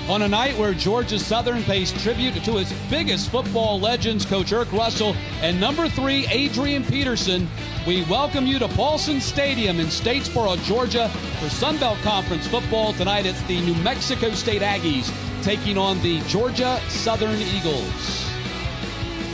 On a night where Georgia Southern pays tribute to its biggest football legends, Coach Erk Russell and number 3, Adrian Peterson, we welcome you to Paulson Stadium in Statesboro, Georgia for Sun Belt Conference football. Tonight it's the New Mexico State Aggies taking on the Georgia Southern Eagles.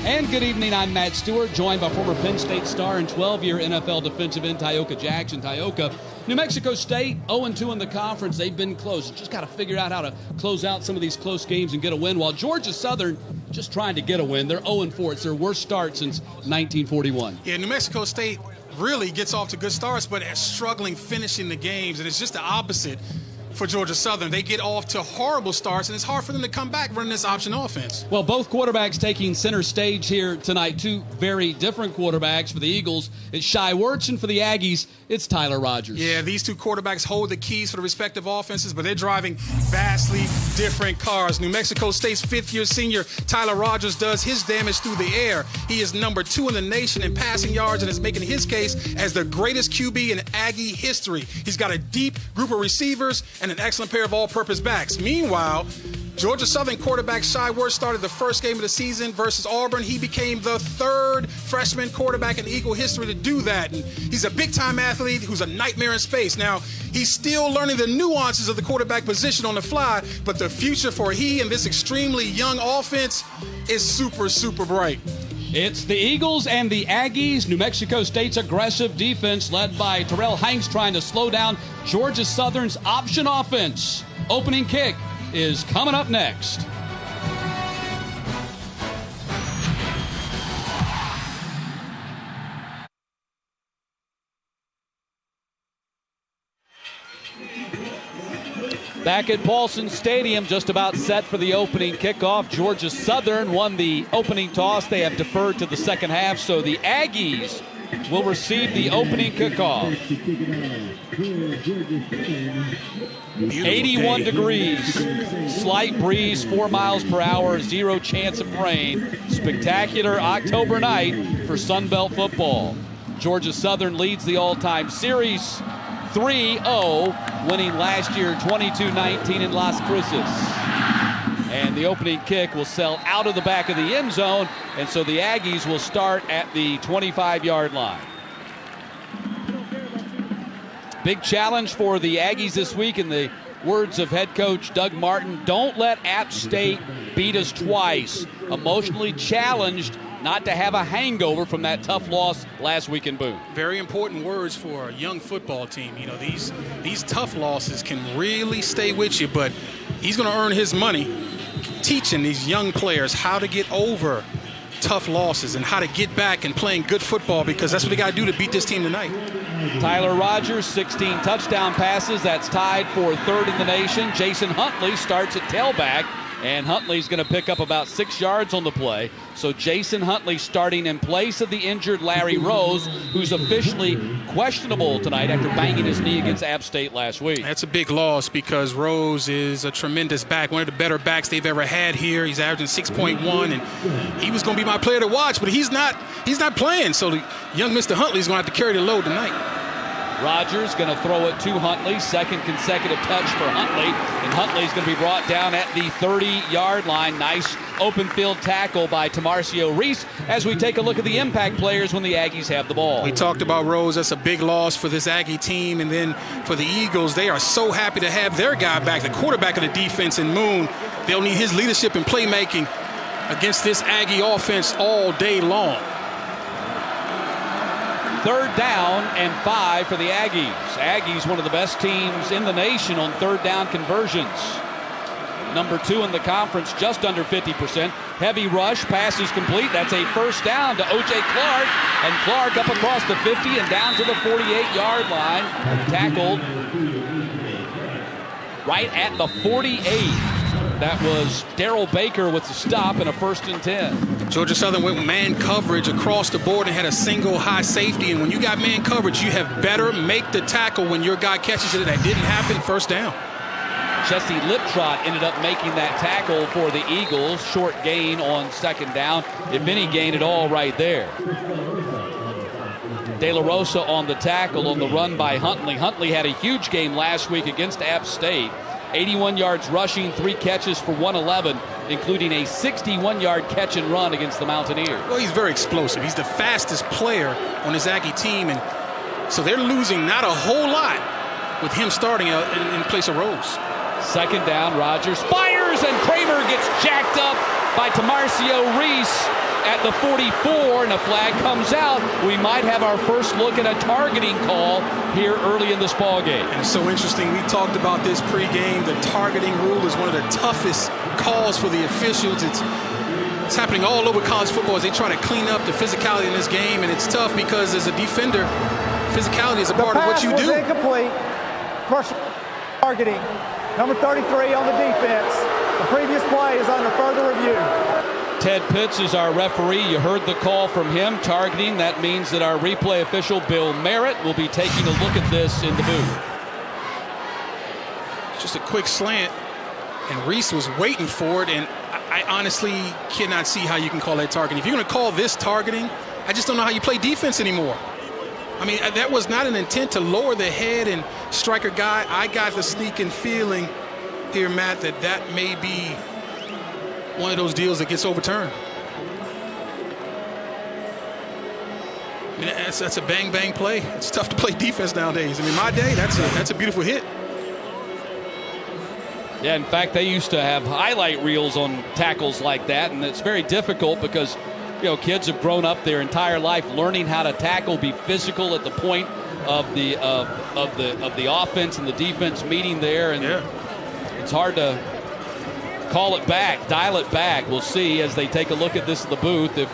And good evening, I'm Matt Stewart, joined by former Penn State star and 12-year NFL defensive end Tyoka Jackson. Tyoka, New Mexico State 0-2 in the conference. They've been close. Just got to figure out how to close out some of these close games and get a win, while Georgia Southern just trying to get a win. They're 0-4. It's their worst start since 1941. Yeah, New Mexico State really gets off to good starts, but is struggling finishing the games, and it's just the opposite for Georgia Southern. They get off to horrible starts, and it's hard for them to come back running this option offense. Well, both quarterbacks taking center stage here tonight. Two very different quarterbacks for the Eagles. It's Shai Werts, and for the Aggies, it's Tyler Rogers. Yeah, these two quarterbacks hold the keys for the respective offenses, but they're driving vastly different cars. New Mexico State's fifth-year senior Tyler Rogers does his damage through the air. He is number 2 in the nation in passing yards and is making his case as the greatest QB in Aggie history. He's got a deep group of receivers and an excellent pair of all-purpose backs. Meanwhile, Georgia Southern quarterback Shai Werts started the first game of the season versus Auburn. He became the 3rd freshman quarterback in Eagle history to do that. And he's a big-time athlete who's a nightmare in space. Now, he's still learning the nuances of the quarterback position on the fly, but the future for he and this extremely young offense is super, super bright. It's the Eagles and the Aggies. New Mexico State's aggressive defense led by Terrell Hanks trying to slow down Georgia Southern's option offense. Opening kick is coming up next. Back at Paulson Stadium, just about set for the opening kickoff. Georgia Southern won the opening toss. They have deferred to the second half, so the Aggies will receive the opening kickoff. 81 degrees, slight breeze, 4 miles per hour, 0 chance of rain. Spectacular October night for Sun Belt football. Georgia Southern leads the all-time series 3-0, winning last year 22-19 in Las Cruces. And the opening kick will sail out of the back of the end zone, and so the Aggies will start at the 25-yard line. Big challenge for the Aggies this week, in the words of head coach Doug Martin: don't let App State beat us twice. Emotionally challenged not to have a hangover from that tough loss last week in Boone. Very important words for a young football team. You know, these tough losses can really stay with you, but he's going to earn his money teaching these young players how to get over tough losses and how to get back and playing good football, because that's what they got to do to beat this team tonight. Tyler Rogers, 16 touchdown passes. That's tied for 3rd in the nation. Jason Huntley starts at tailback, and Huntley's going to pick up about 6 yards on the play. So Jason Huntley starting in place of the injured Larry Rose, who's officially questionable tonight after banging his knee against App State last week. That's a big loss, because Rose is a tremendous back, one of the better backs they've ever had here. He's averaging 6.1, and he was going to be my player to watch, but he's not playing. So the young Mr. Huntley's going to have to carry the load tonight. Rogers going to throw it to Huntley. 2nd consecutive touch for Huntley. And Huntley's going to be brought down at the 30-yard line. Nice open field tackle by Tamarcio Reese as we take a look at the impact players when the Aggies have the ball. We talked about Rose. That's a big loss for this Aggie team. And then for the Eagles, they are so happy to have their guy back, the quarterback of the defense in Moon. They'll need his leadership and playmaking against this Aggie offense all day long. 3rd down and 5 for the Aggies. Aggies, one of the best teams in the nation on 3rd down conversions. Number 2 in the conference, just under 50%. Heavy rush, pass is complete. That's a 1st down to O.J. Clark. And Clark up across the 50 and down to the 48-yard line. Tackled right at the 48. That was Darrell Baker with the stop and a 1st and 10. Georgia Southern went man coverage across the board and had a single high safety. And when you got man coverage, you have better make the tackle when your guy catches it. That didn't happen. 1st down. Jesse Liptrot ended up making that tackle for the Eagles. Short gain on 2nd down, if any gain at all right there. De La Rosa on the tackle on the run by Huntley. Huntley had a huge game last week against App State. 81 yards rushing, 3 catches for 111, including a 61-yard catch and run against the Mountaineers. Well, he's very explosive. He's the fastest player on his Aggie team, and so they're losing not a whole lot with him starting in place of Rose. Second down, Rogers fires, and Kramer gets jacked up by Tamarcio Reese at the 44, and a flag comes out. We might have our first look at a targeting call here early in this ball game. And it's so interesting. We talked about this pregame. The targeting rule is one of the toughest calls for the officials. It's happening all over college football as they try to clean up the physicality in this game, and it's tough because as a defender, physicality is a part of what you do. The pass was incomplete. First targeting. Number 33 on the defense. The previous play is under further review. Ted Pitts is our referee. You heard the call from him, targeting. That means that our replay official, Bill Merritt, will be taking a look at this in the booth. Just a quick slant, and Reese was waiting for it, and I honestly cannot see how you can call that targeting. If you're going to call this targeting, I just don't know how you play defense anymore. I mean, that was not an intent to lower the head and strike a guy. I got the sneaking feeling here, Matt, that may be one of those deals that gets overturned. I mean, that's a bang-bang play. It's tough to play defense nowadays. I mean, my day, that's a beautiful hit. Yeah, in fact, they used to have highlight reels on tackles like that, and it's very difficult because, you know, kids have grown up their entire life learning how to tackle, be physical at the point of the offense and the defense meeting there, and it's hard to call it back, dial it back. We'll see as they take a look at this in the booth if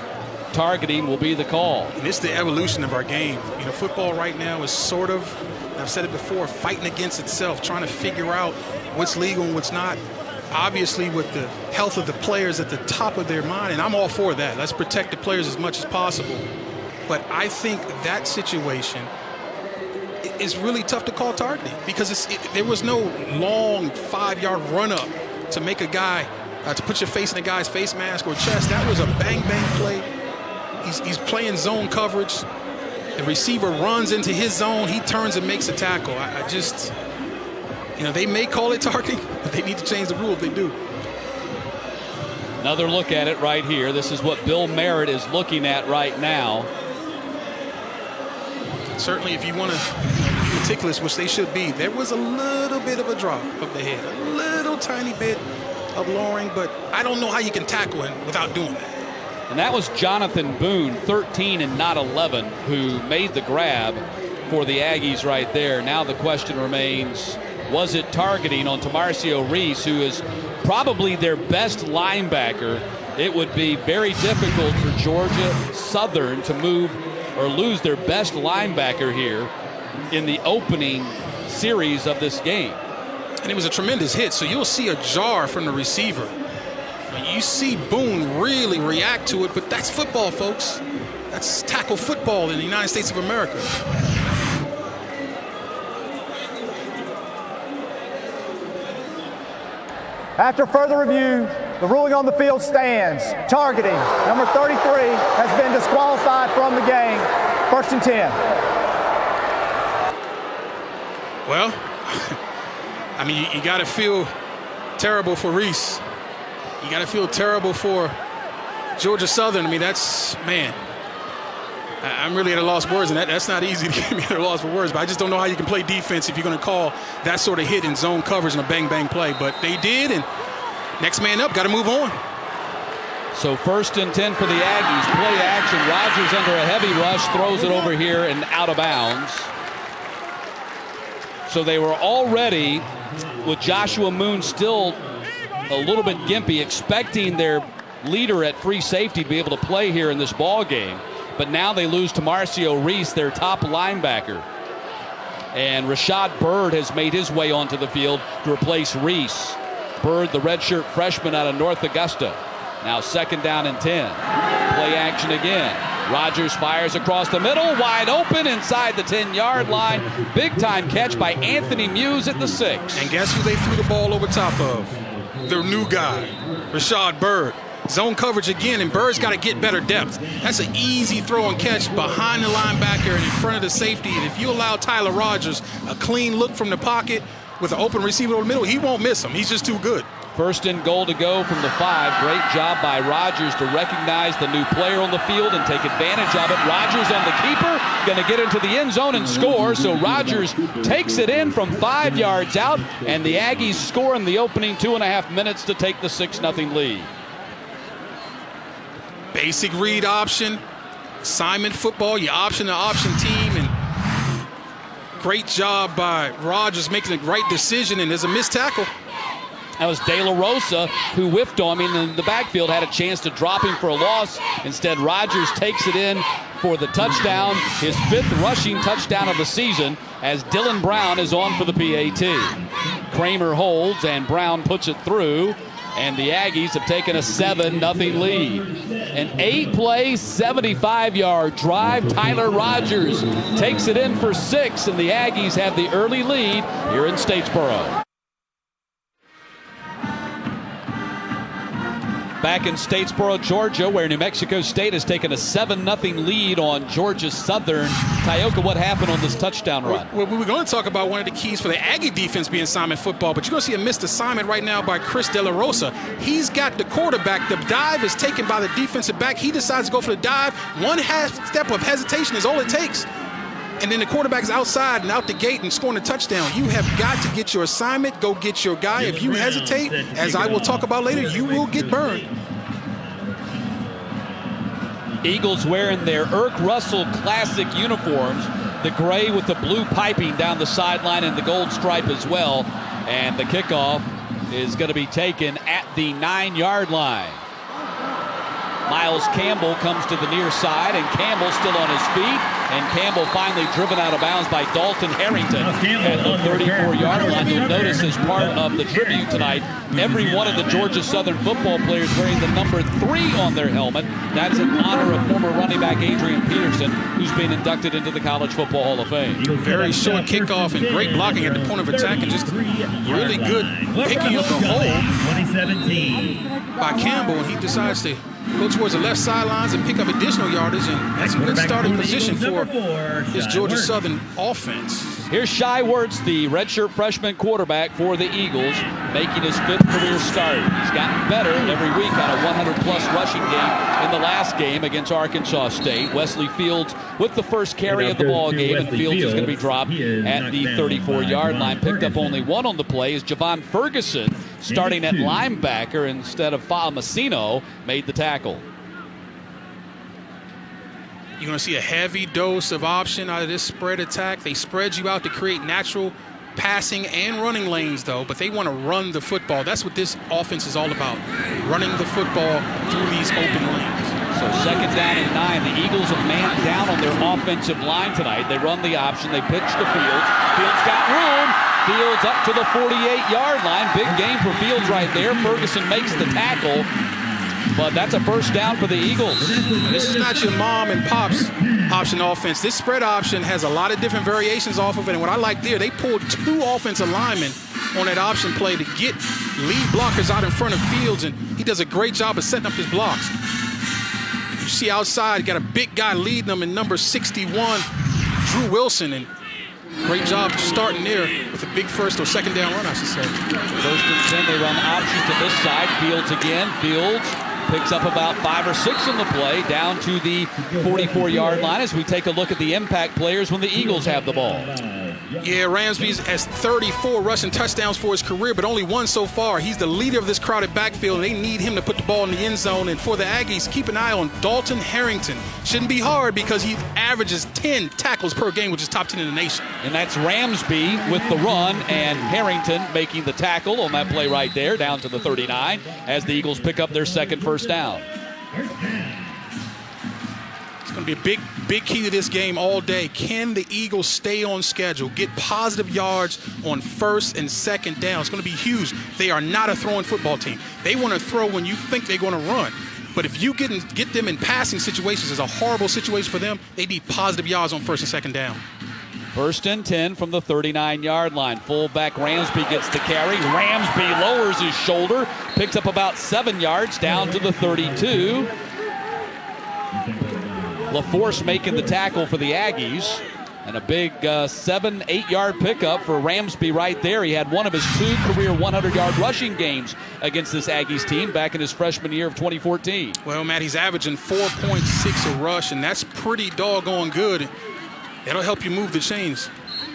targeting will be the call. And it's the evolution of our game. You know, football right now is sort of, I've said it before, fighting against itself, trying to figure out what's legal and what's not. Obviously, with the health of the players at the top of their mind, and I'm all for that. Let's protect the players as much as possible. But I think that situation is really tough to call targeting because there was no long 5-yard run-up to make a guy, to put your face in a guy's face mask or chest. That was a bang-bang play. He's playing zone coverage. The receiver runs into his zone. He turns and makes a tackle. I just, you know, they may call it targeting, but they need to change the rule if they do. Another look at it right here. This is what Bill Merritt is looking at right now. Certainly, if you want to be meticulous, which they should be, there was a little bit of a drop of the head, a little tiny bit of lowering, but I don't know how you can tackle him without doing that. And that was Jonathan Boone, 13 and not 11, who made the grab for the Aggies right there. Now the question remains, was it targeting on Tamarcio Reese, who is probably their best linebacker? It would be very difficult for Georgia Southern to move or lose their best linebacker here in the opening series of this game. And it was a tremendous hit, so you'll see a jar from the receiver. You see Boone really react to it, but that's football, folks. That's tackle football in the United States of America. After further review, the ruling on the field stands. Targeting. Number 33 has been disqualified from the game. 1st and 10. Well, I mean, you got to feel terrible for Reese. You got to feel terrible for Georgia Southern. I mean, that's, man, I'm really at a loss for words, and that's not easy to get me at a loss for words, but I just don't know how you can play defense if you're going to call that sort of hit in zone coverage and a bang-bang play. But they did, and next man up, got to move on. So 1st and 10 for the Aggies. Play action. Rogers under a heavy rush, throws it over here and out of bounds. So they were already, with Joshua Moon still a little bit gimpy, expecting their leader at free safety to be able to play here in this ball game. But now they lose to Tamarcio Reese, their top linebacker. And Rashad Byrd has made his way onto the field to replace Reese. Byrd, the redshirt freshman out of North Augusta. Now 2nd down and 10. Play action again. Rogers fires across the middle, wide open inside the 10-yard line. Big-time catch by Anthony Muse at the 6. And guess who they threw the ball over top of? Their new guy, Rashad Byrd. Zone coverage again, and Bird's got to get better depth. That's an easy throw and catch behind the linebacker and in front of the safety. And if you allow Tyler Rogers a clean look from the pocket, with an open receiver over the middle, he won't miss him. He's just too good. First and goal to go from the 5. Great job by Rodgers to recognize the new player on the field and take advantage of it. Rodgers on the keeper, going to get into the end zone and score. So Rodgers takes it in from 5 yards out, and the Aggies score in the opening 2.5 minutes to take the 6-0 lead. Basic read option, assignment football, you option the option team, and great job by Rodgers making the right decision, and there's a missed tackle. That was De La Rosa who whiffed on him in the backfield, had a chance to drop him for a loss. Instead, Rodgers takes it in for the touchdown, his 5th rushing touchdown of the season, as Dylan Brown is on for the PAT. Kramer holds, and Brown puts it through, and the Aggies have taken a 7-0 lead. An 8-play, 75-yard drive. Tyler Rodgers takes it in for 6, and the Aggies have the early lead here in Statesboro. Back in Statesboro, Georgia, where New Mexico State has taken a 7-0 lead on Georgia Southern. Tioka, what happened on this touchdown run? Well, we were going to talk about one of the keys for the Aggie defense being assignment football, but you're going to see a missed assignment right now by Chris De La Rosa. He's got the quarterback. The dive is taken by the defensive back. He decides to go for the dive. One half step of hesitation is all it takes. And then the quarterback's outside and out the gate and scoring a touchdown. You have got to get your assignment, go get your guy. If you hesitate, as I will talk about later, you will get burned. Eagles wearing their Irk Russell Classic uniforms, the gray with the blue piping down the sideline and the gold stripe as well. And the kickoff is going to be taken at the 9-yard line. Miles Campbell comes to the near side, and Campbell still on his feet, and Campbell finally driven out of bounds by Dalton Harrington at the 34-yard line. You'll notice as part of the tribute tonight, every one of the Georgia Southern football players wearing the number 3 on their helmet. That's in honor of former running back Adrian Peterson, who's been inducted into the College Football Hall of Fame. Very short kickoff and great blocking at the point of attack, and just really good picking up the hole by Campbell, and he decides to go towards the left sidelines and pick up additional yardage, and that's a good starting position for this Georgia Southern offense. Here's Shai Wertz, the redshirt freshman quarterback for the Eagles, making his 5th career start. He's gotten better every week on a 100-plus rushing game in the last game against Arkansas State. Wesley Fields with the first carry of the ball game, and Fields is going to be dropped at the 34-yard line. Picked up only 1 on the play as Javon Ferguson, starting at linebacker instead of Famasino, made the tackle. You're going to see a heavy dose of option out of this spread attack. They spread you out to create natural passing and running lanes, though, but they want to run the football. That's what this offense is all about, running the football through these open lanes. So 2nd down and 9. The Eagles have manned down on their offensive line tonight. They run the option. They pitch to Fields. Fields got room. Fields up to the 48-yard line. Big game for Fields right there. Ferguson makes the tackle. But that's a first down for the Eagles. This is not your mom and pop's option offense. This spread option has a lot of different variations off of it. And what I like there, they pulled 2 offensive linemen on that option play to get lead blockers out in front of Fields. And he does a great job of setting up his blocks. You see outside, got a big guy leading them in number 61, Drew Wilson. And great job starting there with a big 1st or 2nd down run, I should say. 1st and 10, they run option to this side. Fields again. Fields picks up about 5 or 6 on the play, down to the 44-yard line as we take a look at the impact players when the Eagles have the ball. Yeah, Ramsby has 34 rushing touchdowns for his career, but only 1 so far. He's the leader of this crowded backfield, and they need him to put the ball in the end zone. And for the Aggies, keep an eye on Dalton Harrington. Shouldn't be hard because he averages 10 tackles per game, which is top 10 in the nation. And that's Ramsby with the run, and Harrington making the tackle on that play right there, down to the 39, as the Eagles pick up their 2nd first down. It's going to be a big key to this game all day. Can the Eagles stay on schedule, get positive yards on 1st and 2nd down? It's going to be huge. They are not a throwing football team. They want to throw when you think they're going to run. But if you get them in passing situations, it's a horrible situation for them. They need positive yards on 1st and 2nd down. 1st and 10 from the 39-yard line. Fullback Ramsby gets the carry. Ramsby lowers his shoulder, picks up about 7 yards down to the 32. LaForce making the tackle for the Aggies. And a big 7-8 yard pickup for Ramsby right there. He had one of his 2 career 100-yard rushing games against this Aggies team back in his freshman year of 2014. Well, Matt, he's averaging 4.6 a rush, and that's pretty doggone good. That'll help you move the chains.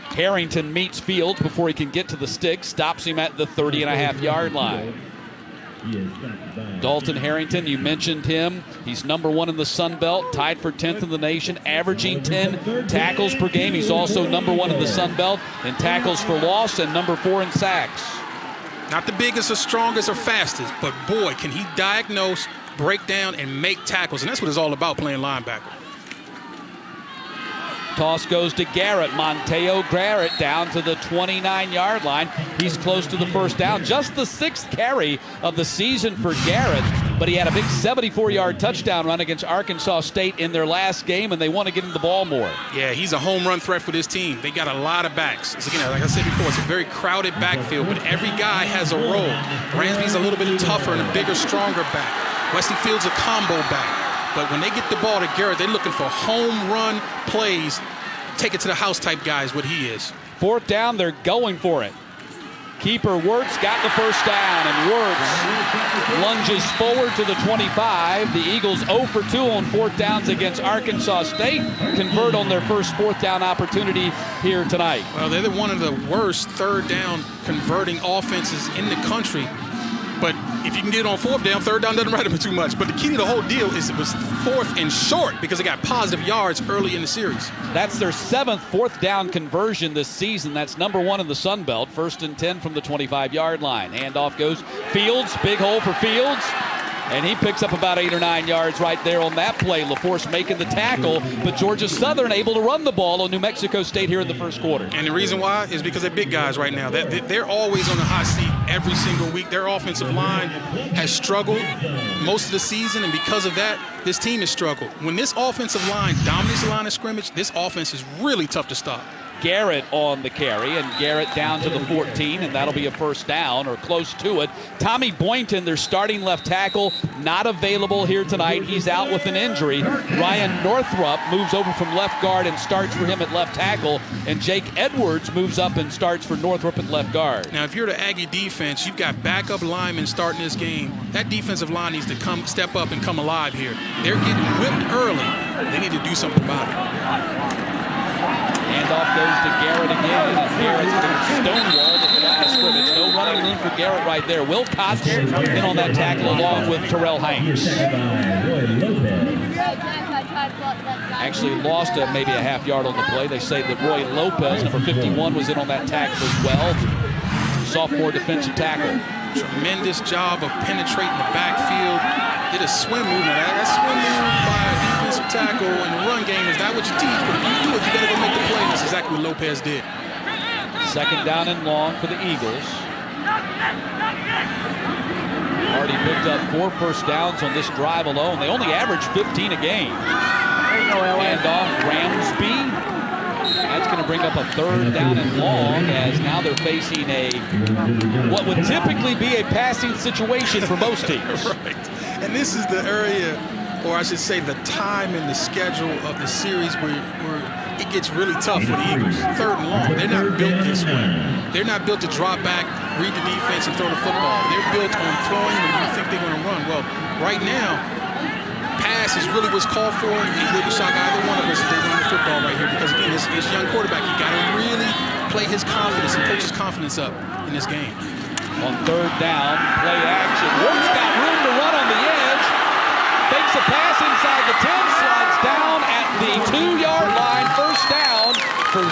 Harrington meets Fields before he can get to the stick, stops him at the 30.5-yard line. Dalton Harrington, you mentioned him. He's number 1 in the Sun Belt, tied for 10th in the nation, averaging 10 tackles per game. He's also number 1 in the Sun Belt in tackles for loss and number 4 in sacks. Not the biggest or strongest or fastest, but boy, can he diagnose, break down, and make tackles. And that's what it's all about, playing linebacker. Toss goes to Garrett. Monteo Garrett down to the 29-yard line. He's close to the first down. Just the 6th carry of the season for Garrett, but he had a big 74-yard touchdown run against Arkansas State in their last game, and they want to get him the ball more. Yeah, he's a home run threat for this team. They got a lot of backs. Again, like I said before, it's a very crowded backfield, but every guy has a role. Ramsby's a little bit tougher and a bigger, stronger back. Wesley Fields a combo back. But when they get the ball to Garrett, they're looking for home run plays. Take it to the house type guy is what he is. 4th down, they're going for it. Keeper Wirtz got the first down, and Wirtz lunges forward to the 25. The Eagles 0 for 2 on 4th downs against Arkansas State. Convert on their first 4th down opportunity here tonight. Well, they're one of the worst 3rd down converting offenses in the country. But if you can get it on 4th down, 3rd down doesn't matter too much. But the key to the whole deal is it was 4th and short because they got positive yards early in the series. That's their 7th 4th down conversion this season. That's number 1 in the Sun Belt. 1st and 10 from the 25-yard line. Handoff goes Fields. Big hole for Fields. And he picks up about 8 or 9 yards right there on that play. LaForce making the tackle, but Georgia Southern able to run the ball on New Mexico State here in the first quarter. And the reason why is because they're big guys right now. They're always on the hot seat every single week. Their offensive line has struggled most of the season, and because of that, this team has struggled. When this offensive line dominates the line of scrimmage, this offense is really tough to stop. Garrett on the carry, and Garrett down to the 14, and that'll be a first down or close to it. Tommy Boynton, their starting left tackle, not available here tonight. He's out with an injury. Ryan Northrup moves over from left guard and starts for him at left tackle, and Jake Edwards moves up and starts for Northrup at left guard. Now, if you're the Aggie defense, you've got backup linemen starting this game. That defensive line needs to step up and come alive here. They're getting whipped early. They need to do something about it. Handoff goes to Garrett again, and Garrett's been stonewalled at the line of scrimmage. No running room for Garrett right there. Will Cox in on that tackle along with Terrell Hanks. Actually lost maybe a half yard on the play. They say that Roy Lopez, number 51, was in on that tackle as well. Sophomore defensive tackle. Tremendous job of penetrating the backfield. Did a swim move. Now, that swim move by a defensive tackle in the run game is not what you teach, but if you do it, you got to go make the play. That's exactly what Lopez did. 2nd down and long for the Eagles. Already picked up 4 first downs on this drive alone. They only average 15 a game. Handoff Ramsby. That's going to bring up a 3rd down and long, as now they're facing what would typically be a passing situation for most teams. Right. And this is the area, or I should say the time in the schedule of the series where it gets really tough for the Eagles. 3rd and long. They're not built this way. They're not built to drop back, read the defense, and throw the football. They're built on throwing when you think they're going to run. Well, right now, pass is really what's called for. It wouldn't shock either one of us if they run the football right here, because again, this young quarterback, you got to really play his confidence and coach his confidence up in this game. On 3rd down, play action. Wirtz got room to run on the edge. Fakes a pass inside the 10, slides down at the 2-yard line. First down for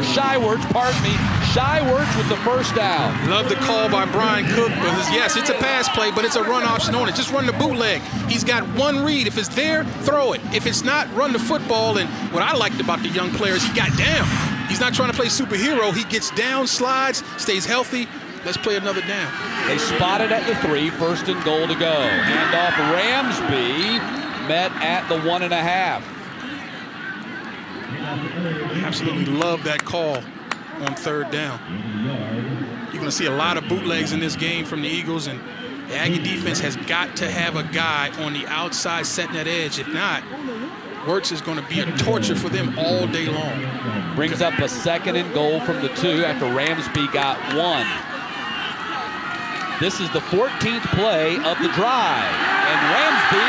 Shai Wirtz, pardon me. Shai Wirtz with the first down. Love the call by Brian Cook, because yes, it's a pass play, but it's a run option on it. Just run the bootleg. He's got one read. If it's there, throw it. If it's not, run the football. And what I liked about the young players, he got down. He's not trying to play superhero. He gets down, slides, stays healthy. Let's play another down. They spotted at the 3, 1st and goal to go. Handoff Ramsby, met at the 1.5. Absolutely love that call on 3rd down. You're going to see a lot of bootlegs in this game from the Eagles, and the Aggie defense has got to have a guy on the outside setting that edge. If not, Wirtz is going to be a torture for them all day long. Brings up a 2nd and goal from the 2 after Ramsby got 1. This is the 14th play of the drive, and Ramsby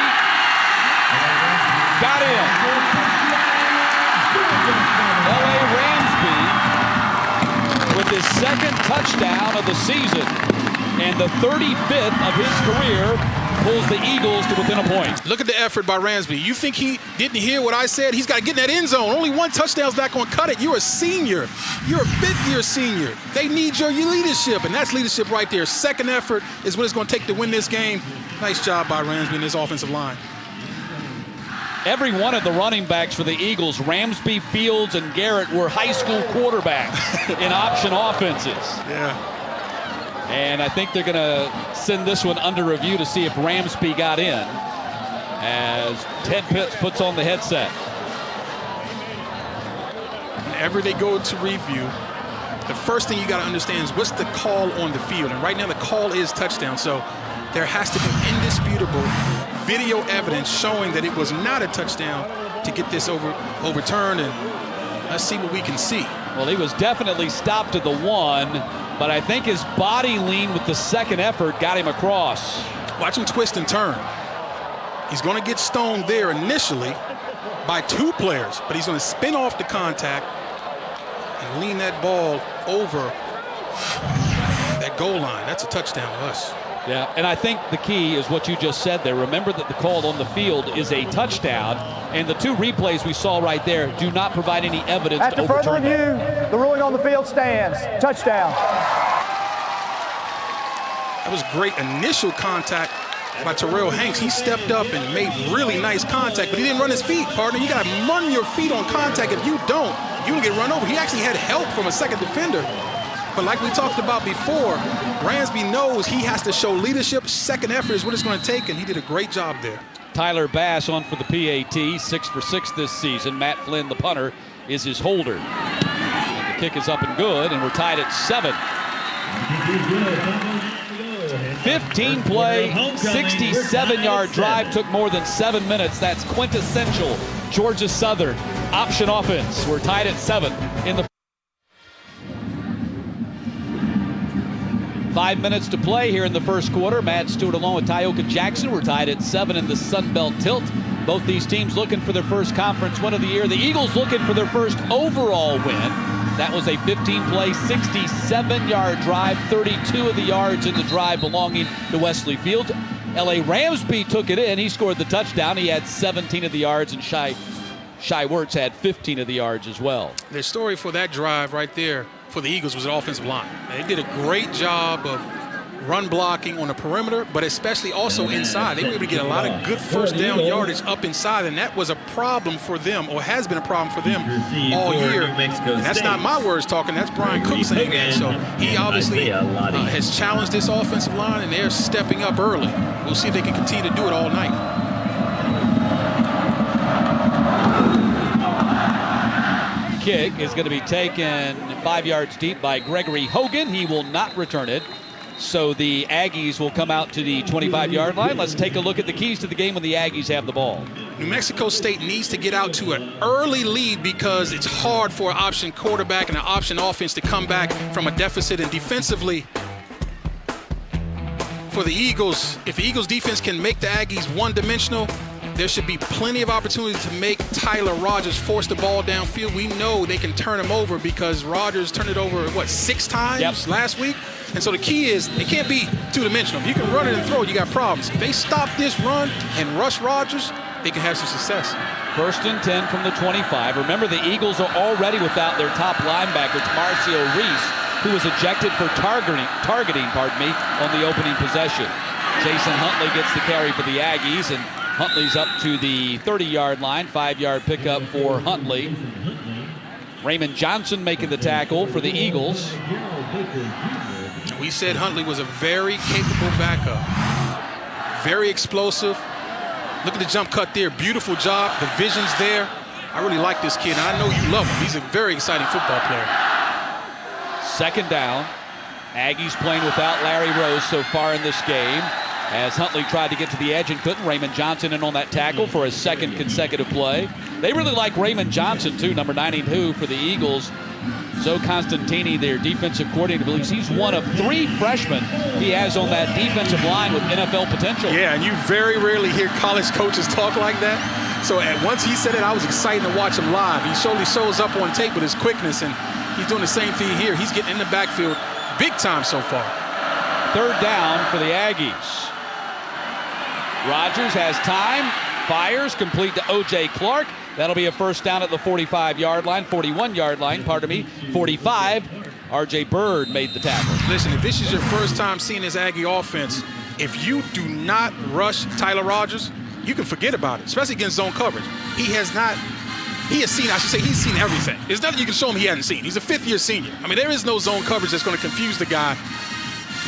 got in. L.A. Ramsby with his 2nd touchdown of the season and the 35th of his career pulls the Eagles to within a point. Look at the effort by Ramsby. You think he didn't hear what I said? He's got to get in that end zone. Only 1 touchdown's not going to cut it. You're a senior. You're a 5th-year senior. They need your leadership, and that's leadership right there. 2nd effort is what it's going to take to win this game. Nice job by Ramsby and his offensive line. Every one of the running backs for the Eagles, Ramsby, Fields, and Garrett, were high school quarterbacks in option offenses. Yeah. And I think they're going to send this one under review to see if Ramsby got in as Ted Pitts puts on the headset. Whenever they go to review, the first thing you got to understand is what's the call on the field. And right now the call is touchdown. So there has to be indisputable video evidence showing that it was not a touchdown to get this overturned. And let's see what we can see. Well, he was definitely stopped at the 1. But I think his body lean with the 2nd effort got him across. Watch him twist and turn. He's going to get stoned there initially by 2 players, but he's going to spin off the contact and lean that ball over that goal line. That's a touchdown to us. Yeah, and I think the key is what you just said there. Remember that the call on the field is a touchdown, and the 2 replays we saw right there do not provide any evidence to overturn After further review, the ruling on the field stands. Touchdown. That was great initial contact by Terrell Hanks. He stepped up and made really nice contact, but he didn't run his feet, partner. You got to run your feet on contact. If you don't, you can get run over. He actually had help from a 2nd defender. But like we talked about before, Ramsby knows he has to show leadership. 2nd effort is what it's going to take, and he did a great job there. Tyler Bass on for the PAT, 6 for 6 this season. Matt Flynn, the punter, is his holder. And the kick is up and good, and we're tied at 7. 15-play, 67-yard drive took more than 7 minutes. That's quintessential Georgia Southern option offense. We're tied at 7 in the 5 minutes to play here in the first quarter. Matt Stewart along with Tyoka Jackson. We're tied at 7 in the Sun Belt Tilt. Both these teams looking for their first conference win of the year. The Eagles looking for their first overall win. That was a 15-play, 67-yard drive, 32 of the yards in the drive belonging to Wesley Fields. L.A. Ramsby took it in. He scored the touchdown. He had 17 of the yards, and Shai Wirtz had 15 of the yards as well. The story for that drive right there for the Eagles was an offensive line. They did a great job of run blocking on the perimeter, but especially also inside. They were able to get a lot of good first down yardage up inside, and that was a problem for them, or has been a problem for them all year. And that's not my words talking, that's Brian Cook saying that. So he obviously has challenged this offensive line, and they're stepping up early. We'll see if they can continue to do it all night. Kick is going to be taken 5 yards deep by Gregory Hogan. He will not return it. So the Aggies will come out to the 25-yard line. Let's take a look at the keys to the game when the Aggies have the ball. New Mexico State needs to get out to an early lead because it's hard for an option quarterback and an option offense to come back from a deficit. And defensively, for the Eagles, if the Eagles defense can make the Aggies one-dimensional, there should be plenty of opportunities to make Tyler Rogers force the ball downfield. We know they can turn him over because Rogers turned it over, 6 times last week? And so the key is it can't be two-dimensional. If you can run it and throw it, you got problems. If they stop this run and rush Rogers, they can have some success. 1st and 10 from the 25. Remember, the Eagles are already without their top linebacker, Marcio Reese, who was ejected for targeting on the opening possession. Jason Huntley gets the carry for the Aggies, and Huntley's up to the 30-yard line. 5-yard pickup for Huntley. Raymond Johnson making the tackle for the Eagles. We said Huntley was a very capable backup. Very explosive. Look at the jump cut there. Beautiful job. The vision's there. I really like this kid, and I know you love him. He's a very exciting football player. 2nd down. Aggies playing without Larry Rose so far in this game. As Huntley tried to get to the edge and couldn't. Raymond Johnson in on that tackle for his second consecutive play. They really like Raymond Johnson, too, number 92 for the Eagles. Zoe Constantini, their defensive coordinator, believes he's one of 3 freshmen he has on that defensive line with NFL potential. Yeah, and you very rarely hear college coaches talk like that. So once he said it, I was excited to watch him live. He surely shows up on tape with his quickness, and he's doing the same thing here. He's getting in the backfield big time so far. Third down for the Aggies. Rogers has time, fires, complete to O.J. Clark. That'll be a first down at the 41-yard line, 45. R.J. Bird made the tackle. Listen, if this is your first time seeing this Aggie offense, if you do not rush Tyler Rogers, you can forget about it, especially against zone coverage. He's seen everything. There's nothing you can show him he hasn't seen. He's a fifth-year senior. I mean, there is no zone coverage that's going to confuse the guy.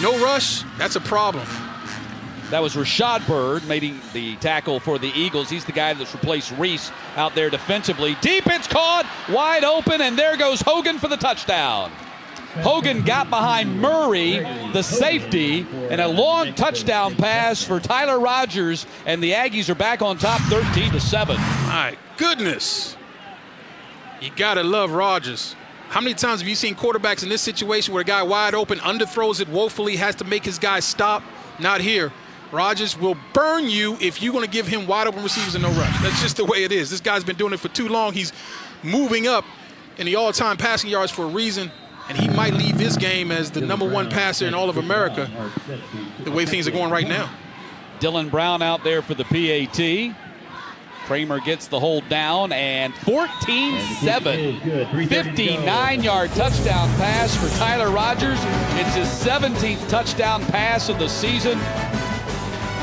No rush, that's a problem. That was Rashad Bird making the tackle for the Eagles. He's the guy that's replaced Reese out there defensively. Deep, it's caught, wide open, and there goes Hogan for the touchdown. Hogan got behind Murray, the safety, and a long touchdown pass for Tyler Rogers, and the Aggies are back on top 13-7. My goodness. You got to love Rogers. How many times have you seen quarterbacks in this situation where a guy wide open underthrows it woefully, has to make his guy stop? Not here. Rogers will burn you if you're going to give him wide open receivers and no rush. That's just the way it is. This guy's been doing it for too long. He's moving up in the all-time passing yards for a reason, and he might leave this game as the #1 passer in all of America the way things are going right now. Dylan Brown out there for the PAT. Kramer gets the hold down, and 14-7. 59-yard touchdown pass for Tyler Rogers. It's his 17th touchdown pass of the season.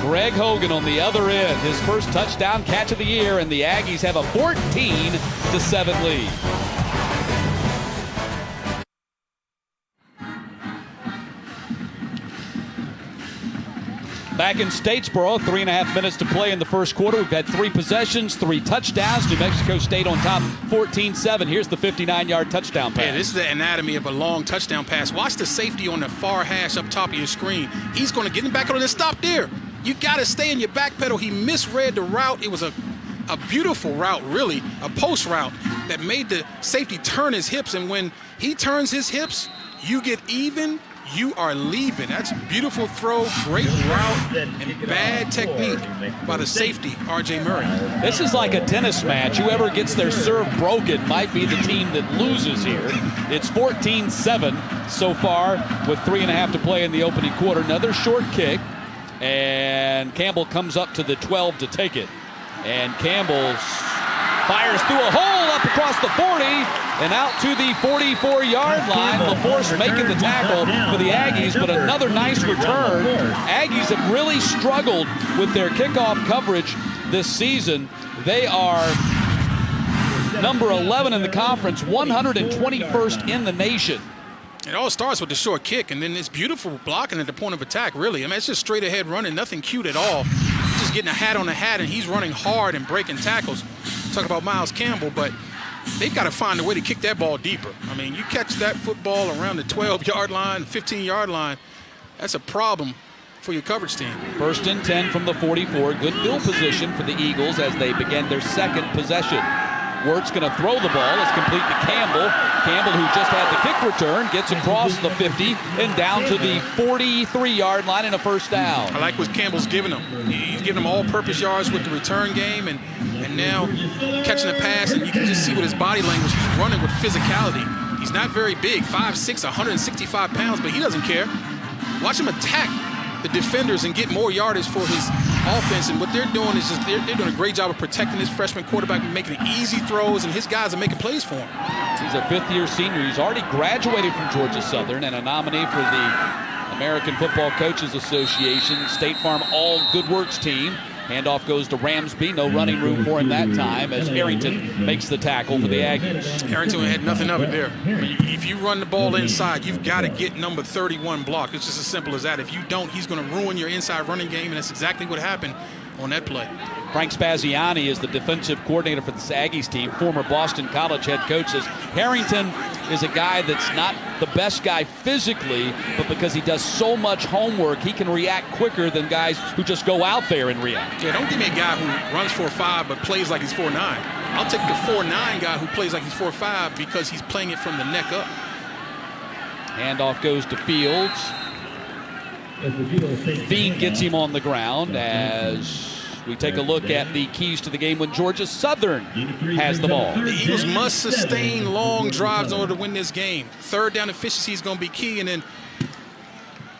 Greg Hogan on the other end, his first touchdown catch of the year, and the Aggies have a 14-7 lead. Back in Statesboro, 3.5 minutes to play in the first quarter. We've had 3 possessions, 3 touchdowns. New Mexico State on top, 14-7. Here's the 59-yard touchdown pass. Yeah, this is the anatomy of a long touchdown pass. Watch the safety on the far hash up top of your screen. He's going to get him back on and stop there. You got to stay in your back pedal. He misread the route. It was a beautiful route, really, a post route that made the safety turn his hips. And when he turns his hips, you get even. You are leaving. That's a beautiful throw, great route, and bad technique by the safety, R.J. Murray. This is like a tennis match. Whoever gets their serve broken might be the team that loses here. It's 14-7 so far with 3.5 to play in the opening quarter. Another short kick, and Campbell comes up to the 12 to take it. And Campbell fires through a hole up across the 40 and out to the 44-yard line. LaForce making the tackle for the Aggies, but another nice return. Aggies have really struggled with their kickoff coverage this season. They are number 11 in the conference, 121st in the nation. It all starts with the short kick, and then this beautiful blocking at the point of attack, really. I mean, it's just straight ahead running, nothing cute at all. Just getting a hat on a hat, and he's running hard and breaking tackles. Talk about Miles Campbell, but they've got to find a way to kick that ball deeper. I mean, you catch that football around the 12-yard line, 15-yard line, that's a problem for your coverage team. First and 10 from the 44. Good field position for the Eagles as they begin their second possession. Wirt's going to throw the ball. It's complete to Campbell. Campbell, who just had the kick return, gets across the 50 and down to the 43-yard line and a first down. I like what Campbell's giving them. He's giving them all-purpose yards with the return game, and now catching the pass, and you can just see with his body language, he's running with physicality. He's not very big, 5'6", 165 pounds, but he doesn't care. Watch him attack the defenders and get more yardage for his offense, and what they're doing is just they're doing a great job of protecting this freshman quarterback, making easy throws, and his guys are making plays for him. He's a fifth-year senior. He's already graduated from Georgia Southern and a nominee for the American Football Coaches Association State Farm All Good Works team. Handoff goes to Ramsby. No running room for him that time as Arrington makes the tackle for the Aggies. Arrington had nothing of it there. I mean, if you run the ball inside, you've got to get number 31 blocked. It's just as simple as that. If you don't, he's going to ruin your inside running game, and that's exactly what happened on that play. Frank Spaziani is the defensive coordinator for the Aggies team, former Boston College head coach. Says Harrington is a guy that's not the best guy physically, but because he does so much homework, he can react quicker than guys who just go out there and react. Yeah, don't give me a guy who runs 4.5 but plays like he's 4.9. I'll take the 4.9 guy who plays like he's 4.5 because he's playing it from the neck up. Handoff goes to Fields. Veen gets him on the ground as we take a look at the keys to the game when Georgia Southern has the ball. The Eagles must sustain long drives in order to win this game. Third down efficiency is going to be key. And then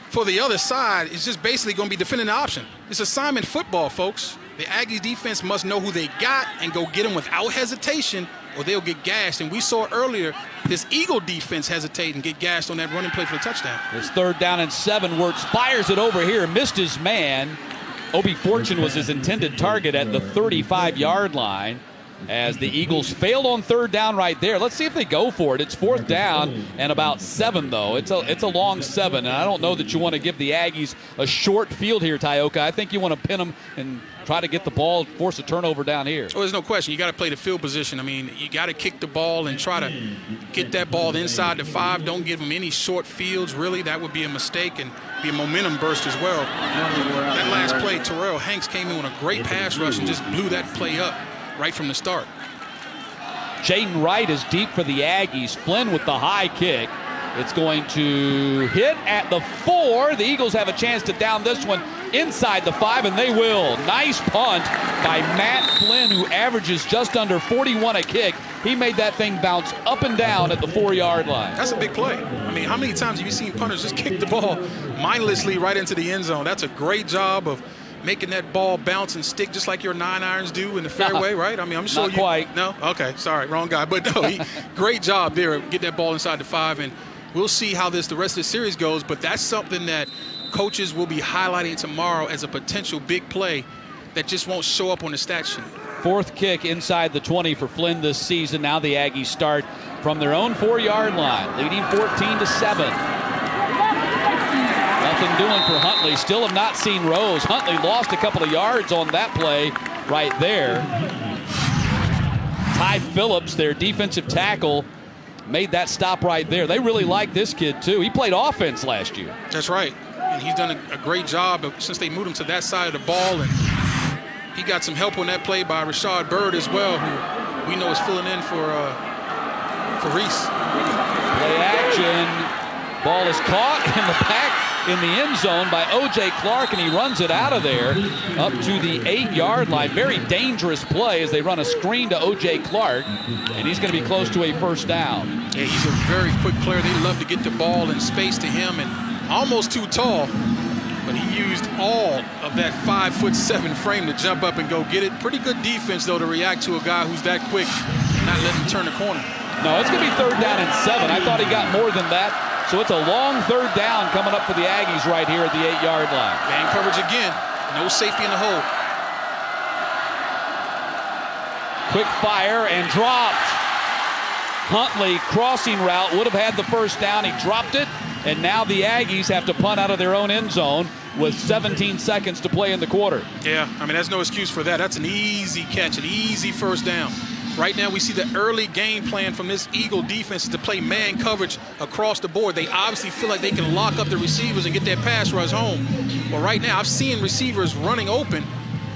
for the other side, it's just basically going to be defending the option. It's assignment football, folks. The Aggies defense must know who they got and go get them without hesitation, or they'll get gashed. And we saw earlier this Eagle defense hesitate and get gashed on that running play for the touchdown. It's 3rd down and 7. Wirtz fires it over here, missed his man. Obi Fortune was his intended target at the 35-yard line as the Eagles failed on 3rd down right there. Let's see if they go for it. It's 4th down and about 7, though. It's a long 7, and I don't know that you want to give the Aggies a short field here, Tyoka. I think you want to pin them and try to get the ball, force a turnover down here. Well, there's no question. You got to play the field position. I mean, you got to kick the ball and try to get that ball inside the 5. Don't give them any short fields, really. That would be a mistake and be a momentum burst as well. That last play, Terrell Hanks came in with a great pass rush and just blew that play up right from the start. Jaden Wright is deep for the Aggies. Flynn with the high kick. It's going to hit at the 4. The Eagles have a chance to down this one inside the 5, and they will. Nice punt by Matt Flynn, who averages just under 41 a kick. He made that thing bounce up and down at the 4-yard line. That's a big play. I mean, how many times have you seen punters just kick the ball mindlessly right into the end zone? That's a great job of making that ball bounce and stick just like your 9-irons do in the fairway, right? I mean, I'm sure Not quite. No? Okay, sorry, wrong guy. But no, great job there. Get that ball inside the 5, and we'll see how the rest of the series goes. But that's something that coaches will be highlighting tomorrow as a potential big play that just won't show up on the stat sheet. 4th kick inside the 20 for Flynn this season. Now the Aggies start from their own 4-yard line, leading 14-7. Nothing doing for Huntley. Still have not seen Rose. Huntley lost a couple of yards on that play right there. Ty Phillips, their defensive tackle, made that stop right there. They really like this kid, too. He played offense last year. That's right. And he's done a great job since they moved him to that side of the ball. And he got some help on that play by Rashad Byrd as well, who we know is filling in for Reese. Play action. Ball is caught in the back in the end zone by O.J. Clark, and he runs it out of there up to the 8-yard line. Very dangerous play as they run a screen to O.J. Clark, and he's going to be close to a 1st down. Yeah, he's a very quick player. They love to get the ball in space to him, and almost too tall, but he used all of that 5'7" frame to jump up and go get it. Pretty good defense, though, to react to a guy who's that quick and not let him turn the corner. No, it's going to be 3rd down and 7. I thought he got more than that. So it's a long 3rd down coming up for the Aggies right here at the 8-yard line. Man coverage again. No safety in the hole. Quick fire and dropped. Huntley crossing route would have had the 1st down. He dropped it, and now the Aggies have to punt out of their own end zone with 17 seconds to play in the quarter. Yeah, I mean, there's no excuse for that. That's an easy catch, an easy 1st down. Right now we see the early game plan from this Eagle defense is to play man coverage across the board. They obviously feel like they can lock up the receivers and get that pass rush home. Well, right now I've seen receivers running open.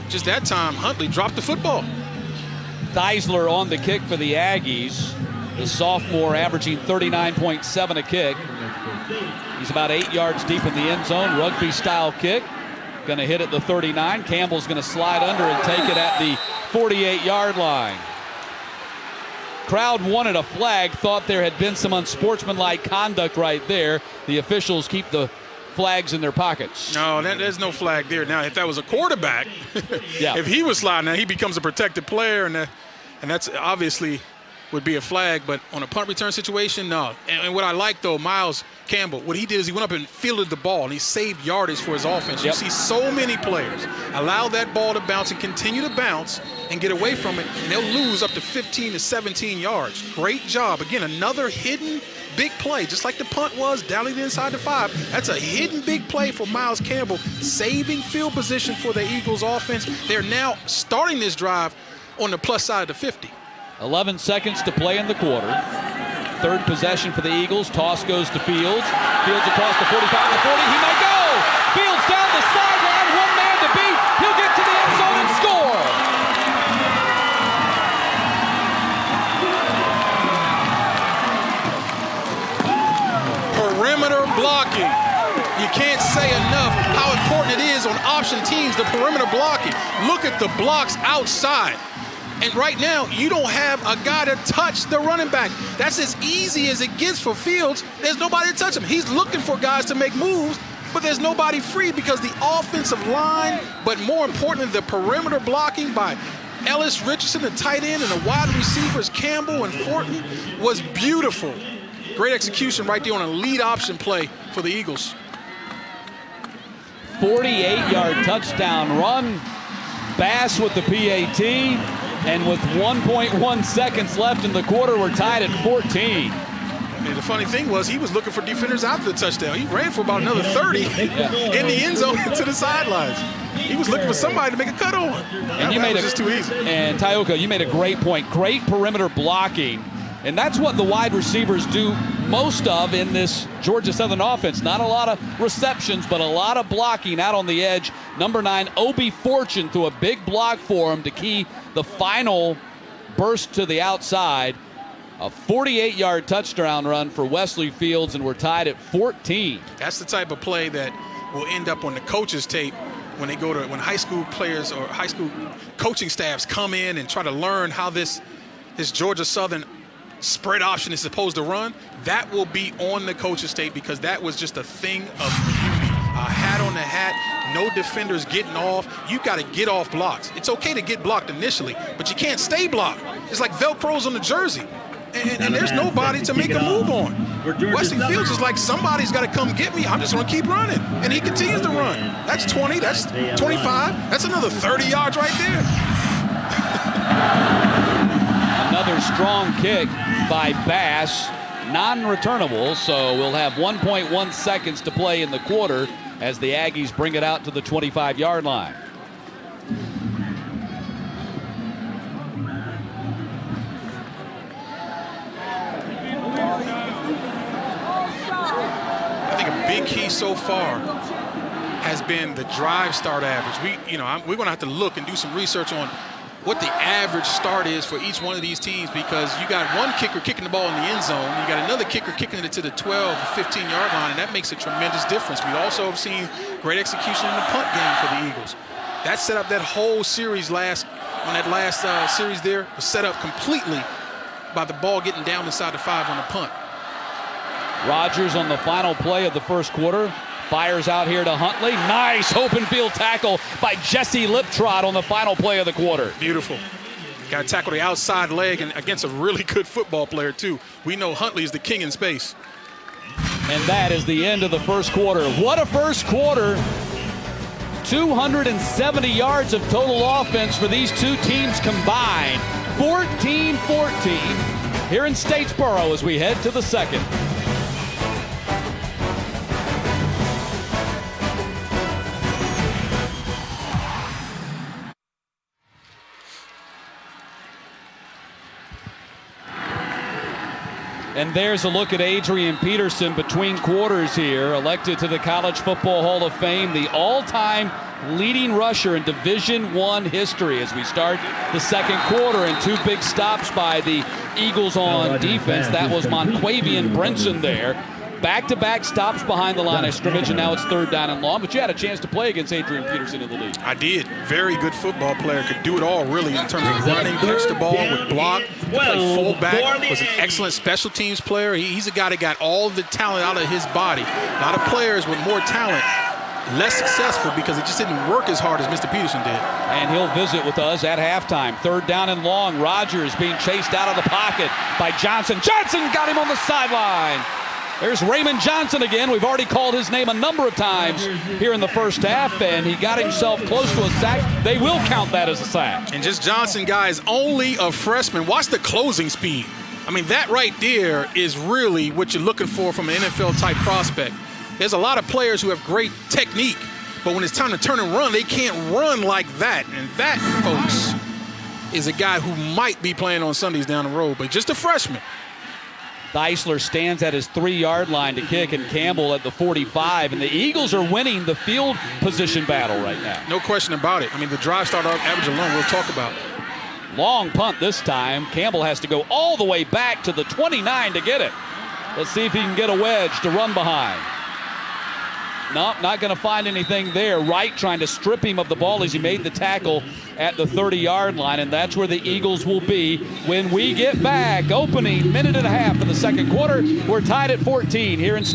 Just that time, Huntley dropped the football. Theisler on the kick for the Aggies. The sophomore averaging 39.7 a kick. He's about 8 yards deep in the end zone. Rugby-style kick. Going to hit at the 39. Campbell's going to slide under and take it at the 48-yard line. Crowd wanted a flag, thought there had been some unsportsmanlike conduct right there. The officials keep the flags in their pockets. No, there's no flag there. Now, if that was a quarterback, yeah. If he was sliding, now he becomes a protected player, and that's obviously would be a flag. But on a punt return situation, no. And what I like, though, Miles Campbell, what he did is he went up and fielded the ball, and he saved yardage for his offense. Yep. You see so many players allow that ball to bounce and continue to bounce and get away from it, and they'll lose up to 15 to 17 yards. Great job. Again, another hidden big play, just like the punt was down the inside the 5. That's a hidden big play for Miles Campbell, saving field position for the Eagles offense. They're now starting this drive on the plus side of the 50. 11 seconds to play in the quarter. Third possession for the Eagles. Toss goes to Fields. Fields across the 45 to the 40. He may go. Fields down the sideline. One man to beat. He'll get to the end zone and score. Perimeter blocking. You can't say enough how important it is on option teams, the perimeter blocking. Look at the blocks outside. And right now, you don't have a guy to touch the running back. That's as easy as it gets for Fields. There's nobody to touch him. He's looking for guys to make moves, but there's nobody free because the offensive line, but more importantly, the perimeter blocking by Ellis Richardson, the tight end, and the wide receivers, Campbell and Fortin, was beautiful. Great execution right there on a lead option play for the Eagles. 48-yard touchdown run. Bass with the PAT. And with 1.1 seconds left in the quarter, we're tied at 14. And the funny thing was he was looking for defenders after the touchdown. He ran for about another 30 in the end zone to the sidelines. He was looking for somebody to make a cut on. And that was just too easy. And Tioka, you made a great point. Great perimeter blocking. And that's what the wide receivers do most of in this Georgia Southern offense. Not a lot of receptions, but a lot of blocking out on the edge. Number 9, Obi Fortune, threw a big block for him to key the final burst to the outside. A 48-yard touchdown run for Wesley Fields, and we're tied at 14. That's the type of play that will end up on the coach's tape when high school players or high school coaching staffs come in and try to learn how this Georgia Southern spread option is supposed to run. That will be on the coach's tape because that was just a thing of beauty. A hat on the hat, no defenders getting off. You got to get off blocks. It's okay to get blocked initially, but you can't stay blocked. It's like Velcro's on the jersey. And there's nobody to make a move on. Wesley Fields is like, somebody's got to come get me. I'm just going to keep running. And he continues to run. That's 20. That's 25. That's another 30 yards right there. Another strong kick by Bass, non-returnable, so we'll have 1.1 seconds to play in the quarter as the Aggies bring it out to the 25-yard line. I think a big key so far has been the drive start average. We're going to have to look and do some research on what the average start is for each one of these teams because you got one kicker kicking the ball in the end zone, you got another kicker kicking it to the 12 or 15-yard line, and that makes a tremendous difference. We also have seen great execution in the punt game for the Eagles. That set up that whole series series there was set up completely by the ball getting down inside the 5 on the punt. Rogers on the final play of the first quarter. Fires out here to Huntley. Nice open field tackle by Jesse Liptrot on the final play of the quarter. Beautiful. Got to tackle the outside leg and against a really good football player, too. We know Huntley is the king in space. And that is the end of the first quarter. What a first quarter. 270 yards of total offense for these two teams combined. 14-14 here in Statesboro as we head to the second. And there's a look at Adrian Peterson between quarters here, elected to the College Football Hall of Fame, the all-time leading rusher in Division I history as we start the second quarter, and two big stops by the Eagles on defense. That was Monquavian Brinson there. Back-to-back stops behind the line of scrimmage, and now it's third down and long. But you had a chance to play against Adrian Peterson in the league. I did. Very good football player. Could do it all, really, in terms of running, catch the ball, would block, play fullback, was an excellent special teams player. He's a guy that got all the talent out of his body. A lot of players with more talent, less successful because it just didn't work as hard as Mr. Peterson did. And he'll visit with us at halftime. Third down and long. Rogers being chased out of the pocket by Johnson. Johnson got him on the sideline. There's Raymond Johnson again. We've already called his name a number of times here in the first half, and he got himself close to a sack. They will count that as a sack. And just Johnson, guys, only a freshman. Watch the closing speed. I mean, that right there is really what you're looking for from an NFL-type prospect. There's a lot of players who have great technique, but when it's time to turn and run, they can't run like that. And that, folks, is a guy who might be playing on Sundays down the road, but just a freshman. Deisler stands at his 3-yard line to kick, and Campbell at the 45. And the Eagles are winning the field position battle right now. No question about it. I mean, the drive start average alone we'll talk about. Long punt this time. Campbell has to go all the way back to the 29 to get it. Let's see if he can get a wedge to run behind. Nope, not going to find anything there. Wright trying to strip him of the ball as he made the tackle at the 30-yard line, and that's where the Eagles will be when we get back. Opening minute and a half of the second quarter. We're tied at 14 here in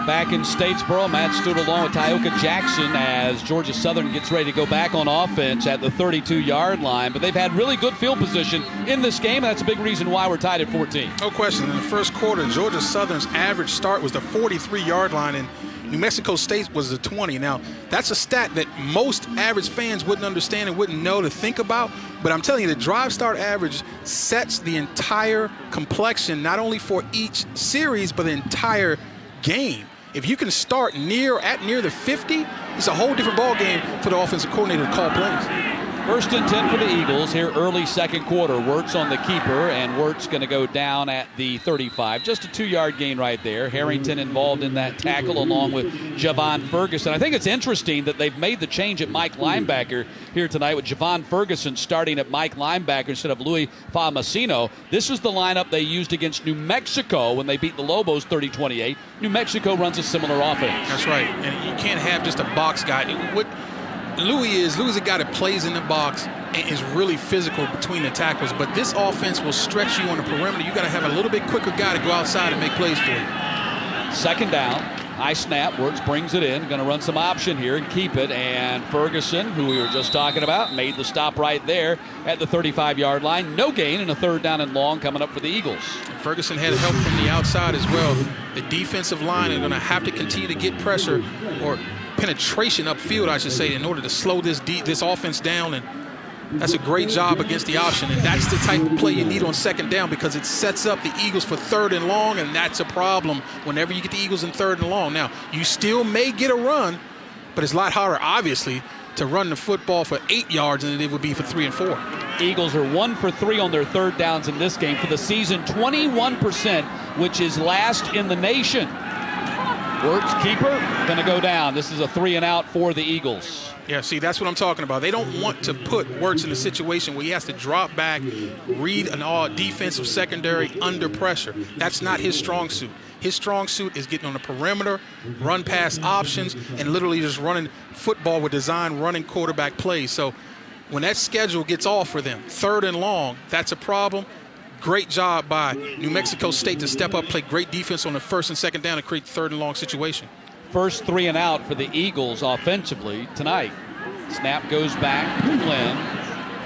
Back in Statesboro, Matt Stewart along with Tyoka Jackson as Georgia Southern gets ready to go back on offense at the 32-yard line. But they've had really good field position in this game, and that's a big reason why we're tied at 14. No question. In the first quarter, Georgia Southern's average start was the 43-yard line, and New Mexico State was the 20. Now, that's a stat that most average fans wouldn't understand and wouldn't know to think about. But I'm telling you, the drive start average sets the entire complexion, not only for each series, but the entire game. If you can start near the 50, it's a whole different ball game for the offensive coordinator to call plays. First and 10 for the Eagles here early second quarter. Wirtz on the keeper, and Wirtz going to go down at the 35. Just a 2-yard gain right there. Harrington involved in that tackle along with Javon Ferguson. I think it's interesting that they've made the change at Mike linebacker here tonight with Javon Ferguson starting at Mike linebacker instead of Louis Famasino. This is the lineup they used against New Mexico when they beat the Lobos 30-28. New Mexico runs a similar offense. That's right, and you can't have just a box guy. What Louis is a guy that plays in the box and is really physical between the tackles, but this offense will stretch you on the perimeter. You got to have a little bit quicker guy to go outside and make plays for you. Second down, high snap, Wirtz brings it in, going to run some option here and keep it, and Ferguson, who we were just talking about, made the stop right there at the 35-yard line. No gain, and a third down and long coming up for the Eagles. Ferguson had help from the outside as well. The defensive line are going to have to continue to get pressure or penetration upfield, I should say, in order to slow this offense down, and that's a great job against the option, and that's the type of play you need on second down because it sets up the Eagles for third and long, and that's a problem whenever you get the Eagles in third and long. Now, you still may get a run, but it's a lot harder, obviously, to run the football for 8 yards than it would be for 3 and 4. Eagles are 1 for 3 on their third downs in this game. For the season, 21%, which is last in the nation. Wirtz, keeper, going to go down. This is a 3-and-out for the Eagles. Yeah, see, that's what I'm talking about. They don't want to put Wirtz in a situation where he has to drop back, read an all defensive secondary under pressure. That's not his strong suit. His strong suit is getting on the perimeter, run pass options, and literally just running football with design running quarterback plays. So when that schedule gets off for them, third and long, that's a problem. Great job by New Mexico State to step up, play great defense on the first and second down, and create third and long situation. First 3-and-out for the Eagles offensively tonight. Snap goes back to Flynn,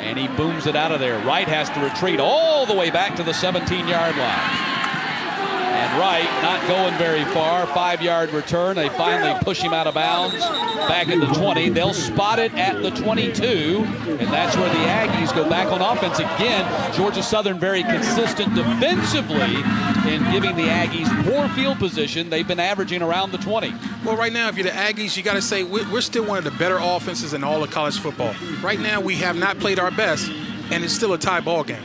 and he booms it out of there. Wright has to retreat all the way back to the 17-yard line. And Wright not going very far. 5-yard return. They finally push him out of bounds back at the 20. They'll spot it at the 22, and that's where the Aggies go back on offense again. Georgia Southern very consistent defensively in giving the Aggies poor field position. They've been averaging around the 20. Well, right now, if you're the Aggies, you got to say we're still one of the better offenses in all of college football. Right now, we have not played our best, and it's still a tie ball game.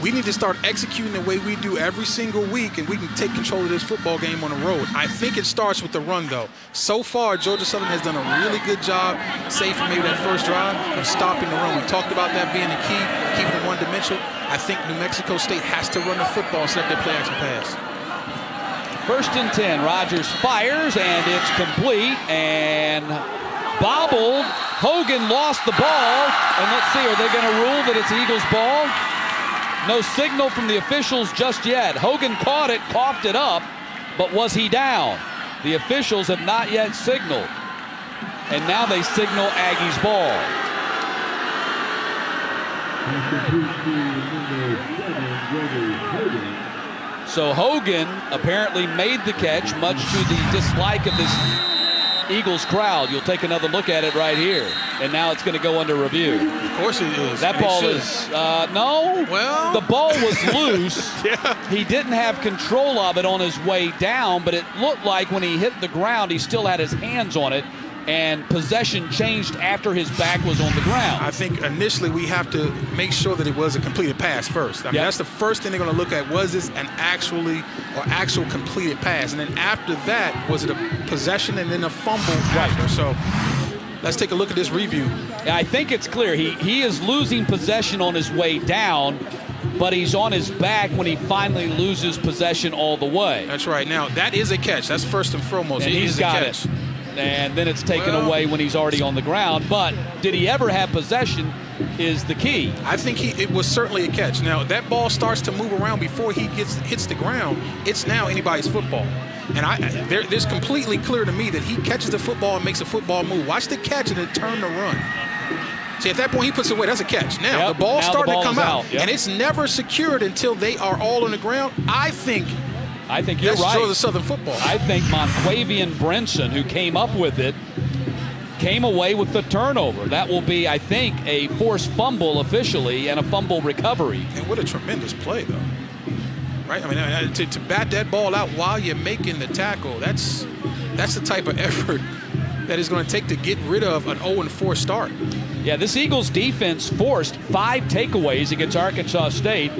We need to start executing the way we do every single week, and we can take control of this football game on the road. I think it starts with the run, though. So far, Georgia Southern has done a really good job, save for maybe that first drive, of stopping the run. We talked about that being the key, keeping it one-dimensional. I think New Mexico State has to run the football instead of their play action pass. First and 10. Rogers fires, and it's complete, and bobbled. Hogan lost the ball, and let's see, are they going to rule that it's Eagles' ball? No signal from the officials just yet. Hogan caught it, coughed it up, but was he down? The officials have not yet signaled. And now they signal Aggies ball. So Hogan apparently made the catch, much to the dislike of this Eagles crowd. You'll take another look at it right here. And now it's going to go under review. Of course it is. That ball is, no. Well. The ball was loose. Yeah. He didn't have control of it on his way down, but it looked like when he hit the ground, he still had his hands on it, and possession changed after his back was on the ground. I think initially we have to make sure that it was a completed pass first. I mean, that's the first thing they're going to look at. Was this an actual completed pass? And then after that, was it a possession and then a fumble after? So let's take a look at this review. I think it's clear. He is losing possession on his way down, but he's on his back when he finally loses possession all the way. That's right. Now, that is a catch. That's first and foremost. And he's got it. And then it's taken away when he's already on the ground. But did he ever have possession is the key. I think it was certainly a catch. Now, that ball starts to move around before he hits the ground. It's now anybody's football. And there's completely clear to me that he catches the football and makes a football move. Watch the catch and then turn the run. See, at that point, he puts it away. That's a catch. Now, the ball's starting to come out. And it's never secured until they are all on the ground. I think you're right. Georgia Southern football. I think Monquavian Brinson, who came up with it, came away with the turnover. That will be, I think, a forced fumble officially and a fumble recovery. And what a tremendous play, though. Right? I mean, to bat that ball out while you're making the tackle, that's the type of effort that is going to take to get rid of an 0-4 start. Yeah, this Eagles defense forced 5 takeaways against Arkansas State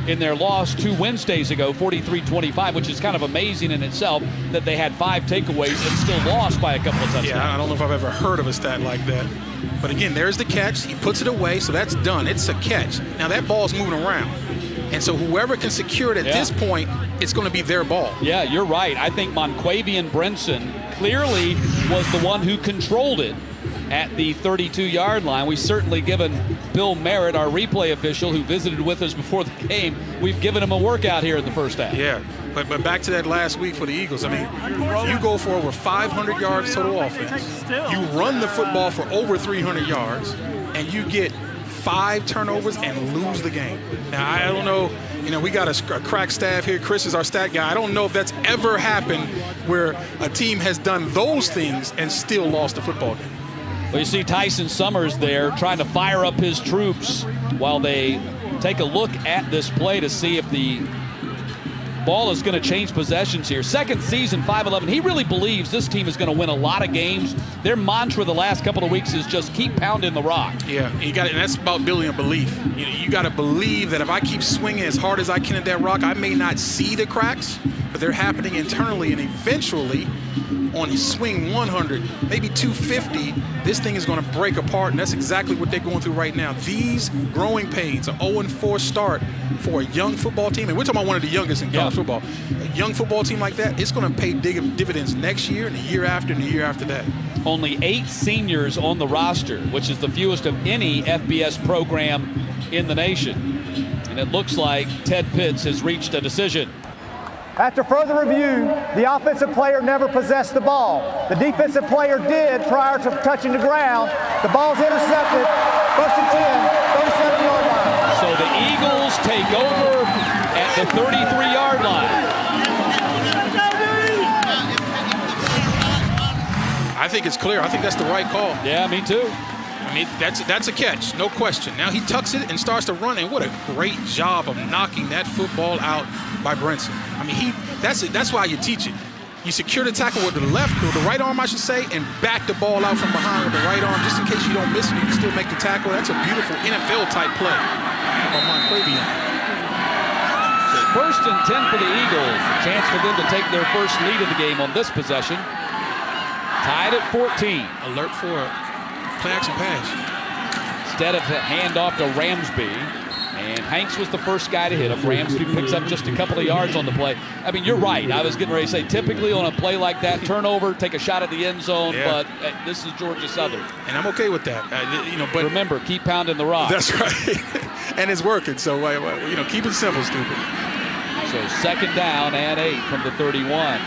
in their loss 2 Wednesdays ago, 43-25, which is kind of amazing in itself that they had 5 takeaways and still lost by a couple of touchdowns. Yeah, I don't know if I've ever heard of a stat like that. But again, there's the catch. He puts it away, so that's done. It's a catch. Now that ball's moving around. And so whoever can secure it at this point, it's going to be their ball. Yeah, you're right. I think Monquavian Brinson clearly was the one who controlled it at the 32-yard line. We've certainly given Bill Merritt, our replay official, who visited with us before the game, we've given him a workout here in the first half. Yeah, but back to that last week for the Eagles. I mean, you go for over 500 yards total offense. You run the football for over 300 yards, and you get 5 turnovers and lose the game. Now, I don't know. You know, we got a crack staff here. Chris is our stat guy. I don't know if that's ever happened where a team has done those things and still lost the football game. Well, you see Tyson Summers there trying to fire up his troops while they take a look at this play to see if the ball is going to change possessions here. Second season, 5'11". He really believes this team is going to win a lot of games. Their mantra the last couple of weeks is just keep pounding the rock. Yeah, you got it, and that's about building a belief. You got to believe that if I keep swinging as hard as I can at that rock, I may not see the cracks, but they're happening internally, and eventually on swing 100, maybe 250, this thing is going to break apart, and that's exactly what they're going through right now. These growing pains, an 0-4 start for a young football team, and we're talking about one of the youngest in college football. A young football team like that, it's going to pay dividends next year and the year after and the year after that. Only 8 seniors on the roster, which is the fewest of any FBS program in the nation. And it looks like Ted Pitts has reached a decision. After further review, the offensive player never possessed the ball. The defensive player did prior to touching the ground. The ball's intercepted. First and 10, 37-yard line. So the Eagles take over at the 33-yard line. I think it's clear. I think that's the right call. Yeah, me too. I mean, that's a catch, no question. Now he tucks it and starts to run, and what a great job of knocking that football out by Brinson. I mean, that's why you teach it. You secure the tackle with the left, or the right arm, I should say, and back the ball out from behind with the right arm, just in case you don't miss it. You can still make the tackle. That's a beautiful NFL-type play by Monquavian. First and 10 for the Eagles. A chance for them to take their first lead of the game on this possession. Tied at 14. Alert for play action pass. Instead of a handoff to Ramsby, and Hanks was the first guy to hit him. Ramsby picks up just a couple of yards on the play. I mean, you're right. I was getting ready to say, typically on a play like that, turnover, take a shot at the end zone, but this is Georgia Southern. And I'm okay with that. But remember, keep pounding the rock. That's right. And it's working. So, keep it simple, stupid. So second down and 8 from the 31.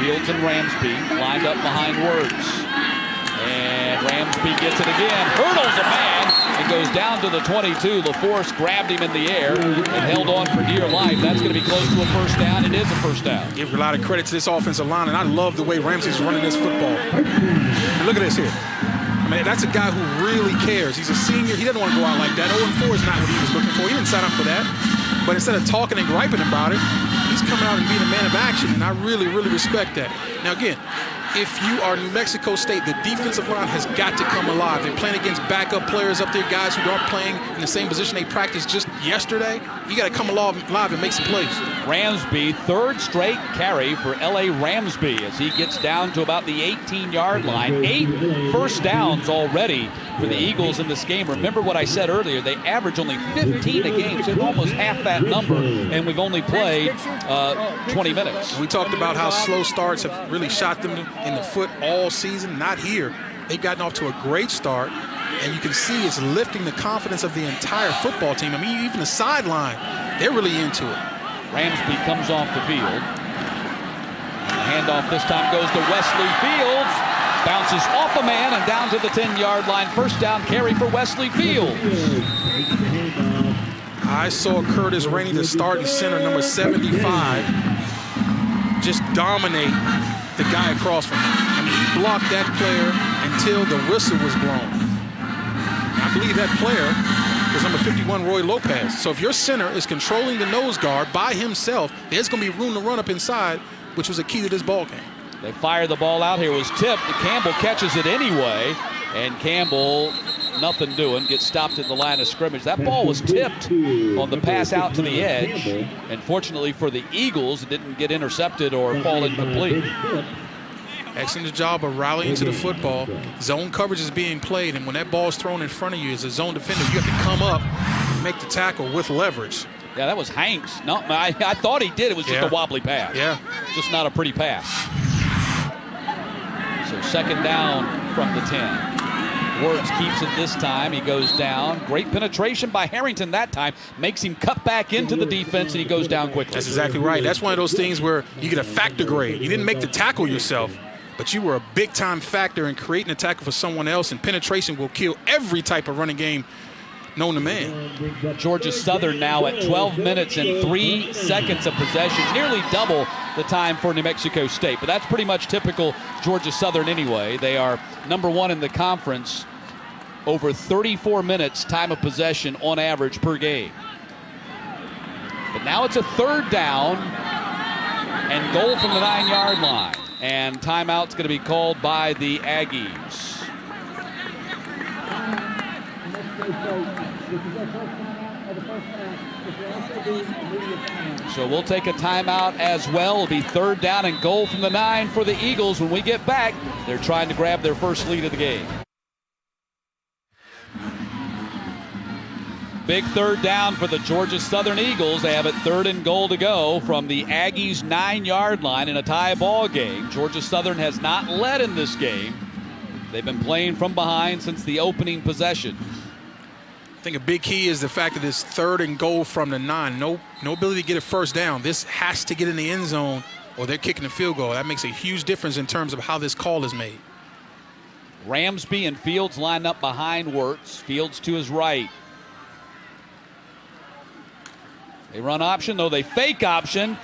Fields and Ramsby lined up behind Wirtz. And Ramsby gets it again, hurdles a man, and goes down to the 22. LaForce grabbed him in the air and held on for dear life. That's going to be close to a first down. It is a first down. Give a lot of credit to this offensive line, and I love the way Ramsey's running this football. And look at this here. I Man, that's a guy who really cares. He's a senior. He doesn't want to go out like that. 0-4 is not what he was looking for. He didn't sign up for that. But instead of talking and griping about it, he's coming out and being a man of action, and I really, really respect that. Now, again, if you are New Mexico State, the defensive line has got to come alive. They're playing against backup players up there, guys who aren't playing in the same position they practiced just yesterday. You got to come alive and make some plays. Ramsby, third straight carry for L.A. Ramsby as he gets down to about the 18-yard line. 8 first downs already for the Eagles in this game. Remember what I said earlier, they average only 15 a game, so almost half that number, and we've only played 20 minutes. We talked about how slow starts have really shot them in the foot all season. Not here. They've gotten off to a great start, and you can see it's lifting the confidence of the entire football team. I mean, even the sideline, they're really into it. Ramsby comes off the field. The handoff this time goes to Wesley Fields. Bounces off a man and down to the 10-yard line. First down carry for Wesley Fields. I saw Curtis Rainey, the starting center, number 75, just dominate the guy across from him. I mean, he blocked that player until the whistle was blown. I believe that player was number 51, Roy Lopez. So if your center is controlling the nose guard by himself, there's going to be room to run up inside, which was a key to this ball game. They fire the ball out here. It was tipped. Campbell catches it anyway. And Campbell, nothing doing, gets stopped at the line of scrimmage. That ball was tipped on the pass out to the edge. And fortunately for the Eagles, it didn't get intercepted or fall incomplete. Excellent job of rallying to the football. Zone coverage is being played, and when that ball is thrown in front of you as a zone defender, you have to come up and make the tackle with leverage. Yeah, that was Hanks. No, I thought he did. It was just a wobbly pass. Yeah. Just not a pretty pass. So second down from the 10. Wirtz keeps it this time. He goes down. Great penetration by Harrington that time. Makes him cut back into the defense, and he goes down quickly. That's exactly right. That's one of those things where you get a factor grade. You didn't make the tackle yourself, but you were a big-time factor in creating a tackle for someone else, and penetration will kill every type of running game known to man. Georgia Southern now at 12 minutes and 3 seconds of possession, nearly double the time for New Mexico State. But that's pretty much typical Georgia Southern anyway. They are number 1 in the conference, over 34 minutes time of possession on average per game. But now it's a third down and goal from the 9-yard line. And timeout's going to be called by the Aggies. So we'll take a timeout as well. It'll be third down and goal from the 9 for the Eagles. When we get back, they're trying to grab their first lead of the game. Big third down for the Georgia Southern Eagles. They have it third and goal to go from the Aggies' 9-yard line in a tie ball game. Georgia Southern has not led in this game. They've been playing from behind since the opening possession. I think a big key is the fact that it's third and goal from the 9. No ability to get a first down. This has to get in the end zone or they're kicking the field goal. That makes a huge difference in terms of how this call is made. Ramsby and Fields line up behind Wirtz. Fields to his right. They run option, though they fake option.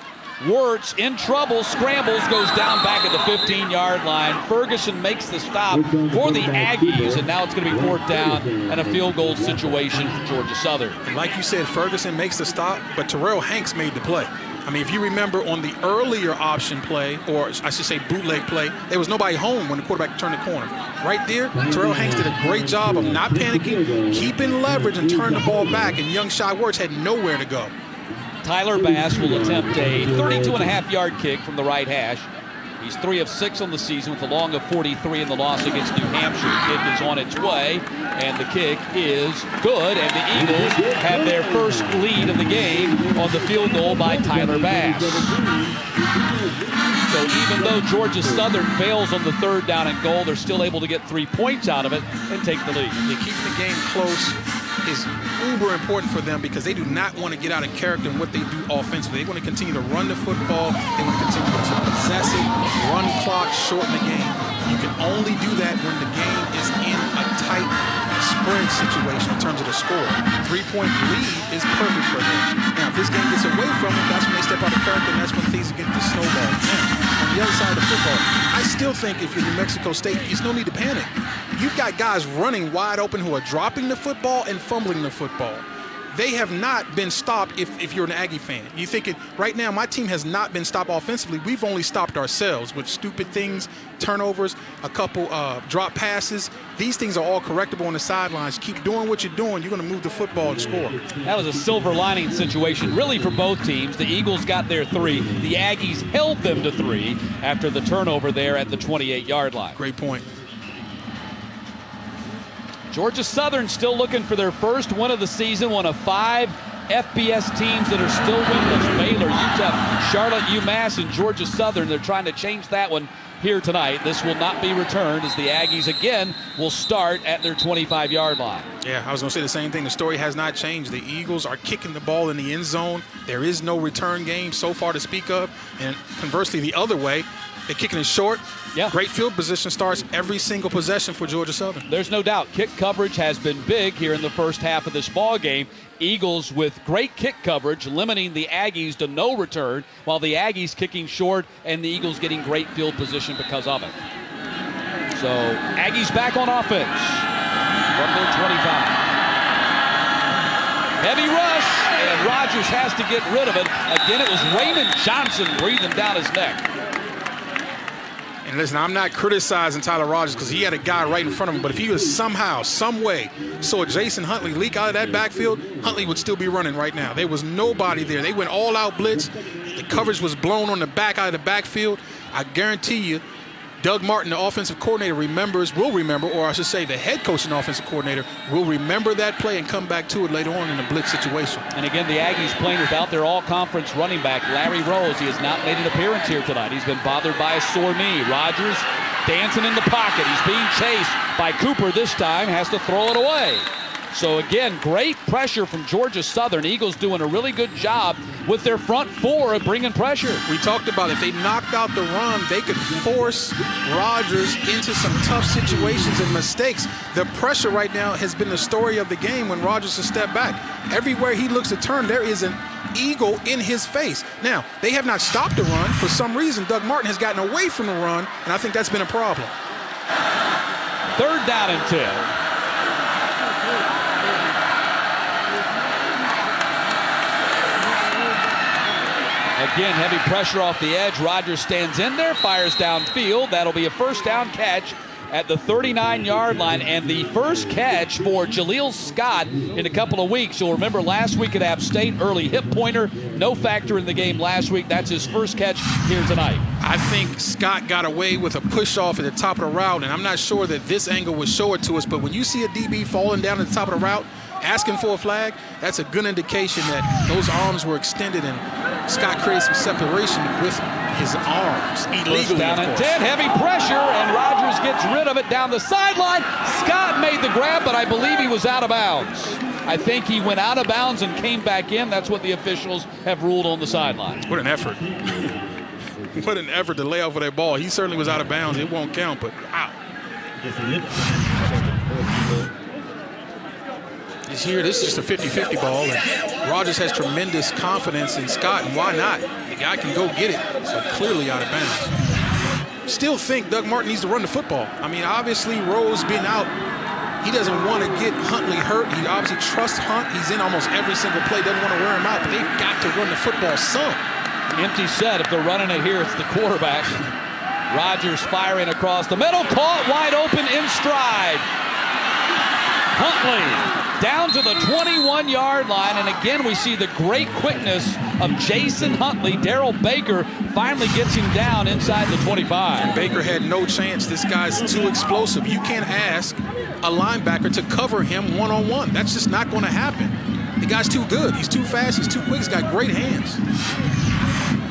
Wirtz in trouble, scrambles, goes down back at the 15-yard line. Ferguson makes the stop for the Aggies, and now it's going to be fourth down and a field goal situation for Georgia Southern. And like you said, Ferguson makes the stop, but Terrell Hanks made the play. I mean, if you remember on the earlier option play, or I should say bootleg play, there was nobody home when the quarterback turned the corner. Right there, Terrell Hanks did a great job of not panicking, keeping leverage, and turning the ball back, and young Shy Wirtz had nowhere to go. Tyler Bass will attempt a 32.5-yard kick from the right hash. He's 3 of 6 on the season with a long of 43 in the loss against New Hampshire. The kick is on its way, and the kick is good, and the Eagles have their first lead of the game on the field goal by Tyler Bass. So even though Georgia Southern fails on the third down and goal, they're still able to get 3 points out of it and take the lead. Yeah, keeping the game close is uber important for them because they do not want to get out of character in what they do offensively. They want to continue to run the football. They want to continue to possess it, run clock, shorten the game. You can only do that when the game is in a tight sprint situation in terms of the score. 3-point lead is perfect for them. Now, if this game gets away from them, that's when they step out of character, and that's when things begin to snowball. Now, on the other side of the football, I still think if you're New Mexico State, there's no need to panic. you've got guys running wide open who are dropping the football and fumbling the football. They have not been stopped if you're an Aggie fan. You think right now my team has not been stopped offensively. We've only stopped ourselves with stupid things, turnovers, a couple drop passes. These things are all correctable on the sidelines. Keep doing what you're doing. You're going to move the football and score. That was a silver lining situation really for both teams. The Eagles got their 3. The Aggies held them to 3 after the turnover there at the 28-yard line. Great point. Georgia Southern still looking for their first win of the season, one of 5 FBS teams that are still winless. Baylor, UTEP, Charlotte, UMass, and Georgia Southern. They're trying to change that one here tonight. This will not be returned as the Aggies again will start at their 25-yard line. Yeah, I was going to say the same thing. The story has not changed. The Eagles are kicking the ball in the end zone. There is no return game so far to speak of. And conversely, the other way, they're kicking it short. Yeah. Great field position starts every single possession for Georgia Southern. There's no doubt. Kick coverage has been big here in the first half of this ball game. Eagles with great kick coverage, limiting the Aggies to no return, while the Aggies kicking short and the Eagles getting great field position because of it. So Aggies back on offense from their 25. Heavy rush, and Rogers has to get rid of it. Again, it was Raymond Johnson breathing down his neck. And listen, I'm not criticizing Tyler Rogers because he had a guy right in front of him, but if he was somehow, some way, saw Jason Huntley leak out of that backfield, Huntley would still be running right now. There was nobody there. They went all-out blitz. The coverage was blown on the back out of the backfield. I guarantee you, Doug Martin, the offensive coordinator, will remember, or I should say the head coach and offensive coordinator will remember that play and come back to it later on in a blitz situation. And again, the Aggies playing without their all-conference running back, Larry Rose. He has not made an appearance here tonight. He's been bothered by a sore knee. Rogers dancing in the pocket. He's being chased by Cooper this time, has to throw it away. So again, great pressure from Georgia Southern. Eagles doing a really good job with their front 4 of bringing pressure. We talked about if they knocked out the run, they could force Rogers into some tough situations and mistakes. The pressure right now has been the story of the game when Rogers has stepped back. Everywhere he looks to turn, there is an Eagle in his face. Now, they have not stopped the run. For some reason, Doug Martin has gotten away from the run, and I think that's been a problem. 3rd down and 10. Again, heavy pressure off the edge. Rogers stands in there, fires downfield. That'll be a first down catch at the 39-yard line, and the first catch for Jaleel Scott in a couple of weeks. You'll remember last week at App State, early hip pointer, no factor in the game last week. That's his first catch here tonight. I think Scott got away with a push-off at the top of the route, and I'm not sure that this angle would show it to us, but when you see a DB falling down at the top of the route, asking for a flag, that's a good indication that those arms were extended and Scott created some separation with his arms. Illegally, down and 10, heavy pressure, and Rogers gets rid of it down the sideline. Scott made the grab, but I believe he was out of bounds. I think he went out of bounds and came back in. That's what the officials have ruled on the sideline. What an effort. What an effort to lay off of that ball. He certainly was out of bounds. It won't count, but wow. This is just a 50-50 ball, and Rogers has tremendous confidence in Scott, and why not? The guy can go get it, but clearly out of bounds. Still think Doug Martin needs to run the football. I mean, obviously, Rose being out, he doesn't want to get Huntley hurt. He obviously trusts Hunt. He's in almost every single play, doesn't want to wear him out, but they've got to run the football some. Empty set. If they're running it here, it's the quarterback. Rogers firing across the middle, caught wide open in stride. Huntley down to the 21-yard line, and again we see the great quickness of Jason Huntley. Darrell Baker finally gets him down inside the 25. And Baker had no chance. This guy's too explosive. You can't ask a linebacker to cover him one-on-one. That's just not going to happen. The guy's too good. He's too fast. He's too quick. He's got great hands.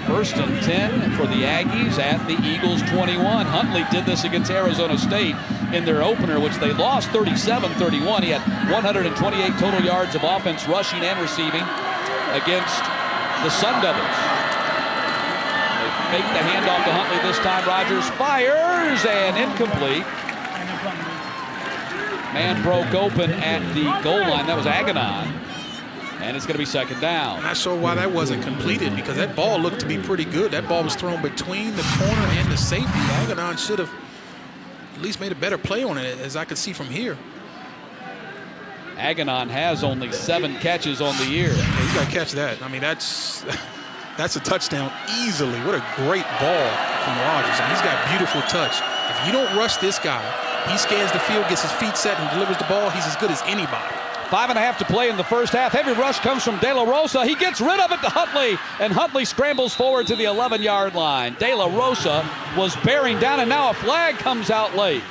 1st and 10 for the Aggies at the Eagles 21. Huntley did this against Arizona State in their opener, which they lost 37-31. He had 128 total yards of offense, rushing and receiving against the Sun Devils. They fake the handoff to Huntley this time. Rogers fires and incomplete. Man broke open at the goal line. That was Aganon. And it's going to be 2nd down. I'm not sure why that wasn't completed because that ball looked to be pretty good. That ball was thrown between the corner and the safety. Aganon should have at least made a better play on it, as I could see from here. Aganon has only 7 catches on the year. Yeah, he's got to catch that. I mean, that's a touchdown easily. What a great ball from Rogers. I mean, he's got beautiful touch. If you don't rush this guy, he scans the field, gets his feet set, and delivers the ball, he's as good as anybody. 5.5 to play in the first half. Heavy rush comes from De La Rosa. He gets rid of it to Huntley, and Huntley scrambles forward to the 11-yard line. De La Rosa was bearing down, and now a flag comes out late.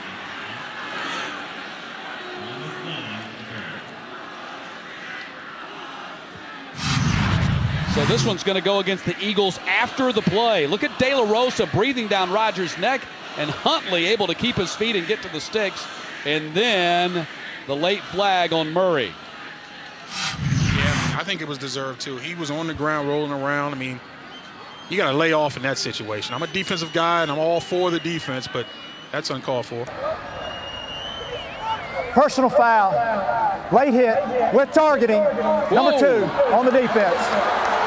So this one's going to go against the Eagles after the play. Look at De La Rosa breathing down Rogers' neck, and Huntley able to keep his feet and get to the sticks. And then the late flag on Murray. Yeah, I think it was deserved too. He was on the ground rolling around. I mean, you got to lay off in that situation. I'm a defensive guy, and I'm all for the defense, but that's uncalled for. Personal foul, late hit with targeting. Number 2 on the defense.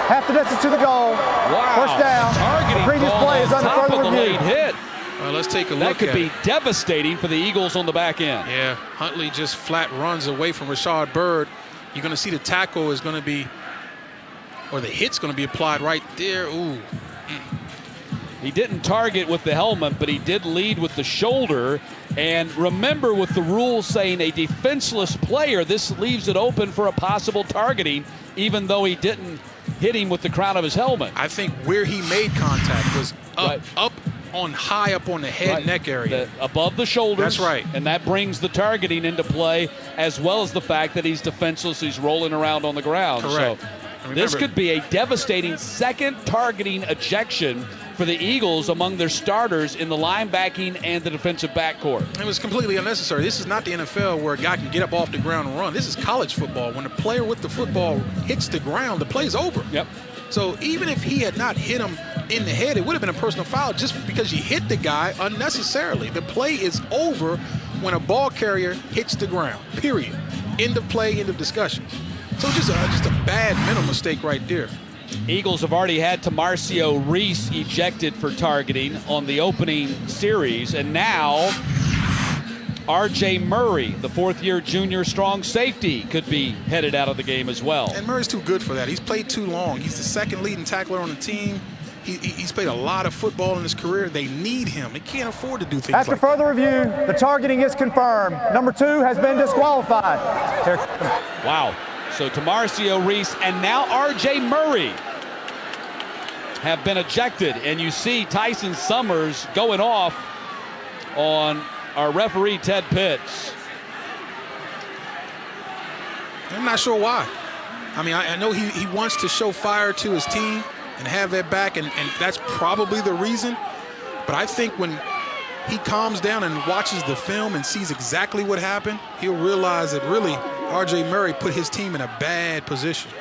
Half the distance to the goal. Wow. First down. Targeting the previous play is under further review. Late hit. Let's take a look. That could be devastating for the Eagles on the back end. Yeah, Huntley just flat runs away from Rashad Byrd. You're going to see the tackle is going to be, or the hit's going to be applied right there. Ooh. He didn't target with the helmet, but he did lead with the shoulder. And remember, with the rules saying a defenseless player, this leaves it open for a possible targeting, even though he didn't hit him with the crown of his helmet. I think where he made contact was up high up on the head, neck area. Above the shoulders. That's right. And that brings the targeting into play, as well as the fact that he's defenseless. He's rolling around on the ground. Correct. So this could be a devastating second targeting ejection for the Eagles among their starters in the linebacking and the defensive backcourt. It was completely unnecessary. This is not the NFL where a guy can get up off the ground and run. This is college football. When a player with the football hits the ground, the play's over. Yep. So even if he had not hit him in the head, it would have been a personal foul just because you hit the guy unnecessarily. The play is over when a ball carrier hits the ground, period. End of play, end of discussion. So just a bad mental mistake right there. Eagles have already had Tamarcio Reese ejected for targeting on the opening series, and now R.J. Murray, the fourth-year junior strong safety, could be headed out of the game as well. And Murray's too good for that. He's played too long. He's the second leading tackler on the team. He's played a lot of football in his career. They need him. They can't afford to do things After like further review, the targeting is confirmed. Number 2 has been disqualified. Wow. So Tamarcio Reese and now R.J. Murray have been ejected. And you see Tyson Summers going off on our referee, Ted Pitts. I'm not sure why. I mean, I know he wants to show fire to his team and have that back, and that's probably the reason. But I think when he calms down and watches the film and sees exactly what happened, he'll realize that really R.J. Murray put his team in a bad position.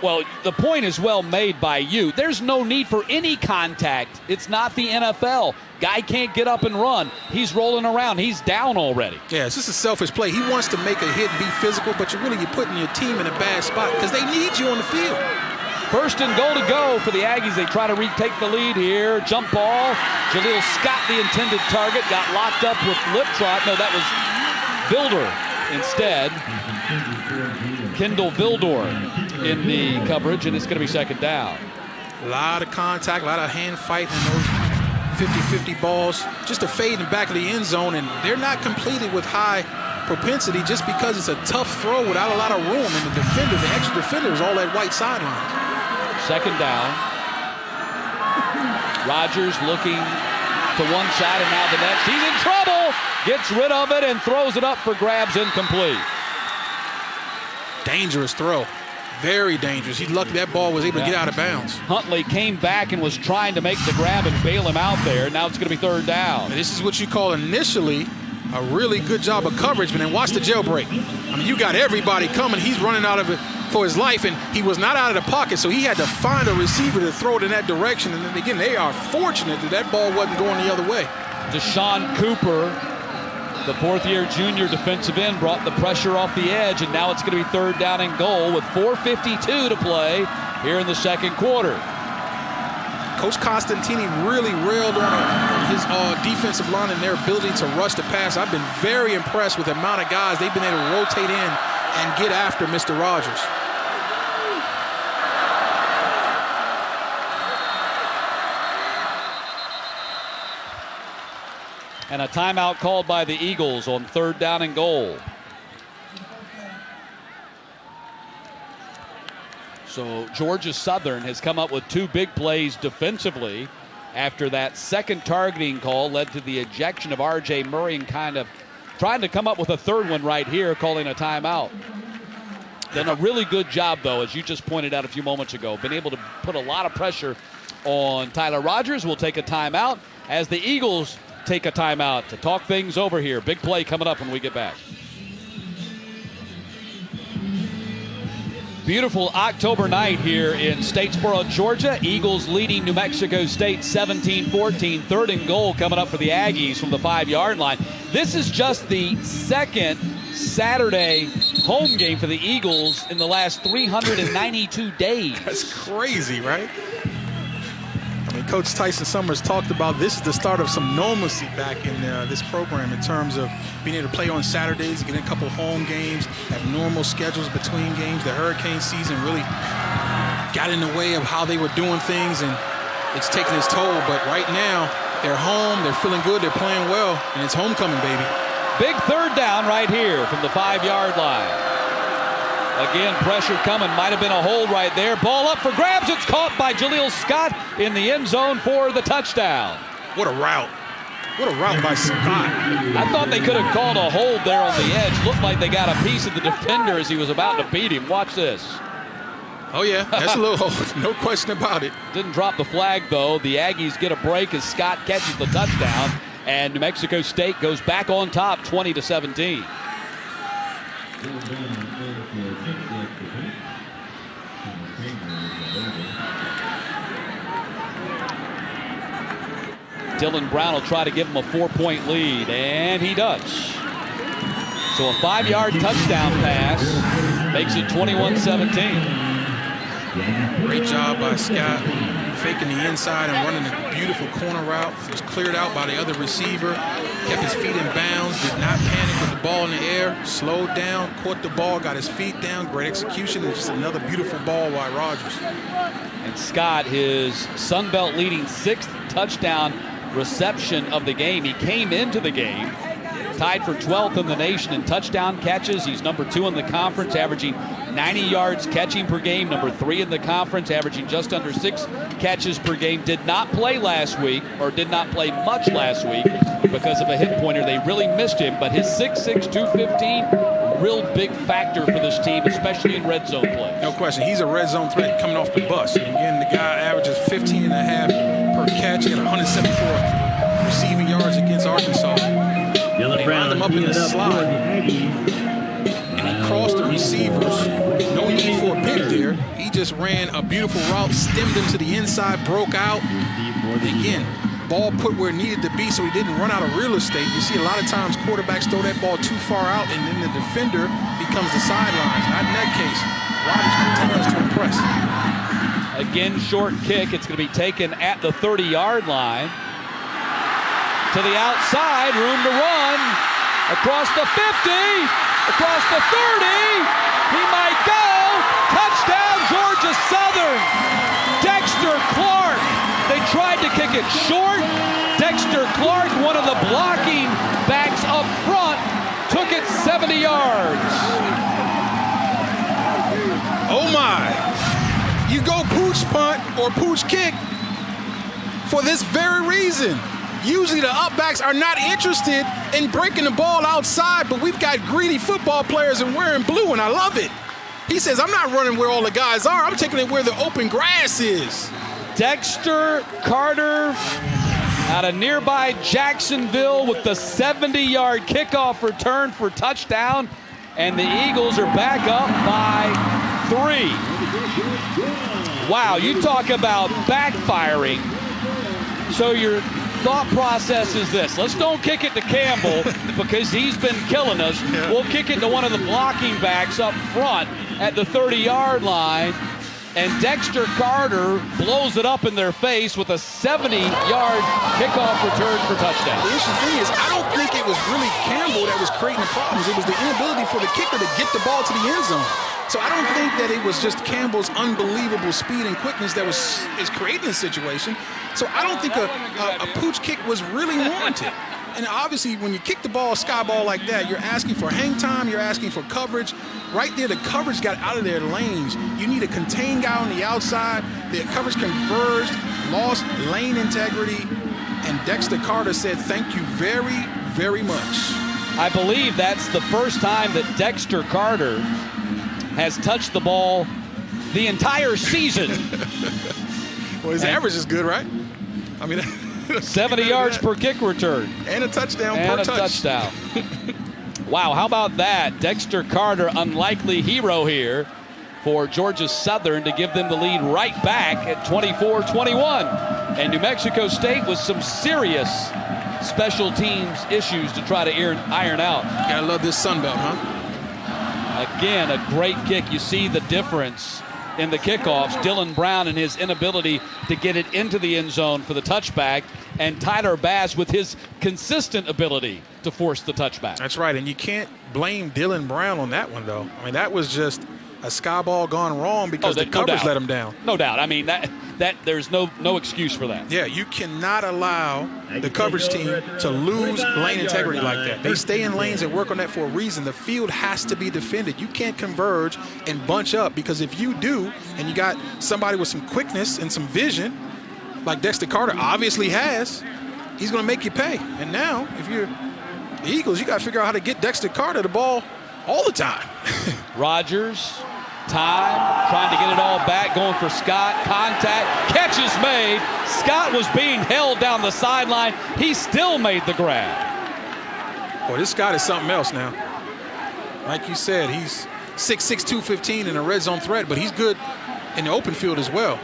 Well, the point is well made by you. There's no need for any contact. It's not the NFL. Guy can't get up and run. He's rolling around. He's down already. Yeah, it's just a selfish play. He wants to make a hit and be physical, but you're putting your team in a bad spot because they need you on the field. First and goal to go for the Aggies. They try to retake the lead here. Jump ball. Jaleel Scott, the intended target, got locked up with Liptrot. No, that was Vildor instead. Kendall Vildor in the coverage, and it's going to be second down. A lot of contact, a lot of hand fighting in those 50-50 balls. Just a fade in the back of the end zone, and they're not completed with high propensity just because it's a tough throw without a lot of room. And the extra defender is all that white sideline. Second down. Rodgers looking to one side and now the next. He's in trouble. Gets rid of it and throws it up for grabs, incomplete. Dangerous throw. Very dangerous. He's lucky that ball was able to get out of bounds. Huntley came back and was trying to make the grab and bail him out there. Now it's going to be third down. And this is what you call initially a really good job of coverage, but then watch the jailbreak. I mean, you got everybody coming. He's running out of it for his life, and he was not out of the pocket, so he had to find a receiver to throw it in that direction. And then again, they are fortunate that ball wasn't going the other way. Deshaun Cooper, the fourth-year junior defensive end, brought the pressure off the edge, and now it's going to be third down and goal with 4:52 to play here in the second quarter. Coach Constantini really railed on his defensive line and their ability to rush the pass. I've been very impressed with the amount of guys they've been able to rotate in and get after Mr. Rogers. And a timeout called by the Eagles on 3rd down and goal. So Georgia Southern has come up with 2 big plays defensively after that second targeting call led to the ejection of R.J. Murray, and kind of trying to come up with a 3rd one right here, calling a timeout. Done a really good job, though, as you just pointed out a few moments ago. Been able to put a lot of pressure on Tyler Rogers. We'll take a timeout as the Eagles take a timeout to talk things over here. Big play coming up when we get back. Beautiful October night here in Statesboro, Georgia. Eagles leading New Mexico State 17-14. 3rd and goal coming up for the Aggies from the 5-yard line. This is just the second Saturday home game for the Eagles in the last 392 days. That's crazy, right? I mean, Coach Tyson Summers talked about this is the start of some normalcy back in this program in terms of being able to play on Saturdays, getting a couple home games, have normal schedules between games. The hurricane season really got in the way of how they were doing things, and it's taking its toll. But right now, they're home, they're feeling good, they're playing well, and it's homecoming, baby. Big 3rd down right here from the 5-yard line. Again, pressure coming. Might have been a hold right there. Ball up for grabs. It's caught by Jaleel Scott in the end zone for the touchdown. What a route. What a route by Scott. I thought they could have called a hold there on the edge. Looked like they got a piece of the defender as he was about to beat him. Watch this. Oh, yeah. That's a little hold. No question about it. Didn't drop the flag, though. The Aggies get a break as Scott catches the touchdown. And New Mexico State goes back on top, 20-17. Dylan Brown will try to give him a 4-point lead, and he does. So a 5-yard touchdown pass makes it 21-17. Great job by Scott, faking the inside and running a beautiful corner route. Was cleared out by the other receiver, kept his feet in bounds, did not panic with the ball in the air, slowed down, caught the ball, got his feet down. Great execution, and just another beautiful ball by Rogers. And Scott, his Sun Belt leading 6th touchdown reception of the game. He came into the game tied for 12th in the nation in touchdown catches. He's number 2 in the conference, averaging 90 yards catching per game. Number 3 in the conference, averaging just under 6 catches per game. Did not play last week, or did not play much last week because of a hip pointer. They really missed him, but his 6'6", 215, real big factor for this team, especially in red zone play. No question. He's a red zone threat coming off the bus. And again, the guy averages 15 and a half per catch. He got 174 receiving yards against Arkansas. They lined him up in the slot, and he crossed the receivers. No need for a pick there. He just ran a beautiful route, stemmed him to the inside, broke out. Again, ball put where it needed to be so he didn't run out of real estate. You see a lot of times quarterbacks throw that ball too far out, and then the defender becomes the sidelines. Not in that case. Rogers continues to impress. Again, short kick. It's going to be taken at the 30-yard line. To the outside, room to run. Across the 50, across the 30. He might go. Touchdown, Georgia Southern. Dexter Clark. They tried to kick it short. Dexter Clark, one of the blocking backs up front, took it 70 yards. Oh my. You go pooch punt or pooch kick for this very reason. Usually the upbacks are not interested in breaking the ball outside, but we've got greedy football players and wearing blue, and I love it. He says, I'm not running where all the guys are. I'm taking it where the open grass is. Dexter Carter out of nearby Jacksonville with the 70-yard kickoff return for touchdown, and the Eagles are back up by 3. Wow, you talk about backfiring. So your thought process is this: let's don't kick it to Campbell because he's been killing us. We'll kick it to one of the blocking backs up front at the 30-yard line. and Dexter Carter blows it up in their face with a 70-yard kickoff return for touchdown. The interesting thing is, I don't think it was really Campbell that was creating the problems. It was the inability for the kicker to get the ball to the end zone. So I don't think that it was just Campbell's unbelievable speed and quickness that is creating this situation. So I don't think a pooch kick was really warranted. And obviously, when you kick the ball, sky ball like that, you're asking for hang time, you're asking for coverage. Right there, the coverage got out of their lanes. You need a contained guy on the outside. The coverage converged, lost lane integrity, and Dexter Carter said, thank you very, very much. I believe that's the first time that Dexter Carter has touched the ball the entire season. Well, his average is good, right? I mean, 70 yards per kick return. And a touchdown and per touchdown. Wow, how about that? Dexter Carter, unlikely hero here for Georgia Southern to give them the lead right back at 24-21. And New Mexico State with some serious special teams issues to try to iron out. Gotta love this Sun Belt, huh? Again, a great kick. You see the difference in the kickoffs. Dylan Brown and his inability to get it into the end zone for the touchback, and Tyler Bass with his consistent ability to force the touchback. That's right, and you can't blame Dylan Brown on that one, though. I mean, that was just a sky ball gone wrong because the coverage let him down. No doubt. I mean, that there's no excuse for that. Yeah, you cannot allow the coverage team to lose lane integrity like that. They stay in lanes and work on that for a reason. The field has to be defended. You can't converge and bunch up, because if you do, and you got somebody with some quickness and some vision, like Dexter Carter obviously has, he's going to make you pay. And now, if you're the Eagles, you got to figure out how to get Dexter Carter the ball all the time. Rogers, time, trying to get it all back, going for Scott, contact, catch is made. Scott was being held down the sideline. He still made the grab. Boy, this Scott is something else now. Like you said, he's 6'6", 215 and a red zone threat, but he's good in the open field as well.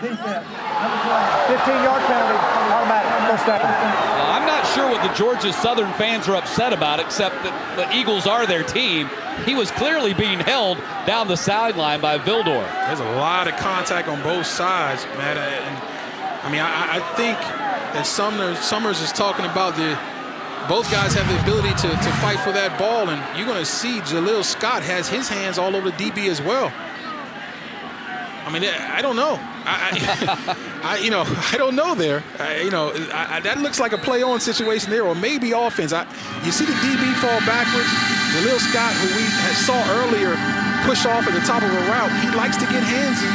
Defense. 15-yard penalty, automatic, first down. I'm not sure what the Georgia Southern fans are upset about, except that the Eagles are their team. He was clearly being held down the sideline by Vildor. There's a lot of contact on both sides, man. And, I mean, I think that Summers is talking about both guys have the ability to fight for that ball, and you're going to see Jaleel Scott has his hands all over the DB as well. I mean, I don't know. I don't know there. That looks like a play-on situation there, or maybe offense. You see the DB fall backwards. Jaleel Scott, who we saw earlier, push off at the top of a route. He likes to get handsy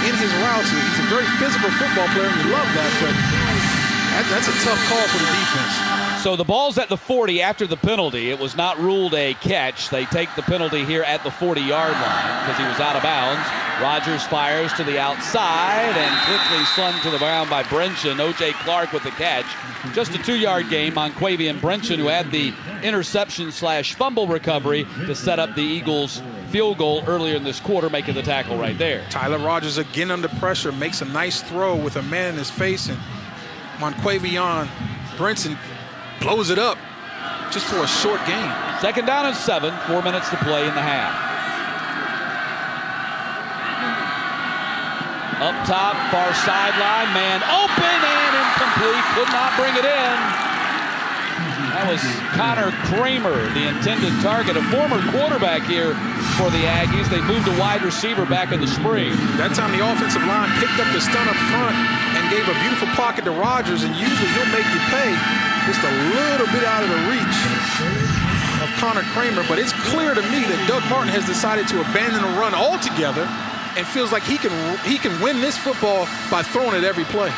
in his routes. He's a very physical football player, and you love that. But that's a tough call for the defense. So the ball's at the 40 after the penalty. It was not ruled a catch. They take the penalty here at the 40-yard line because he was out of bounds. Rogers fires to the outside and quickly slung to the ground by Brenton. O.J. Clark with the catch. Just a 2-yard gain. Monquavian Brenton, who had the interception/fumble recovery to set up the Eagles' field goal earlier in this quarter, making the tackle right there. Tyler Rogers again under pressure, makes a nice throw with a man in his face, and Monquavian Brenton blows it up just for a short gain. 2nd down and 7, 4 minutes to play in the half. Up top, far sideline, man open and incomplete, could not bring it in. That was Connor Kramer, the intended target, a former quarterback here for the Aggies. They moved a wide receiver back in the spring. That time the offensive line picked up the stunt up front and gave a beautiful pocket to Rogers, and usually he'll make you pay just a little bit out of the reach of Connor Kramer. But it's clear to me that Doug Martin has decided to abandon the run altogether and feels like he can win this football by throwing it every play.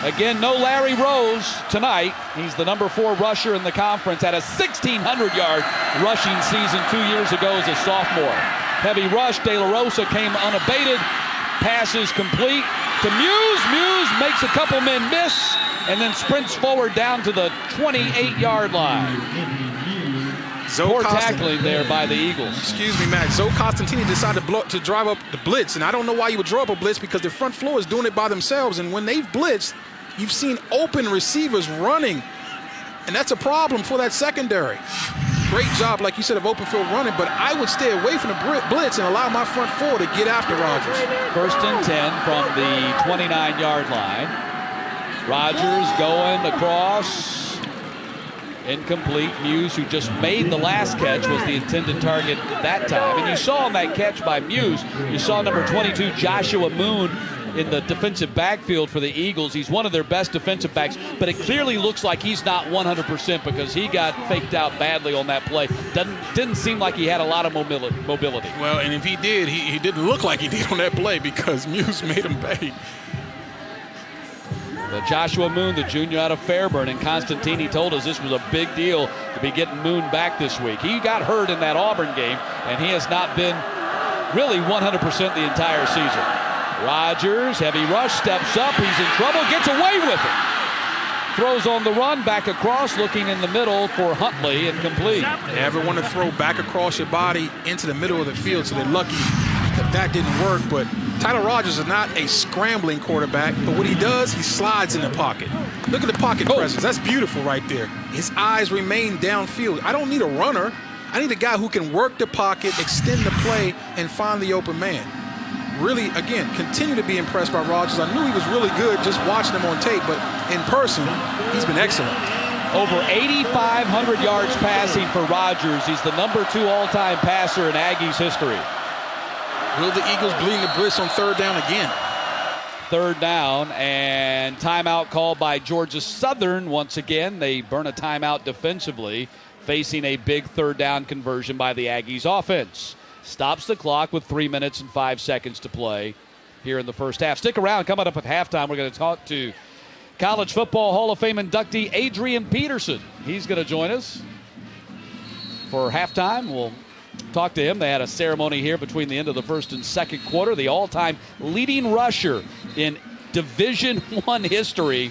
Again, no Larry Rose tonight. He's the number 4 rusher in the conference, had a 1,600-yard rushing season 2 years ago as a sophomore. Heavy rush, De La Rosa came unabated. Passes complete to Muse. Muse makes a couple men miss and then sprints forward down to the 28-yard line. Poor tackling there by the Eagles. Excuse me, Matt. Zoe Costantini decided to drive up the blitz, and I don't know why you would draw up a blitz because the front floor is doing it by themselves, and when they've blitzed, you've seen open receivers running, and that's a problem for that secondary. great job, like you said, of open field running, but I would stay away from the blitz and allow my front four to get after Rodgers. 1st and 10 from the 29-yard line. Rodgers going across. Incomplete. Muse, who just made the last catch, was the intended target that time. And you saw on that catch by Muse, you saw number 22, Joshua Moon, in the defensive backfield for the Eagles. He's one of their best defensive backs, but it clearly looks like he's not 100% because he got faked out badly on that play. Didn't seem like he had a lot of mobility. Well, and if he did, he didn't look like he did on that play because Muse made him pay. The Joshua Moon, the junior out of Fairburn, and Constantini told us this was a big deal to be getting Moon back this week. He got hurt in that Auburn game, and he has not been really 100% the entire season. Rodgers, heavy rush, steps up, he's in trouble, gets away with it. Throws on the run, back across, looking in the middle for Huntley, incomplete. You ever want to throw back across your body into the middle of the field, so they're lucky that didn't work. But Tyler Rodgers is not a scrambling quarterback, but what he does, he slides in the pocket. Look at the pocket presence. That's beautiful right there. His eyes remain downfield. I don't need a runner. I need a guy who can work the pocket, extend the play, and find the open man. Really, again, continue to be impressed by Rodgers. I knew he was really good just watching him on tape, but in person, he's been excellent. Over 8,500 yards passing for Rodgers. He's the number 2 all-time passer in Aggies history. Will the Eagles bleed the blitz on 3rd down again? 3rd down, and timeout called by Georgia Southern once again. They burn a timeout defensively, facing a big 3rd down conversion by the Aggies offense. Stops the clock with 3 minutes and 5 seconds to play here in the first half. Stick around. Coming up at halftime, we're going to talk to College Football Hall of Fame inductee Adrian Peterson. He's going to join us for halftime. We'll talk to him. They had a ceremony here between the end of the first and second quarter. The all-time leading rusher in Division I history,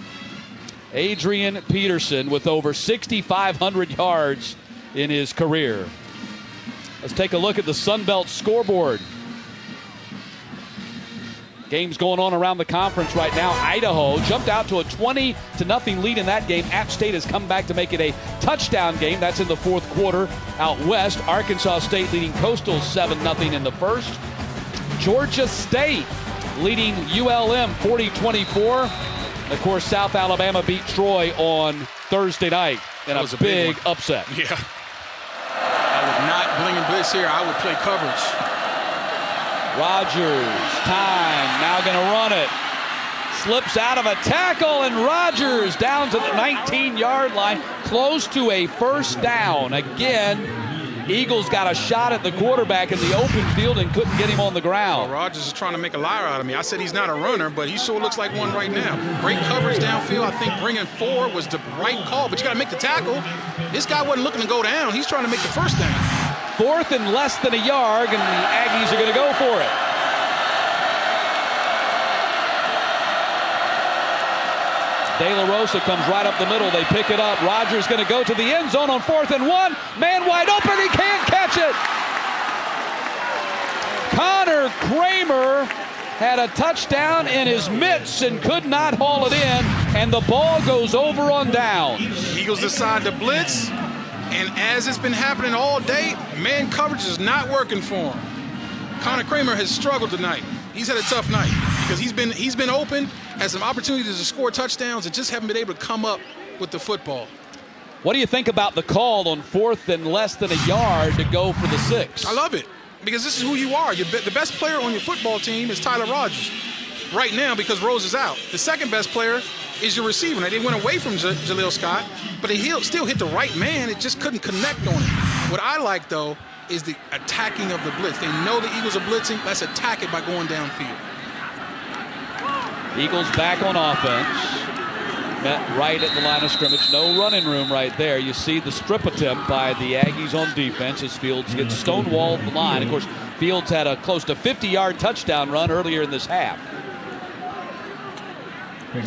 Adrian Peterson, with over 6,500 yards in his career. Let's take a look at the Sun Belt scoreboard. Games going on around the conference right now. Idaho jumped out to a 20-0 lead in that game. App State has come back to make it a touchdown game. That's in the 4th quarter. Out west, Arkansas State leading Coastal 7-0 in the first. Georgia State leading ULM 40-24. Of course, South Alabama beat Troy on Thursday night in a big upset. Yeah. I would not bling and blitz here. I would play coverage. Rodgers, time, now going to run it. Slips out of a tackle, and Rodgers down to the 19-yard line, close to a first down. Again, Eagles got a shot at the quarterback in the open field and couldn't get him on the ground. Well, Rodgers is trying to make a liar out of me. I said he's not a runner, but he sure looks like one right now. Great coverage downfield. I think bringing 4 was the right call, but you got to make the tackle. This guy wasn't looking to go down. He's trying to make the first down. 4th and less than a yard, and the Aggies are going to go for it. De La Rosa comes right up the middle. They pick it up. Rodgers going to go to the end zone on 4th and 1. Man wide open. He can't catch it. Connor Kramer had a touchdown in his mitts and could not haul it in, and the ball goes over on downs. Eagles decide to blitz, and as it's been happening all day, man coverage is not working for him. Connor Kramer has struggled tonight. He's had a tough night because he's been open, has some opportunities to score touchdowns, and just haven't been able to come up with the football. What do you think about the call on 4th and less than a yard to go for the 6? I love it because this is who you are. The best player on your football team is Tyler Rodgers right now because Rose is out. The second best player is your receiver. Now, they went away from Jaleel Scott, but he still hit the right man. It just couldn't connect on it. What I like, though, is the attacking of the blitz. They know the Eagles are blitzing. Let's attack it by going downfield. Eagles back on offense. Met right at the line of scrimmage. No running room right there. You see the strip attempt by the Aggies on defense as Fields gets stonewalled the line. Of course, Fields had a close to 50-yard touchdown run earlier in this half.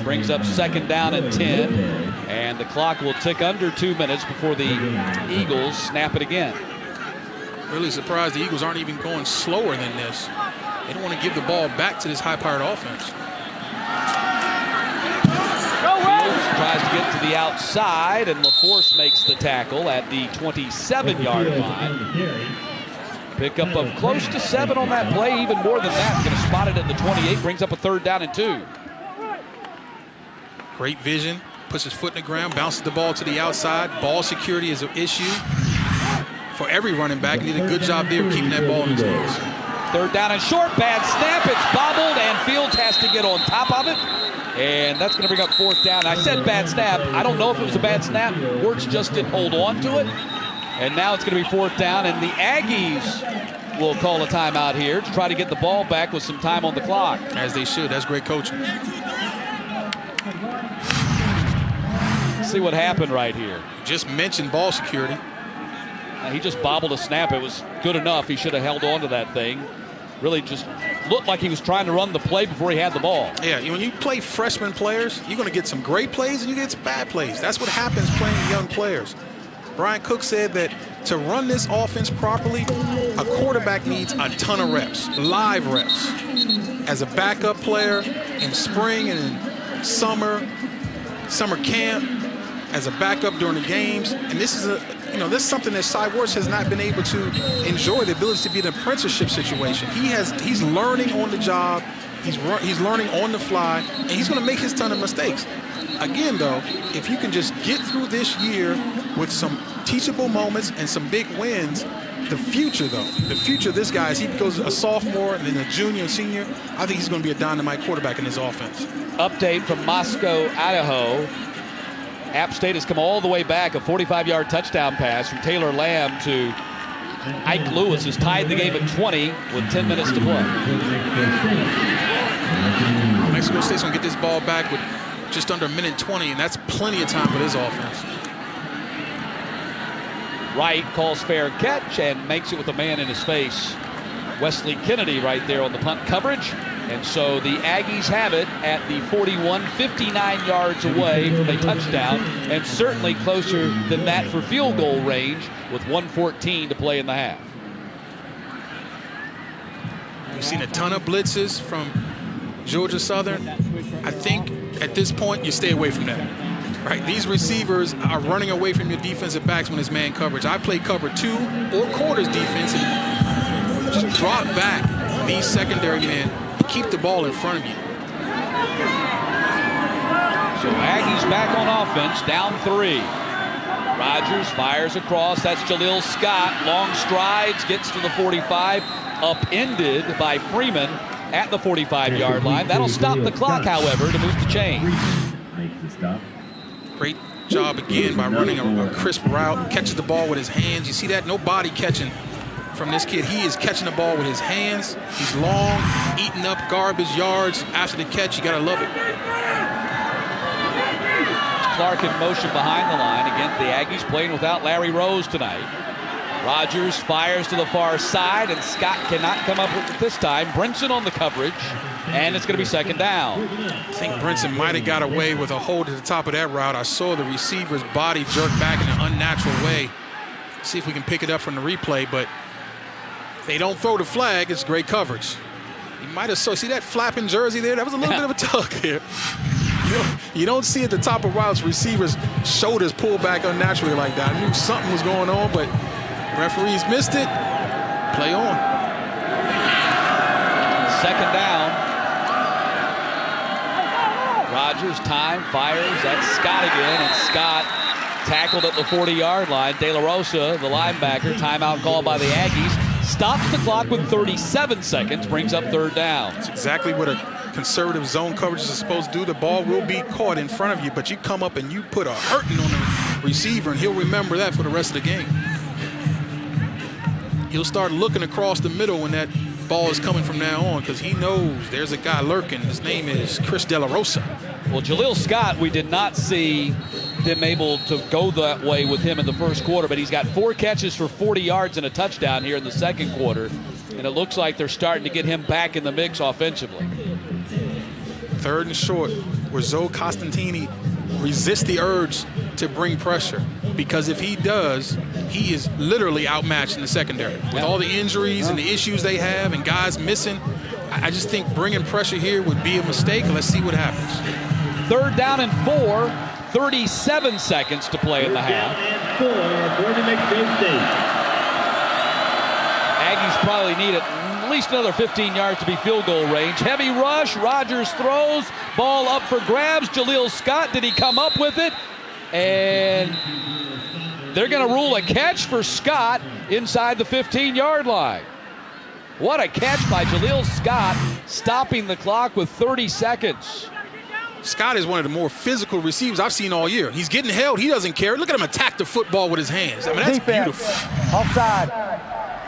Brings up 2nd down and 10. And the clock will tick under 2 minutes before the Eagles snap it again. Really surprised the Eagles aren't even going slower than this. They don't want to give the ball back to this high-powered offense. Fields tries to get to the outside, and LaForce makes the tackle at the 27-yard line. Pickup of close to 7 on that play, even more than that. Going to spot it at the 28, brings up a 3rd down and 2. Great vision, puts his foot in the ground, bounces the ball to the outside. Ball security is an issue for every running back. He did a good job there of keeping that ball in his hands. 3rd down and short, bad snap, it's bobbled, and Fields has to get on top of it. And that's going to bring up 4th down. I said bad snap. I don't know if it was a bad snap. Wirtz just didn't hold on to it. And now it's going to be 4th down, and the Aggies will call a timeout here to try to get the ball back with some time on the clock. As they should. That's great coaching. Let's see what happened right here. Just mentioned ball security. He just bobbled a snap. It was good enough. He should have held on to that thing. Really just looked like he was trying to run the play before he had the ball. Yeah, when you play freshman players, you're going to get some great plays and you get some bad plays. That's what happens playing young players. Brian Cook said that to run this offense properly, a quarterback needs a ton of reps, live reps. As a backup player in spring and in summer camp, as a backup during the games, and this is this is something that Cy Wirtz has not been able to enjoy, the ability to be in an apprenticeship situation. He's learning on the job, he's learning on the fly, and he's going to make his ton of mistakes. Again, though, if you can just get through this year with some teachable moments and some big wins, the future of this guy, as he goes a sophomore and then a junior and senior, I think he's going to be a dynamite quarterback in his offense. Update from Moscow, Idaho. App State has come all the way back. A 45-yard touchdown pass from Taylor Lamb to Ike Lewis has tied the game at 20 with 10 minutes to play. Mexico State's going to get this ball back with just under a minute 20, and that's plenty of time for this offense. Wright calls fair catch and makes it with a man in his face. Wesley Kennedy right there on the punt coverage. And so the Aggies have it at the 41, 59 yards away from a touchdown, and certainly closer than that for field goal range with 1:14 to play in the half. We've seen a ton of blitzes from Georgia Southern. I think at this point you stay away from that. Right? These receivers are running away from your defensive backs when it's man coverage. I play cover 2 or quarters defense and just drop back these secondary men. Keep the ball in front of you. So Aggies back on offense, down 3. Rodgers fires across. That's Jaleel Scott. Long strides, gets to the 45. Upended by Freeman at the 45-yard line. That'll stop the clock, however, to move the chain. Great job again by running a crisp route. Catches the ball with his hands. You see that? No body catching from this kid. He is catching the ball with his hands. He's long, eating up garbage yards after the catch. You gotta love it. Clark in motion behind the line. Again, the Aggies playing without Larry Rose tonight. Rodgers fires to the far side, and Scott cannot come up with it this time. Brinson on the coverage, and it's going to be 2nd down. I think Brinson might have got away with a hold at the top of that route. I saw the receiver's body jerk back in an unnatural way. See if we can pick it up from the replay, but they don't throw the flag. It's great coverage. You might have see that flapping jersey there? That was a little bit of a tug here. You don't see at the top of routes receivers' shoulders pull back unnaturally like that. I knew something was going on, but referees missed it. Play on. 2nd down. Rodgers time, fires. That's Scott again, and Scott tackled at the 40-yard line. De La Rosa, the linebacker, timeout called by the Aggies. Stops the clock with 37 seconds, brings up 3rd down. That's exactly what a conservative zone coverage is supposed to do. The ball will be caught in front of you, but you come up and you put a hurting on the receiver, and he'll remember that for the rest of the game. He'll start looking across the middle when that ball is coming from now on, because he knows there's a guy lurking. His name is Chris De La Rosa. Well, Jaleel Scott, we did not see them able to go that way with him in the first quarter, but he's got 4 catches for 40 yards and a touchdown here in the second quarter, and it looks like they're starting to get him back in the mix offensively. 3rd and short, where Zoe Costantini resists the urge to bring pressure, because if he does, he is literally outmatched in the secondary. With all the injuries and the issues they have and guys missing, I just think bringing pressure here would be a mistake. Let's see what happens. 3rd down and 4. 37 seconds to play in the half. Aggies probably need at least another 15 yards to be field goal range. Heavy rush. Rogers throws. Ball up for grabs. Jaleel Scott, did he come up with it? And they're going to rule a catch for Scott inside the 15-yard line. What a catch by Jaleel Scott, stopping the clock with 30 seconds. Scott is one of the more physical receivers I've seen all year. He's getting held. He doesn't care. Look at him attack the football with his hands. I mean, that's Defense. beautiful. Offside.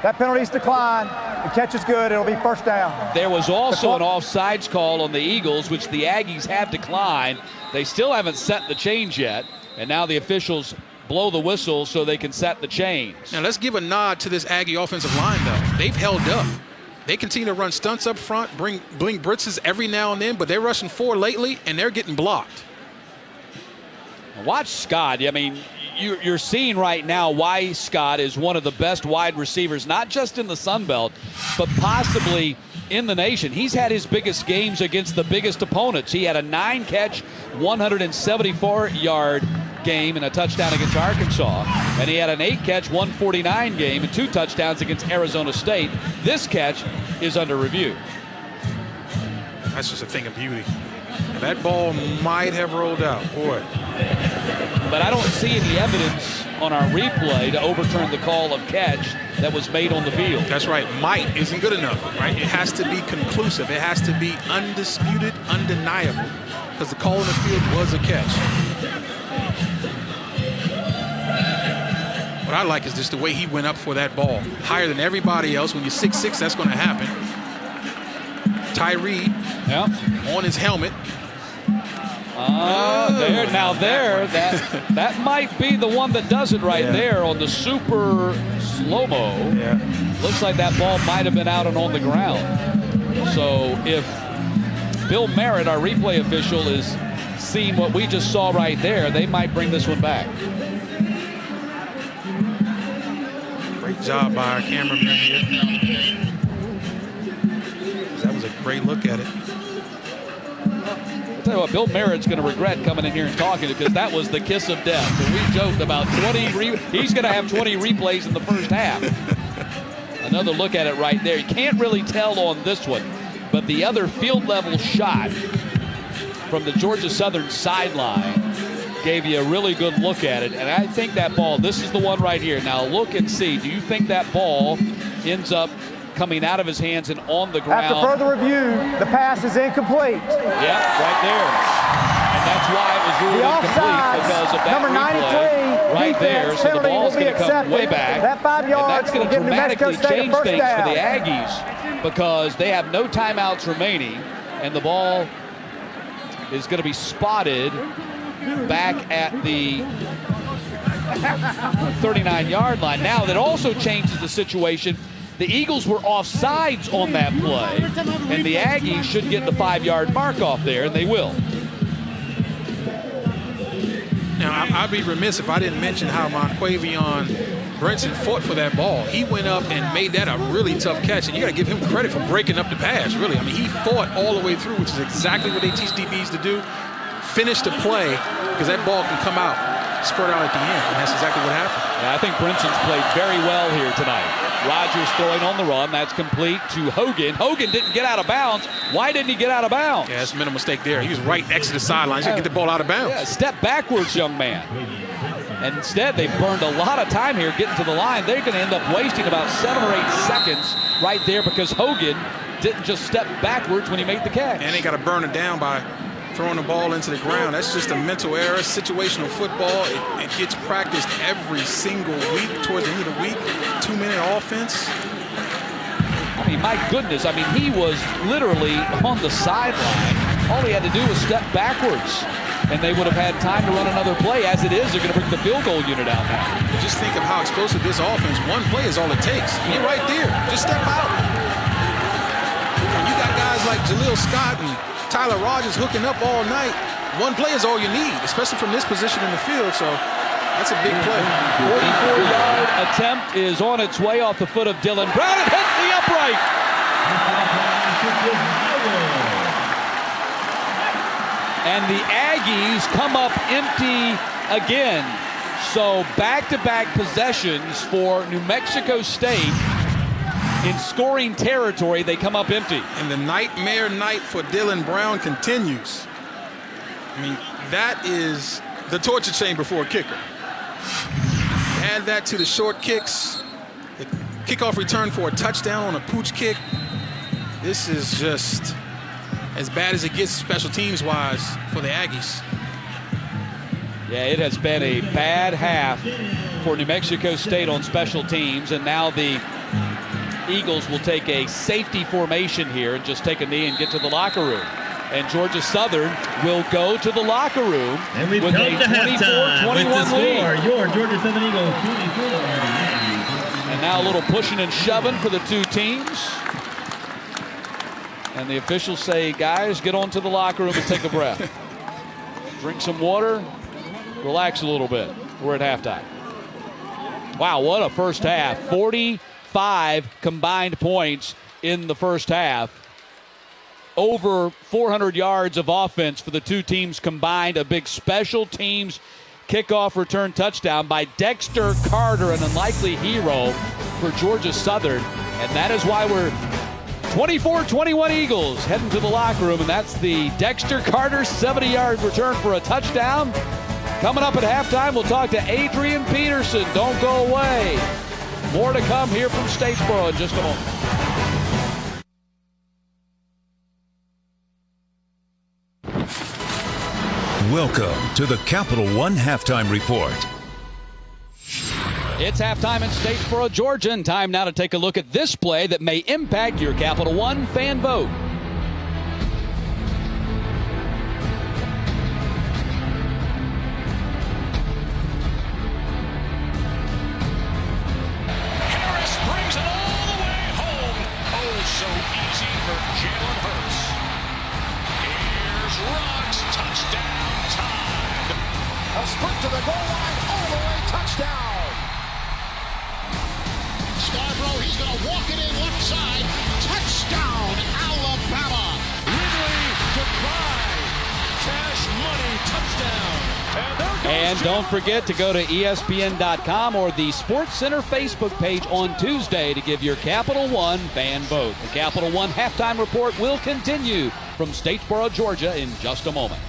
That penalty's declined. The catch is good. It'll be first down. There was also an offsides call on the Eagles, which the Aggies have declined. They still haven't set the change yet, and now the officials blow the whistle so they can set the chains. Now let's give a nod to this Aggie offensive line, though. They've held up. They continue to run stunts up front, bring blitzes every now and then, but they're rushing 4 lately, and they're getting blocked. Watch Scott. I mean, you're seeing right now why Scott is one of the best wide receivers, not just in the Sun Belt, but possibly in the nation. He's had his biggest games against the biggest opponents. He had a 9-catch, 174-yard game and a touchdown against Arkansas, and he had an 8-catch, 149 game and 2 touchdowns against Arizona State. This catch is under review. That's just a thing of beauty. That ball might have rolled out, boy. But I don't see any evidence on our replay to overturn the call of catch that was made on the field. That's right. Might isn't good enough, right? It has to be conclusive. It has to be undisputed, undeniable, because the call on the field was a catch. What I like is just the way he went up for that ball. Higher than everybody else. When you're 6'6", that's going to happen. Tyree on his helmet. That might be the one that does it right there on the super slow-mo. Yeah. Looks like that ball might have been out and on the ground. So if Bill Merritt, our replay official, is seeing what we just saw right there, they might bring this one back. Great job by our cameraman here. That was a great look at it. I'll tell you what, Bill Merritt's going to regret coming in here and talking, because that was the kiss of death. And we joked about 20. He's going to have 20 replays in the first half. Another look at it right there. You can't really tell on this one, but the other field level shot from the Georgia Southern sideline gave you a really good look at it. And I think that ball, this is the one right here. Now look and see. Do you think that ball ends up coming out of his hands and on the ground? After further review, the pass is incomplete. Yep, right there. And that's why it was ruled incomplete, because of that number 93 right there. So the ball's going to come way back. That 5 yards, and that's going to dramatically change things down for the Aggies, because they have no timeouts remaining, and the ball is going to be spotted back at the 39-yard line. Now, that also changes the situation. The Eagles were offsides on that play, and the Aggies should get the 5-yard mark off there, and they will. Now, I'd be remiss if I didn't mention how Monquavion Brinson fought for that ball. He went up and made that a really tough catch, and you got to give him credit for breaking up the pass, really. I mean, he fought all the way through, which is exactly what they teach DBs to do. Finish the play, because that ball can come out, squirt out at the end, and that's exactly what happened. Yeah, I think Brinson's played very well here tonight. Rogers throwing on the run. That's complete to Hogan. Hogan didn't get out of bounds. Why didn't he get out of bounds? Yeah, that's a mental mistake there. He was right next to the sideline. He's going to get the ball out of bounds. Yeah, step backwards, young man. And instead, they burned a lot of time here getting to the line. They're going to end up wasting about 7 or 8 seconds right there, because Hogan didn't just step backwards when he made the catch. And they got to burn it down by throwing the ball into the ground. That's just a mental error. Situational football, it gets practiced every single week towards the end of the week. 2-minute offense. I mean, my goodness. I mean, he was literally on the sideline. All he had to do was step backwards, and they would have had time to run another play. As it is, they're going to bring the field goal unit out now. Just think of how explosive this offense. One play is all it takes. You're right there. Just step out. And you got guys like Jaleel Scott and Tyler Rogers hooking up all night. One play is all you need, especially from this position in the field. So that's a big play. 44-yard attempt is on its way off the foot of Dylan Brown. It hits the upright. And the Aggies come up empty again. So back-to-back possessions for New Mexico State. In scoring territory, they come up empty. And the nightmare night for Dylan Brown continues. I mean, that is the torture chamber for a kicker. Add that to the short kicks, the kickoff return for a touchdown on a pooch kick. This is just as bad as it gets special teams-wise for the Aggies. Yeah, it has been a bad half for New Mexico State on special teams, and now the Eagles will take a safety formation here and just take a knee and get to the locker room. And Georgia Southern will go to the locker room with a 24-21 lead. Your Georgia Southern Eagles 24. And now a little pushing and shoving for the two teams. And the officials say, guys, get on to the locker room and take a breath. Drink some water, relax a little bit. We're at halftime. Wow, what a first half. 45 combined points in the first half. Over 400 yards of offense for the two teams combined. A big special teams kickoff return touchdown by Dexter Carter, an unlikely hero for Georgia Southern. And that is why we're 24-21 Eagles heading to the locker room. And that's the Dexter Carter 70-yard return for a touchdown. Coming up at halftime, we'll talk to Adrian Peterson. Don't go away. More to come here from Statesboro in just a moment. Welcome to the Capital One Halftime Report. It's halftime in Statesboro, Georgia, and time now to take a look at this play that may impact your Capital One fan vote. Harris brings it all the way home. Oh, so easy for Jalen Hurts. Here's Ruggs, touchdown time. A sprint to the goal line, all the way, touchdown. Scarborough, he's going to walk it in left side. Touchdown, Alabama. Ridley to Pride. Cash money, touchdown. And don't forget to go to ESPN.com or the Sports Center Facebook page on Tuesday to give your Capital One fan vote. The Capital One Halftime Report will continue from Statesboro, Georgia in just a moment.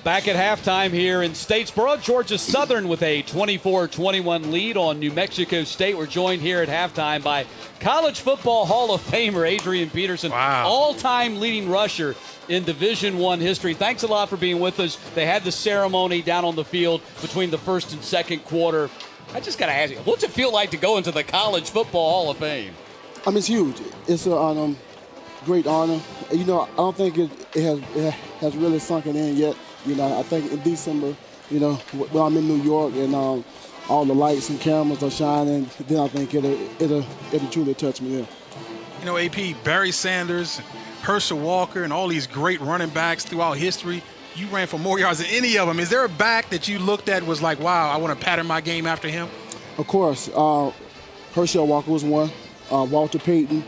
Back at halftime here in Statesboro, Georgia Southern with a 24-21 lead on New Mexico State. We're joined here at halftime by College Football Hall of Famer Adrian Peterson, all-time leading rusher in Division I history. Thanks a lot for being with us. They had the ceremony down on the field between the first and second quarter. I just got to ask you, what's it feel like to go into the College Football Hall of Fame? I mean, it's huge. It's a great honor. You know, I don't think it has really sunken in yet. You know, I think in December, you know, when I'm in New York and all the lights and cameras are shining, then I think it'll truly touch me there. You know, AP, Barry Sanders, Herschel Walker, and all these great running backs throughout history, you ran for more yards than any of them. Is there a back that you looked at was like, wow, I want to pattern my game after him? Of course. Herschel Walker was one, Walter Payton,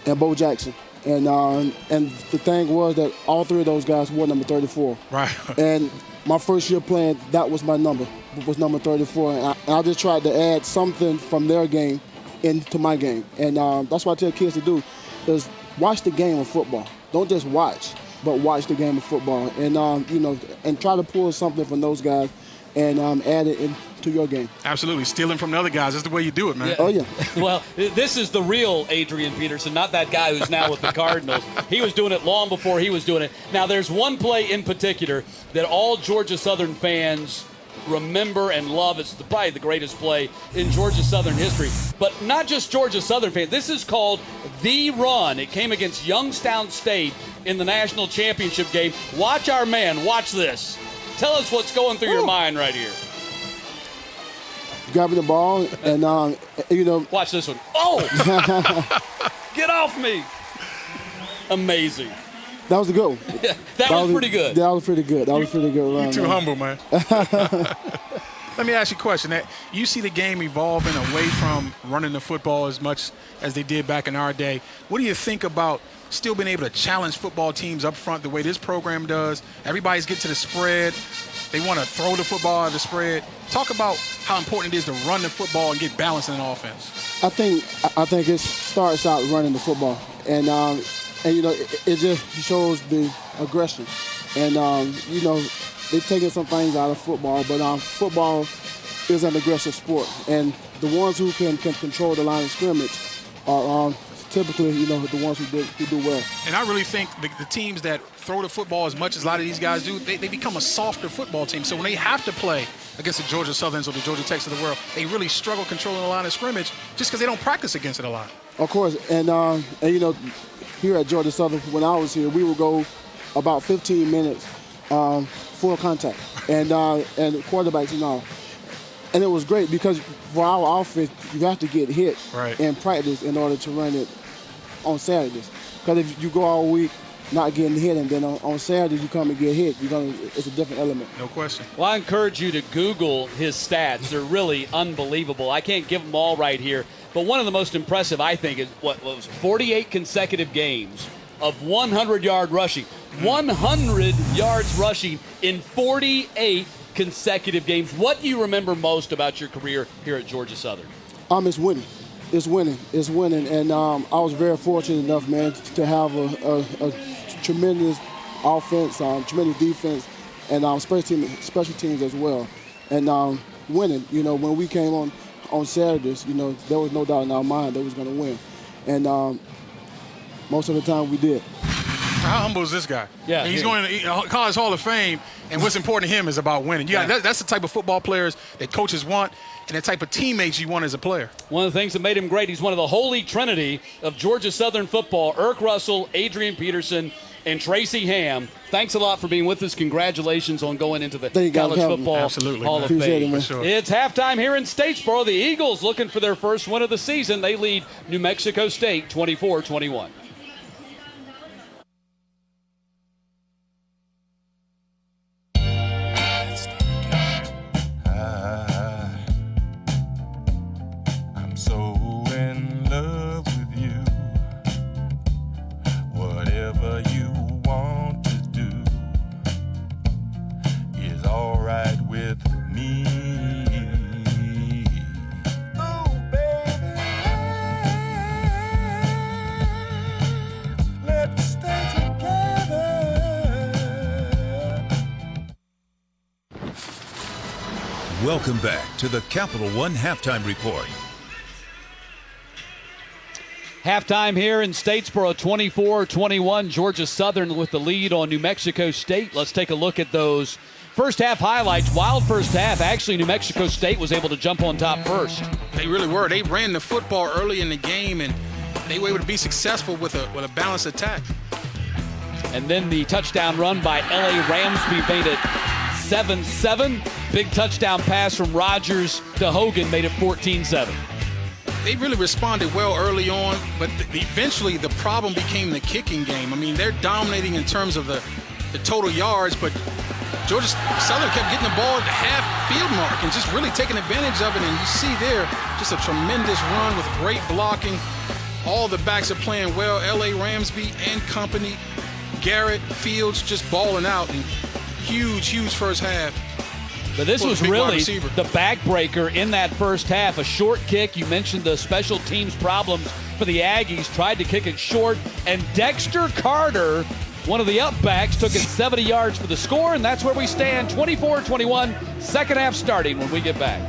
and Bo Jackson. And the thing was that all three of those guys wore number 34. Right. And my first year playing, that was my number, was number 34. And I just tried to add something from their game into my game. And that's what I tell kids to do, is watch the game of football. Don't just watch, but watch the game of football. And, you know, and try to pull something from those guys and add it into your game. Absolutely. Stealing from the other guys. That's the way you do it, man. Yeah. Oh, yeah. Well, this is the real Adrian Peterson, not that guy who's now with the Cardinals. He was doing it long before he was doing it. Now, there's one play in particular that all Georgia Southern fans remember and love. It's probably the greatest play in Georgia Southern history. But not just Georgia Southern fans. This is called The Run. It came against Youngstown State in the national championship game. Watch our man. Watch this. Tell us what's going through your mind right here. Grabbing the ball and, you know. Watch this one. Oh! Get off me. Amazing. That was a good one. that was pretty good. That was pretty good. That was pretty good. You're too humble, man. Let me ask you a question. You see the game evolving away from running the football as much as they did back in our day. What do you think about still being able to challenge football teams up front the way this program does? Everybody's getting to the spread. They want to throw the football at the spread. Talk about how important it is to run the football and get balance in an offense. I think it starts out running the football, and you know, it just shows the aggression, and you know, they're taking some things out of football, but football is an aggressive sport, and the ones who can control the line of scrimmage are typically, you know, the ones who do well. And I really think the teams that throw the football as much as a lot of these guys do, they become a softer football team. So when they have to play against the Georgia Southerns or the Georgia Techs of the world, they really struggle controlling the line of scrimmage just because they don't practice against it a lot. Of course, and you know, here at Georgia Southern, when I was here, we would go about 15 minutes full contact, and quarterbacks and all. And it was great because for our offense, you have to get hit in practice in order to run it on Saturdays. Because if you go all week not getting hit, and then on Saturdays you come and get hit, it's a different element. No question. Well, I encourage you to Google his stats. They're really unbelievable. I can't give them all right here, but one of the most impressive, I think, is what was 48 consecutive games of 100-yard rushing. 100 yards rushing in 48 consecutive games. What do you remember most about your career here at Georgia Southern? It's winning. It's winning. And I was very fortunate enough, man, to have a tremendous offense, tremendous defense, and special teams as well. And winning, you know, when we came on Saturdays, you know, there was no doubt in our mind that we was going to win. And most of the time we did. How humble is this guy? Yeah, he's going to College Hall of Fame, and what's important to him is about winning. That's the type of football players that coaches want, and the type of teammates you want as a player. One of the things that made him great, he's one of the holy trinity of Georgia Southern football. Irk Russell, Adrian Peterson, and Tracy Ham. Thanks a lot for being with us. Congratulations on going into the College Football Hall of Fame. Sure. It's halftime here in Statesboro. The Eagles looking for their first win of the season. They lead New Mexico State 24-21. Welcome back to the Capital One Halftime Report. Halftime here in Statesboro, 24-21. Georgia Southern with the lead on New Mexico State. Let's take a look at those first half highlights. Wild first half. Actually, New Mexico State was able to jump on top first. They really were. They ran the football early in the game, and they were able to be successful with a balanced attack. And then the touchdown run by L.A. Ramsby made it 7-7. Big touchdown pass from Rogers to Hogan made it 14-7. They really responded well early on, but eventually the problem became the kicking game. I mean, they're dominating in terms of the total yards, but Georgia Southern kept getting the ball at the half-field mark and just really taking advantage of it. And you see there just a tremendous run with great blocking. All the backs are playing well. L.A. Ramsby and company. Garrett, Fields just balling out. And huge first half. But this was really the backbreaker in that first half. A short kick. You mentioned the special teams problems for the Aggies. Tried to kick it short. And Dexter Carter, one of the upbacks, took it 70 yards for the score. And that's where we stand, 24-21. Second half starting when we get back.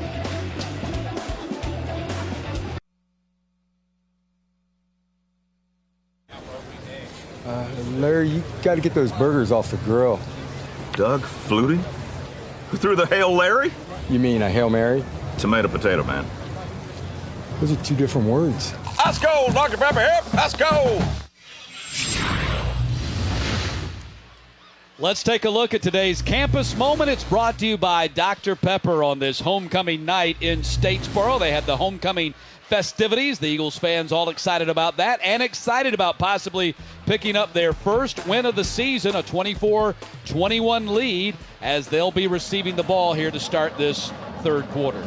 Larry, you got to get those burgers off the grill. Doug Flutie? Who threw the Hail Larry? You mean a Hail Mary? Tomato potato, man. Those are two different words. Let's go, Dr. Pepper, hip! Let's go! Let's take a look at today's campus moment. It's brought to you by Dr. Pepper on this homecoming night in Statesboro. They had the homecoming festivities. The Eagles fans all excited about that and excited about possibly picking up their first win of the season, a 24-21 lead, as they'll be receiving the ball here to start this third quarter.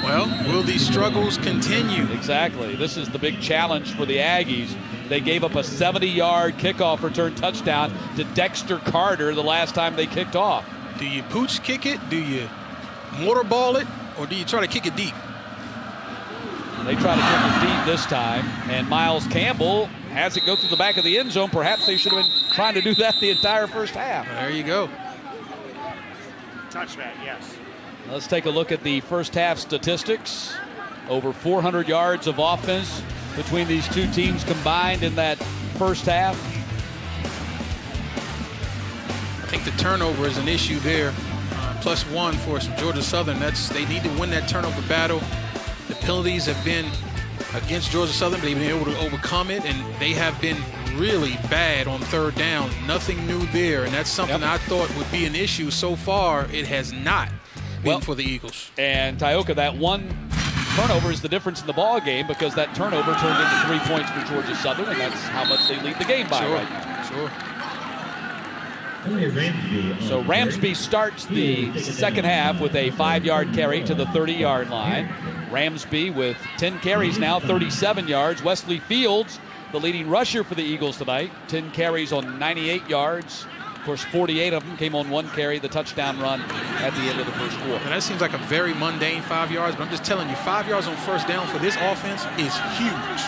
Well, will these struggles continue? Exactly. This is the big challenge for the Aggies. They gave up a 70-yard kickoff return touchdown to Dexter Carter the last time they kicked off. Do you pooch kick it? Do you mortar ball it? Or do you try to kick it deep? They try to kick it deep this time, and Miles Campbell has it go through the back of the end zone. Perhaps they should have been trying to do that the entire first half. There you go. Touchback, yes. Let's take a look at the first half statistics. Over 400 yards of offense between these two teams combined in that first half. I think the turnover is an issue there. +1 for Georgia Southern. They need to win that turnover battle. The penalties have been against Georgia Southern, but they've been able to overcome it, and they have been really bad on third down. Nothing new there, and that's something I thought would be an issue. So far, it has not been for the Eagles. And Tioka, that one turnover is the difference in the ball game, because that turnover turned into 3 points for Georgia Southern, and that's how much they lead the game by right now. Sure. So Ramsby starts the second half with a 5-yard carry to the 30-yard line. Ramsby with 10 carries now, 37 yards. Wesley Fields, the leading rusher for the Eagles tonight, 10 carries on 98 yards. Of course, 48 of them came on one carry, the touchdown run at the end of the first quarter. And that seems like a very mundane 5 yards, but I'm just telling you, 5 yards on first down for this offense is huge.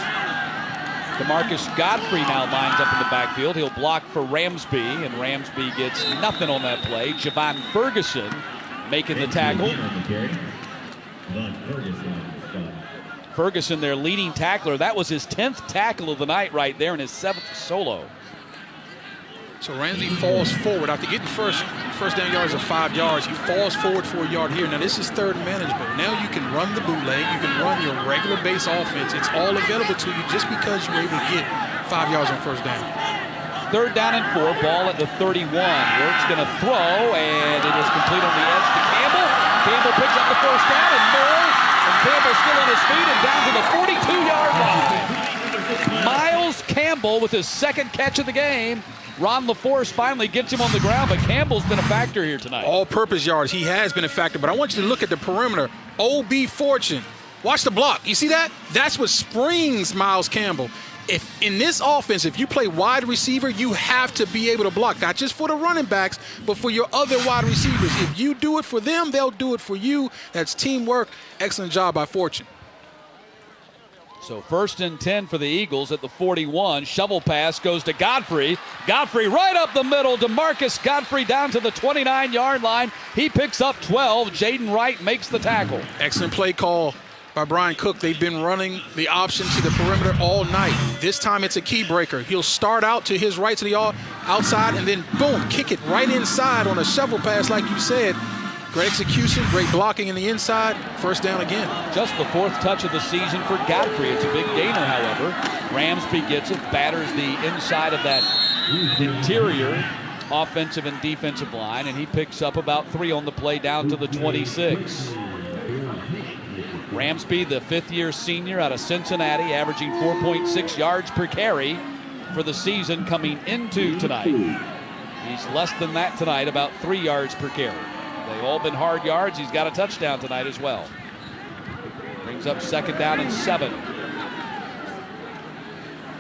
DeMarcus Godfrey now lines up in the backfield. He'll block for Ramsby, and Ramsby gets nothing on that play. Javon Ferguson making the tackle. Ferguson, their leading tackler. That was his 10th tackle of the night right there, and his 7th solo. So Ramsby falls forward after getting first down yards of 5 yards. He falls forward for a yard here. Now this is third and manageable. Now you can run the bootleg. You can run your regular base offense. It's all available to you just because you were able to get 5 yards on first down. Third down and 4. Ball at the 31. Wirt's going to throw, and it is complete on the edge to Campbell. Campbell picks up the first down and more. And Campbell still on his feet and down to the 42-yard line. Miles Campbell with his second catch of the game. Ron LaForce finally gets him on the ground, but Campbell's been a factor here tonight. All-purpose yards. He has been a factor, but I want you to look at the perimeter. O.B. Fortune. Watch the block. You see that? That's what springs Miles Campbell. If in this offense, if you play wide receiver, you have to be able to block, not just for the running backs, but for your other wide receivers. If you do it for them, they'll do it for you. That's teamwork. Excellent job by Fortune. So 1st and 10 for the Eagles at the 41. Shovel pass goes to Godfrey. Godfrey right up the middle. DeMarcus Godfrey down to the 29-yard line. He picks up 12. Jaden Wright makes the tackle. Excellent play call by Brian Cook. They've been running the option to the perimeter all night. This time it's a key breaker. He'll start out to his right to the outside and then, boom, kick it right inside on a shovel pass like you said. Great execution, great blocking in the inside. First down again. Just the 4th touch of the season for Godfrey. It's a big gainer, however. Ramsby gets it, batters the inside of that interior offensive and defensive line, and he picks up about 3 on the play down to the 26. Ramsby, the 5th-year senior out of Cincinnati, averaging 4.6 yards per carry for the season coming into tonight. He's less than that tonight, about 3 yards per carry. They've all been hard yards. He's got a touchdown tonight as well. Brings up 2nd down and 7.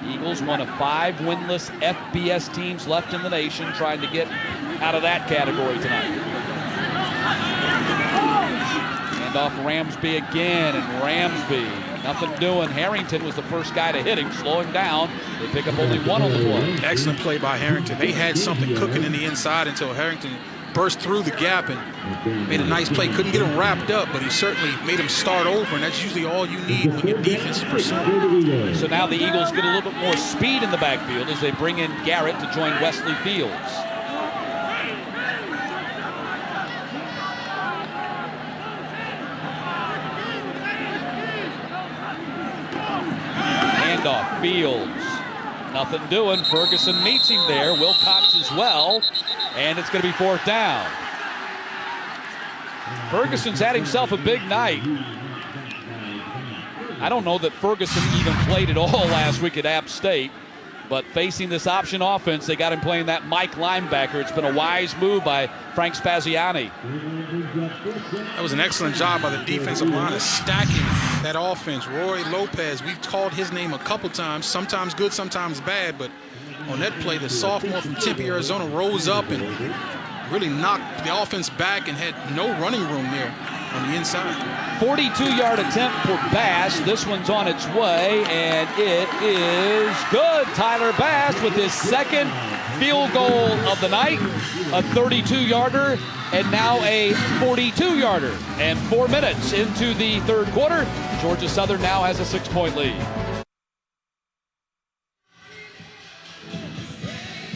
Eagles, one of 5 winless FBS teams left in the nation, trying to get out of that category tonight. Hand off Ramsby again, and Ramsby, nothing doing. Harrington was the first guy to hit him, slow him down. They pick up only 1 on the play. Excellent play by Harrington. They had something cooking in the inside until Harrington burst through the gap and made a nice play. Couldn't get him wrapped up, but he certainly made him start over, and that's usually all you need when your defense is pursuing. So now the Eagles get a little bit more speed in the backfield as they bring in Garrett to join Wesley Fields. Handoff, Fields. Nothing doing. Ferguson meets him there. Wilcox as well. And it's going to be 4th down. Ferguson's had himself a big night. I don't know that Ferguson even played at all last week at App State. But facing this option offense, they got him playing that Mike linebacker. It's been a wise move by Frank Spaziani. That was an excellent job by the defensive line of stacking that offense. Roy Lopez, we've called his name a couple times, sometimes good, sometimes bad, but on that play, the sophomore from Tempe, Arizona, rose up and really knocked the offense back and had no running room there on the inside. 42-yard attempt for Bass. This one's on its way, and it is good. Tyler Bass with his second field goal of the night, a 32-yarder, and now a 42-yarder. And 4 minutes into the third quarter, Georgia Southern now has a 6-point lead.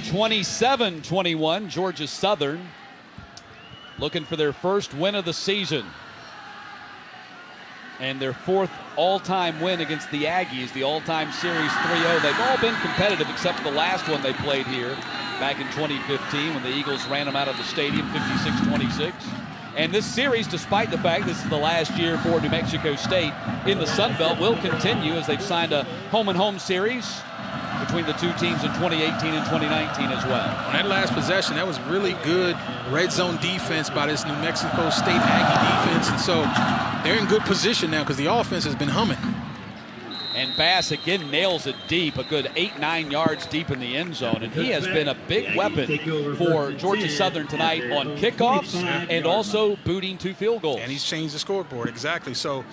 27-21, Georgia Southern looking for their first win of the season and their fourth all-time win against the Aggies, the all-time series 3-0. They've all been competitive except for the last one they played here back in 2015 when the Eagles ran them out of the stadium 56-26. And this series, despite the fact this is the last year for New Mexico State in the Sun Belt, will continue as they've signed a home-and-home series between the two teams in 2018 and 2019 as well. On that last possession, that was really good red zone defense by this New Mexico State Aggie defense. And so they're in good position now because the offense has been humming. And Bass again nails it deep, a good 8-9 yards deep in the end zone. And he has been a big weapon for Georgia Southern tonight on kickoffs and also booting 2 field goals. And he's changed the scoreboard, exactly. So,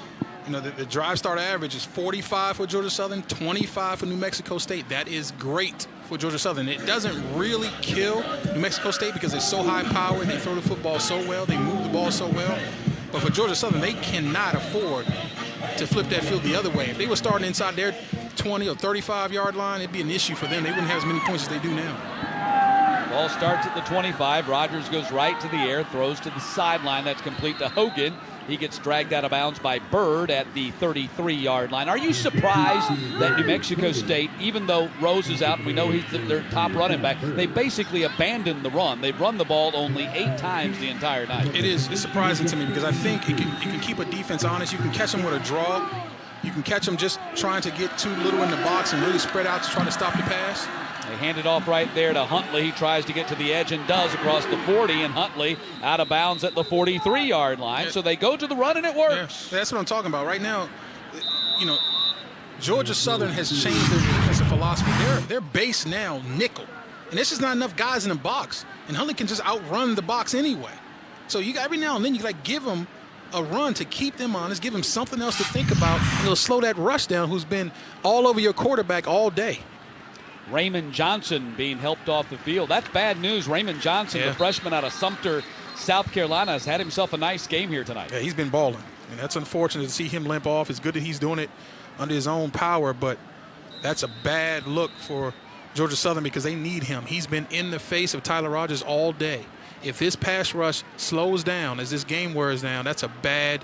you know, the drive start average is 45 for Georgia Southern, 25 for New Mexico State. That is great for Georgia Southern. It doesn't really kill New Mexico State because they're so high powered. They throw the football so well. They move the ball so well. But for Georgia Southern, they cannot afford to flip that field the other way. If they were starting inside their 20 or 35-yard line, it'd be an issue for them. They wouldn't have as many points as they do now. Ball starts at the 25. Rogers goes right to the air, throws to the sideline. That's complete to Hogan. He gets dragged out of bounds by Bird at the 33-yard line. Are you surprised that New Mexico State, even though Rose is out and we know he's their top running back, they basically abandoned the run? They've run the ball only 8 times the entire night. It's surprising to me because I think it can keep a defense honest. You can catch them with a draw. You can catch them just trying to get too little in the box and really spread out to try to stop the pass. They hand it off right there to Huntley. He tries to get to the edge and does across the 40, and Huntley out of bounds at the 43-yard line. So they go to the run, and it works. Yeah, that's what I'm talking about. Right now, you know, Georgia Southern has changed their defensive philosophy. They're base now nickel. And there's just not enough guys in the box. And Huntley can just outrun the box anyway. So you got, every now and then you like give them a run to keep them honest, give them something else to think about. It'll slow that rush down who's been all over your quarterback all day. Raymond Johnson being helped off the field. That's bad news. Raymond Johnson, the freshman out of Sumter, South Carolina, has had himself a nice game here tonight. Yeah, he's been balling. And that's unfortunate to see him limp off. It's good that he's doing it under his own power, but that's a bad look for Georgia Southern because they need him. He's been in the face of Tyler Rogers all day. If his pass rush slows down as this game wears down, that's a bad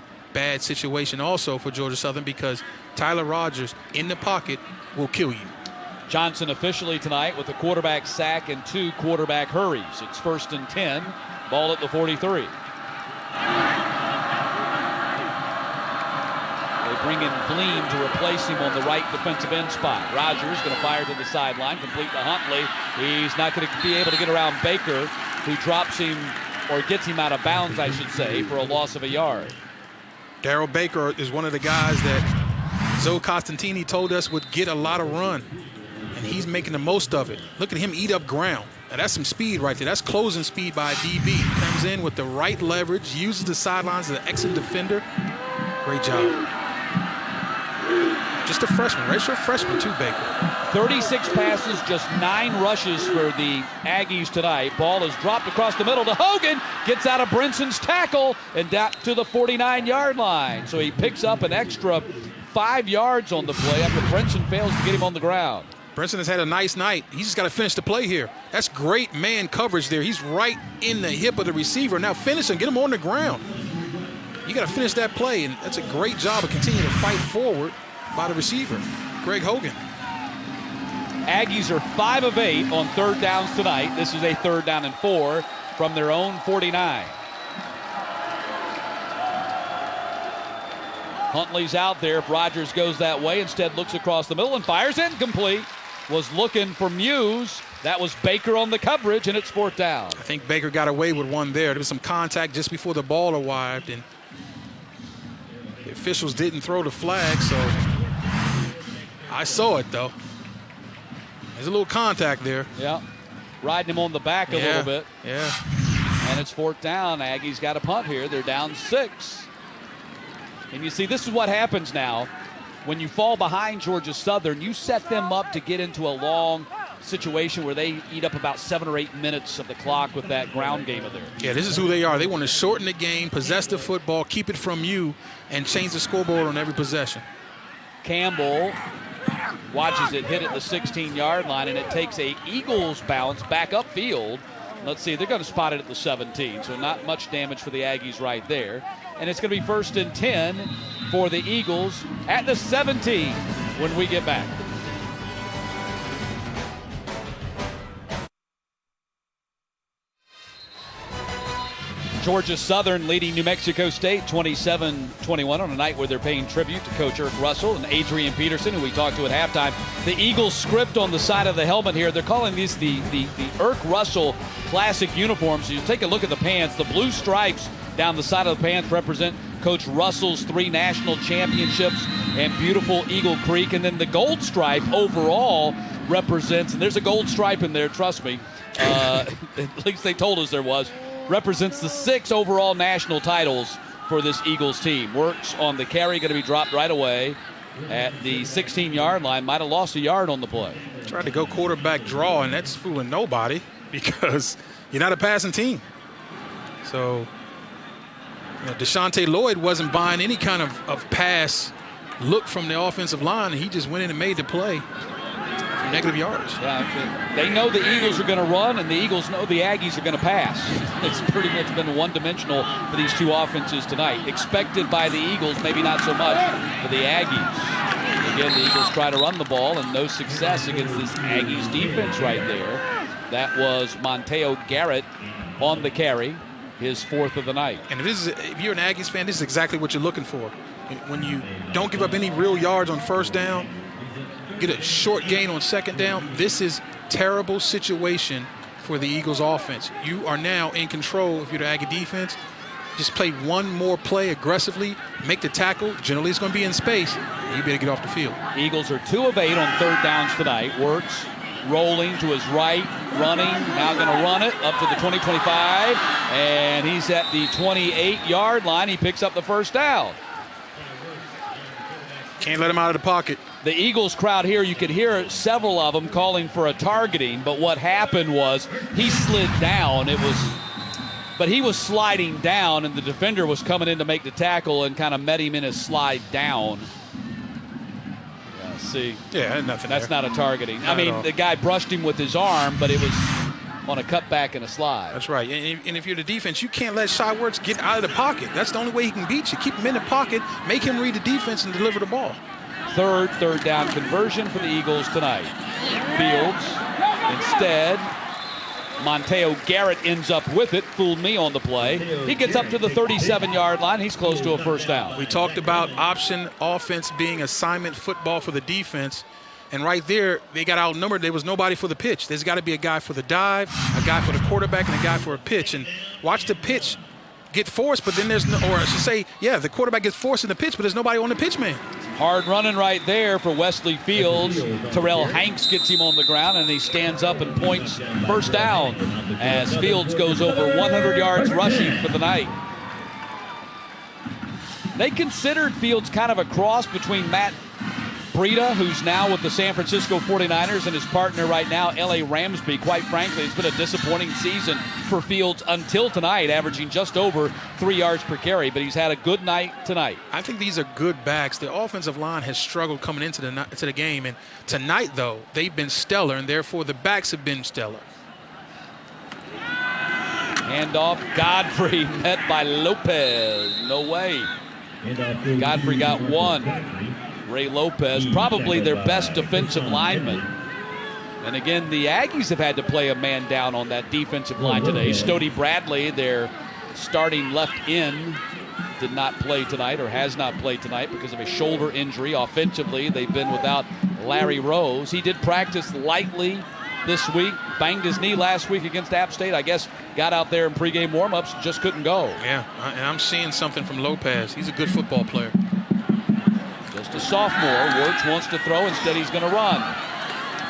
situation also for Georgia Southern because Tyler Rogers in the pocket will kill you. Johnson officially tonight with a quarterback sack and 2 quarterback hurries. It's 1st and 10. Ball at the 43. They bring in Gleam to replace him on the right defensive end spot. Rogers going to fire to the sideline, complete to Huntley. He's not going to be able to get around Baker, who drops him or gets him out of bounds, I should say, for a loss of a yard. Darrell Baker is one of the guys that Zoe Costantini told us would get a lot of run. And he's making the most of it. Look at him eat up ground. Now that's some speed right there. That's closing speed by a DB. He comes in with the right leverage, uses the sidelines as an excellent defender. Great job. Just a freshman, redshirt freshman too, Baker. 36 passes, just 9 rushes for the Aggies tonight. Ball is dropped across the middle to Hogan. Gets out of Brinson's tackle and down to the 49-yard line. So he picks up an extra 5 yards on the play after Brinson fails to get him on the ground. Brinson has had a nice night. He's just got to finish the play here. That's great man coverage there. He's right in the hip of the receiver. Now finish him, get him on the ground. You got to finish that play, and that's a great job of continuing to fight forward by the receiver, Greg Hogan. Aggies are 5 of 8 on 3rd downs tonight. This is a 3rd down and 4 from their own 49. Huntley's out there if Rogers goes that way. Instead looks across the middle and fires incomplete. was looking for Muse. That was Baker on the coverage, and it's 4th down. I think Baker got away with one there. There was some contact just before the ball arrived, and the officials didn't throw the flag, so I saw it, though. There's a little contact there. Yeah. Riding him on the back a little bit. Yeah. And it's 4th down. Aggies got a punt here. They're down 6. And you see, this is what happens now. When you fall behind Georgia Southern, you set them up to get into a long situation where they eat up about 7 or 8 minutes of the clock with that ground game of theirs. Yeah, this is who they are. They want to shorten the game, possess the football, keep it from you, and change the scoreboard on every possession. Campbell watches it hit at the 16-yard line, and it takes a Eagles bounce back upfield. Let's see, they're going to spot it at the 17, so not much damage for the Aggies right there. And it's going to be 1st and 10 for the Eagles at the 17 when we get back. Georgia Southern leading New Mexico State 27-21 on a night where they're paying tribute to Coach Irk Russell and Adrian Peterson, who we talked to at halftime. The Eagles script on the side of the helmet here, they're calling these the Irk Russell classic uniforms. So you take a look at the pants. The blue stripes down the side of the pants represent Coach Russell's 3 national championships and beautiful Eagle Creek. And then the gold stripe overall represents, and there's a gold stripe in there, trust me, at least they told us there was, represents the 6 overall national titles for this Eagles team. Works on the carry, going to be dropped right away at the 16-yard line. Might have lost a yard on the play. Tried to go quarterback draw, and that's fooling nobody because you're not a passing team. So, Deshaunte Lloyd wasn't buying any kind of pass look from the offensive line, and he just went in and made the play. Negative yards. Yeah, they know the Eagles are going to run, and the Eagles know the Aggies are going to pass. It's pretty much been one-dimensional for these two offenses tonight. Expected by the Eagles, maybe not so much for the Aggies. Again, the Eagles try to run the ball, and no success against this Aggies defense right there. That was Monteo Garrett on the carry, his 4th of the night. And if you're an Aggies fan, this is exactly what you're looking for. When you don't give up any real yards on 1st down, get a short gain on 2nd down, this is terrible situation for the Eagles offense. You are now in control if you're the Aggie defense. Just play one more play aggressively, make the tackle. Generally, it's going to be in space. You better get off the field. Eagles are 2 of 8 on 3rd downs tonight. Works rolling to his right, running. Now going to run it up to the 20-25, and he's at the 28-yard line. He picks up the 1st down. Can't let him out of the pocket. The Eagles crowd here, you could hear several of them calling for a targeting, but what happened was he slid down. But he was sliding down, and the defender was coming in to make the tackle and kind of met him in his slide down. See, yeah, nothing. That's there. not a targeting. Not I mean, the guy brushed him with his arm, but it was on a cutback and a slide. That's right. And if you're the defense, you can't let Shy Werts get out of the pocket. That's the only way he can beat you. Keep him in the pocket, make him read the defense, and deliver the ball. Third down conversion for the Eagles tonight. Fields, instead, Monteo Garrett ends up with it. Fooled me on the play. He gets up to the 37-yard line. He's close to a 1st down. We talked about option offense being assignment football for the defense. And right there, they got outnumbered. There was nobody for the pitch. There's got to be a guy for the dive, a guy for the quarterback, and a guy for a pitch. And watch the pitch get forced, but then there's no, or I should say, yeah, the quarterback gets forced in the pitch, but there's nobody on the pitch man. Hard running right there for Wesley Fields. Terrell Hanks gets him on the ground, and he stands up and points 1st down as Fields goes over 100 yards rushing for the night. They considered Fields kind of a cross between Matt Breida, who's now with the San Francisco 49ers, and his partner right now, L.A. Ramsby. Quite frankly, it's been a disappointing season for Fields until tonight, averaging just over 3 yards per carry, but he's had a good night tonight. I think these are good backs. The offensive line has struggled coming into the game, and tonight, though, they've been stellar, and therefore the backs have been stellar. Handoff, Godfrey met by Lopez. No way. Godfrey got one. Ray Lopez, probably their best defensive lineman. And again, the Aggies have had to play a man down on that defensive line today. Stody Bradley, their starting left end, did not play tonight or has not played tonight because of a shoulder injury. Offensively, they've been without Larry Rose. He did practice lightly this week, banged his knee last week against App State. I guess got out there in pregame warmups, just couldn't go. Yeah, and I'm seeing something from Lopez. He's a good football player. Just a sophomore. Wirtz wants to throw. Instead, he's going to run.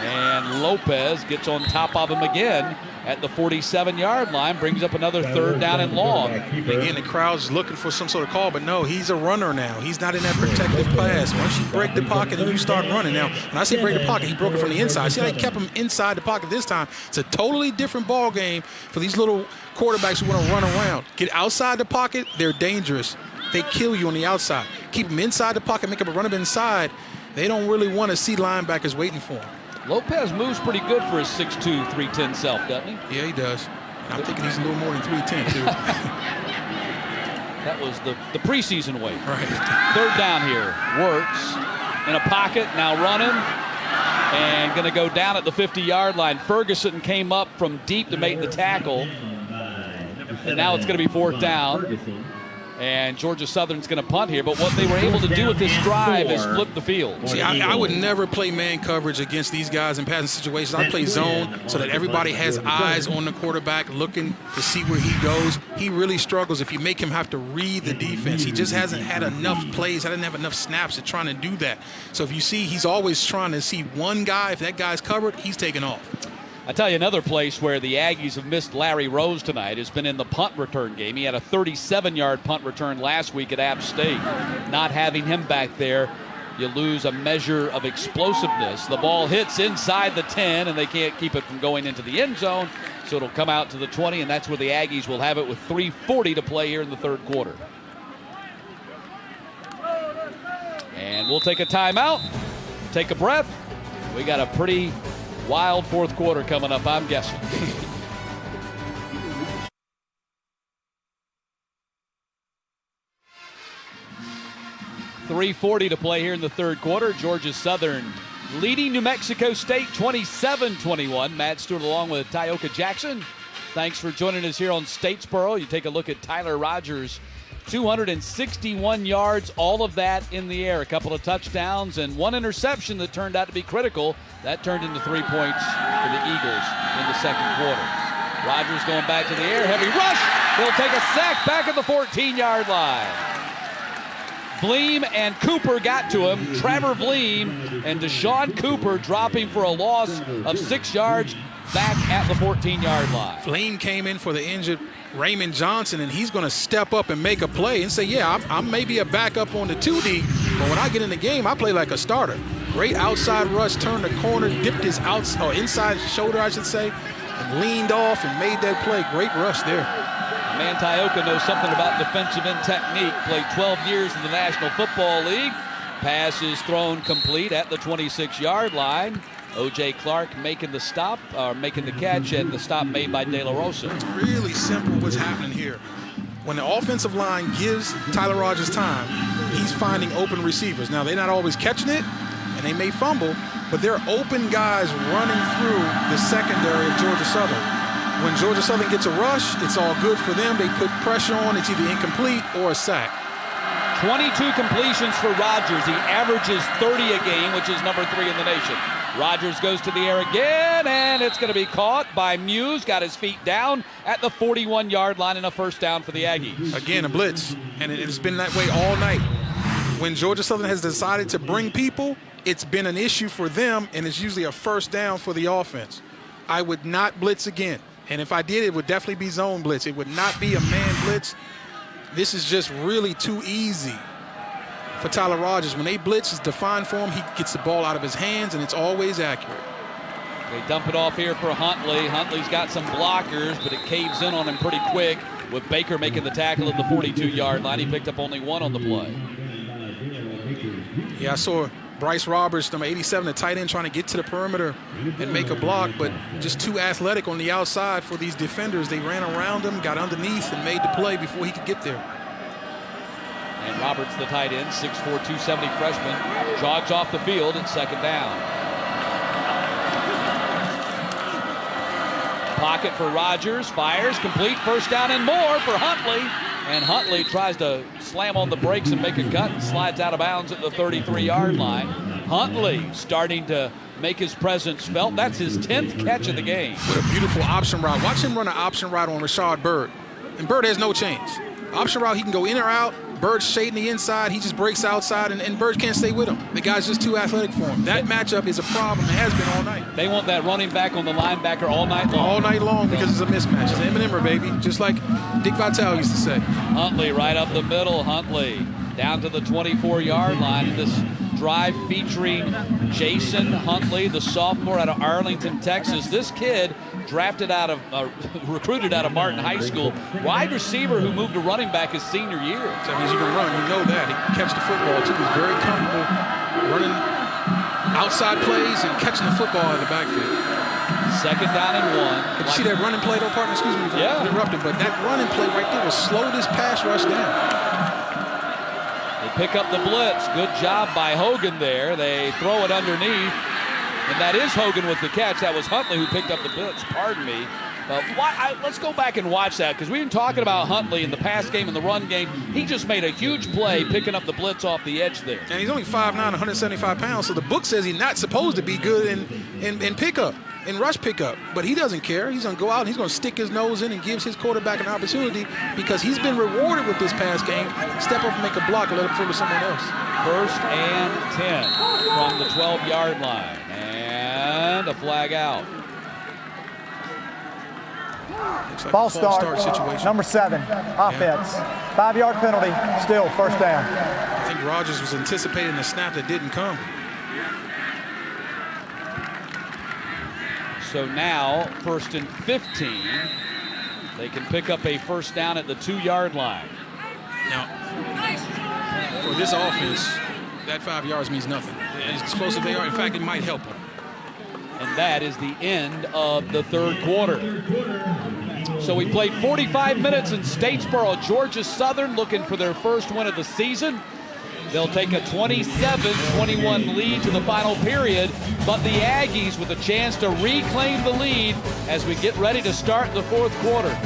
And Lopez gets on top of him again at the 47-yard line, brings up another 3rd down and long. Again, the crowd's looking for some sort of call, but no, he's a runner now. He's not in that protective pass. Once you break the pocket and you start running. Now, when I say break the pocket, he broke it from the inside. See how he kept him inside the pocket this time? It's a totally different ball game for these little quarterbacks who want to run around. Get outside the pocket, they're dangerous. They kill you on the outside. Keep them inside the pocket, make up a run up inside. They don't really want to see linebackers waiting for him. Lopez moves pretty good for his 6'2", 310 self, doesn't he? Yeah, he does. And I'm thinking he's a little more than 310, too. That was the preseason weight. Right. 3rd down here. Wirtz in a pocket, now running. And going to go down at the 50-yard line. Ferguson came up from deep to make the tackle. And now it's going to be 4th down. And Georgia Southern's going to punt here. But what they were able to do with this drive is flip the field. See, I would never play man coverage against these guys in passing situations. I play zone so that everybody has eyes on the quarterback looking to see where he goes. He really struggles if you make him have to read the defense. He just hasn't had enough plays, hasn't have enough snaps at trying to do that. So if you see, he's always trying to see one guy. If that guy's covered, he's taking off. I tell you, another place where the Aggies have missed Larry Rose tonight has been in the punt return game. He had a 37-yard punt return last week at App State. Not having him back there, you lose a measure of explosiveness. The ball hits inside the 10, and they can't keep it from going into the end zone, so it'll come out to the 20, and that's where the Aggies will have it with 3:40 to play here in the 3rd quarter. And we'll take a timeout, take a breath. We got a pretty wild 4th quarter coming up, I'm guessing. 3:40 to play here in the 3rd quarter. Georgia Southern leading New Mexico State 27-21. Matt Stewart along with Tyoka Jackson. Thanks for joining us here on Statesboro. You take a look at Tyler Rogers. 261 yards, all of that in the air. A couple of touchdowns and one interception that turned out to be critical. That turned into 3 points for the Eagles in the 2nd quarter. Rogers going back to the air. Heavy rush. He'll take a sack back at the 14-yard line. Bleem and Cooper got to him. Trevor Bleem and Deshaun Cooper dropping for a loss of 6 yards back at the 14-yard line. Bleem came in for the injured Raymond Johnson, and he's going to step up and make a play and say, yeah, I'm maybe a backup on the 2D, but when I get in the game, I play like a starter. Great outside rush, turned the corner, dipped his inside shoulder, I should say, and leaned off and made that play. Great rush there. Man, Tyoka knows something about defensive end technique. Played 12 years in the National Football League. Pass is thrown complete at the 26-yard line. O.J. Clark making the stop, making the catch, and the stop made by De La Rosa. It's really simple what's happening here. When the offensive line gives Tyler Rogers time, he's finding open receivers. Now, they're not always catching it, and they may fumble, but they're open guys running through the secondary of Georgia Southern. When Georgia Southern gets a rush, it's all good for them. They put pressure on. It's either incomplete or a sack. 22 completions for Rogers. He averages 30 a game, which is number 3 in the nation. Rogers goes to the air again, and it's going to be caught by Muse. Got his feet down at the 41-yard line, and a first down for the Aggies. Again, a blitz, and it's been that way all night. When Georgia Southern has decided to bring people, it's been an issue for them, and it's usually a first down for the offense. I would not blitz again, and if I did, it would definitely be zone blitz. It would not be a man blitz. This is just really too easy for Tyler Rogers. When they blitz, it's defined for him. He gets the ball out of his hands, and it's always accurate. They dump it off here for Huntley. Huntley's got some blockers, but it caves in on him pretty quick with Baker making the tackle at the 42-yard line. He picked up only 1 on the play. Yeah, I saw Bryce Roberts, number 87, the tight end, trying to get to the perimeter and make a block, but just too athletic on the outside for these defenders. They ran around him, got underneath, and made the play before he could get there. And Roberts, the tight end, 6'4", 270 freshman, jogs off the field at 2nd down. Pocket for Rogers, fires, complete, first down and more for Huntley. And Huntley tries to slam on the brakes and make a cut and slides out of bounds at the 33-yard line. Huntley starting to make his presence felt. That's his 10th catch of the game. With a beautiful option route. Watch him run an option route on Rashad Byrd. And Byrd has no change. Option route, he can go in or out. Bird's shading the inside. He just breaks outside, and Bird can't stay with him. The guy's just too athletic for him. That matchup is a problem. It has been all night. They want that running back on the linebacker all night long. All night long because it's a mismatch. It's M&M'er, baby, just like Dick Vitale used to say. Huntley right up the middle. Huntley down to the 24-yard line. This drive featuring Jason Huntley, the sophomore out of Arlington, Texas. This kid recruited out of Martin High School. Wide receiver who moved to running back his senior year. That means he can run. You know that. He can catch the football, too. He's very comfortable running outside plays and catching the football in the backfield. 2nd down and 1. Did you see that running play, though, partner? Excuse me. Yeah. Interrupted, but that running play right there will slow this pass rush down. They pick up the blitz. Good job by Hogan there. They throw it underneath. And that is Hogan with the catch. That was Huntley who picked up the blitz. Pardon me. Let's go back and watch that, because we've been talking about Huntley in the pass game and the run game. He just made a huge play picking up the blitz off the edge there. And he's only 5'9", 175 pounds, so the book says he's not supposed to be good in pickup, in rush pickup. But he doesn't care. He's going to go out and he's going to stick his nose in and gives his quarterback an opportunity because he's been rewarded with this pass game. Step up and make a block and let him throw to someone else. 1st and 10 from the 12-yard line. And a flag out. Like Ball start situation. Number 7, offense. 5-yard penalty, still 1st down. I think Rogers was anticipating the snap that didn't come. So now, 1st and 15. They can pick up a 1st down at the 2-yard line. Now, for this offense, that 5 yards means nothing. As explosive they are, in fact, it might help them. And that is the end of the 3rd quarter. So we played 45 minutes in Statesboro. Georgia Southern looking for their first win of the season. They'll take a 27-21 lead to the final period, but the Aggies with a chance to reclaim the lead as we get ready to start the 4th quarter.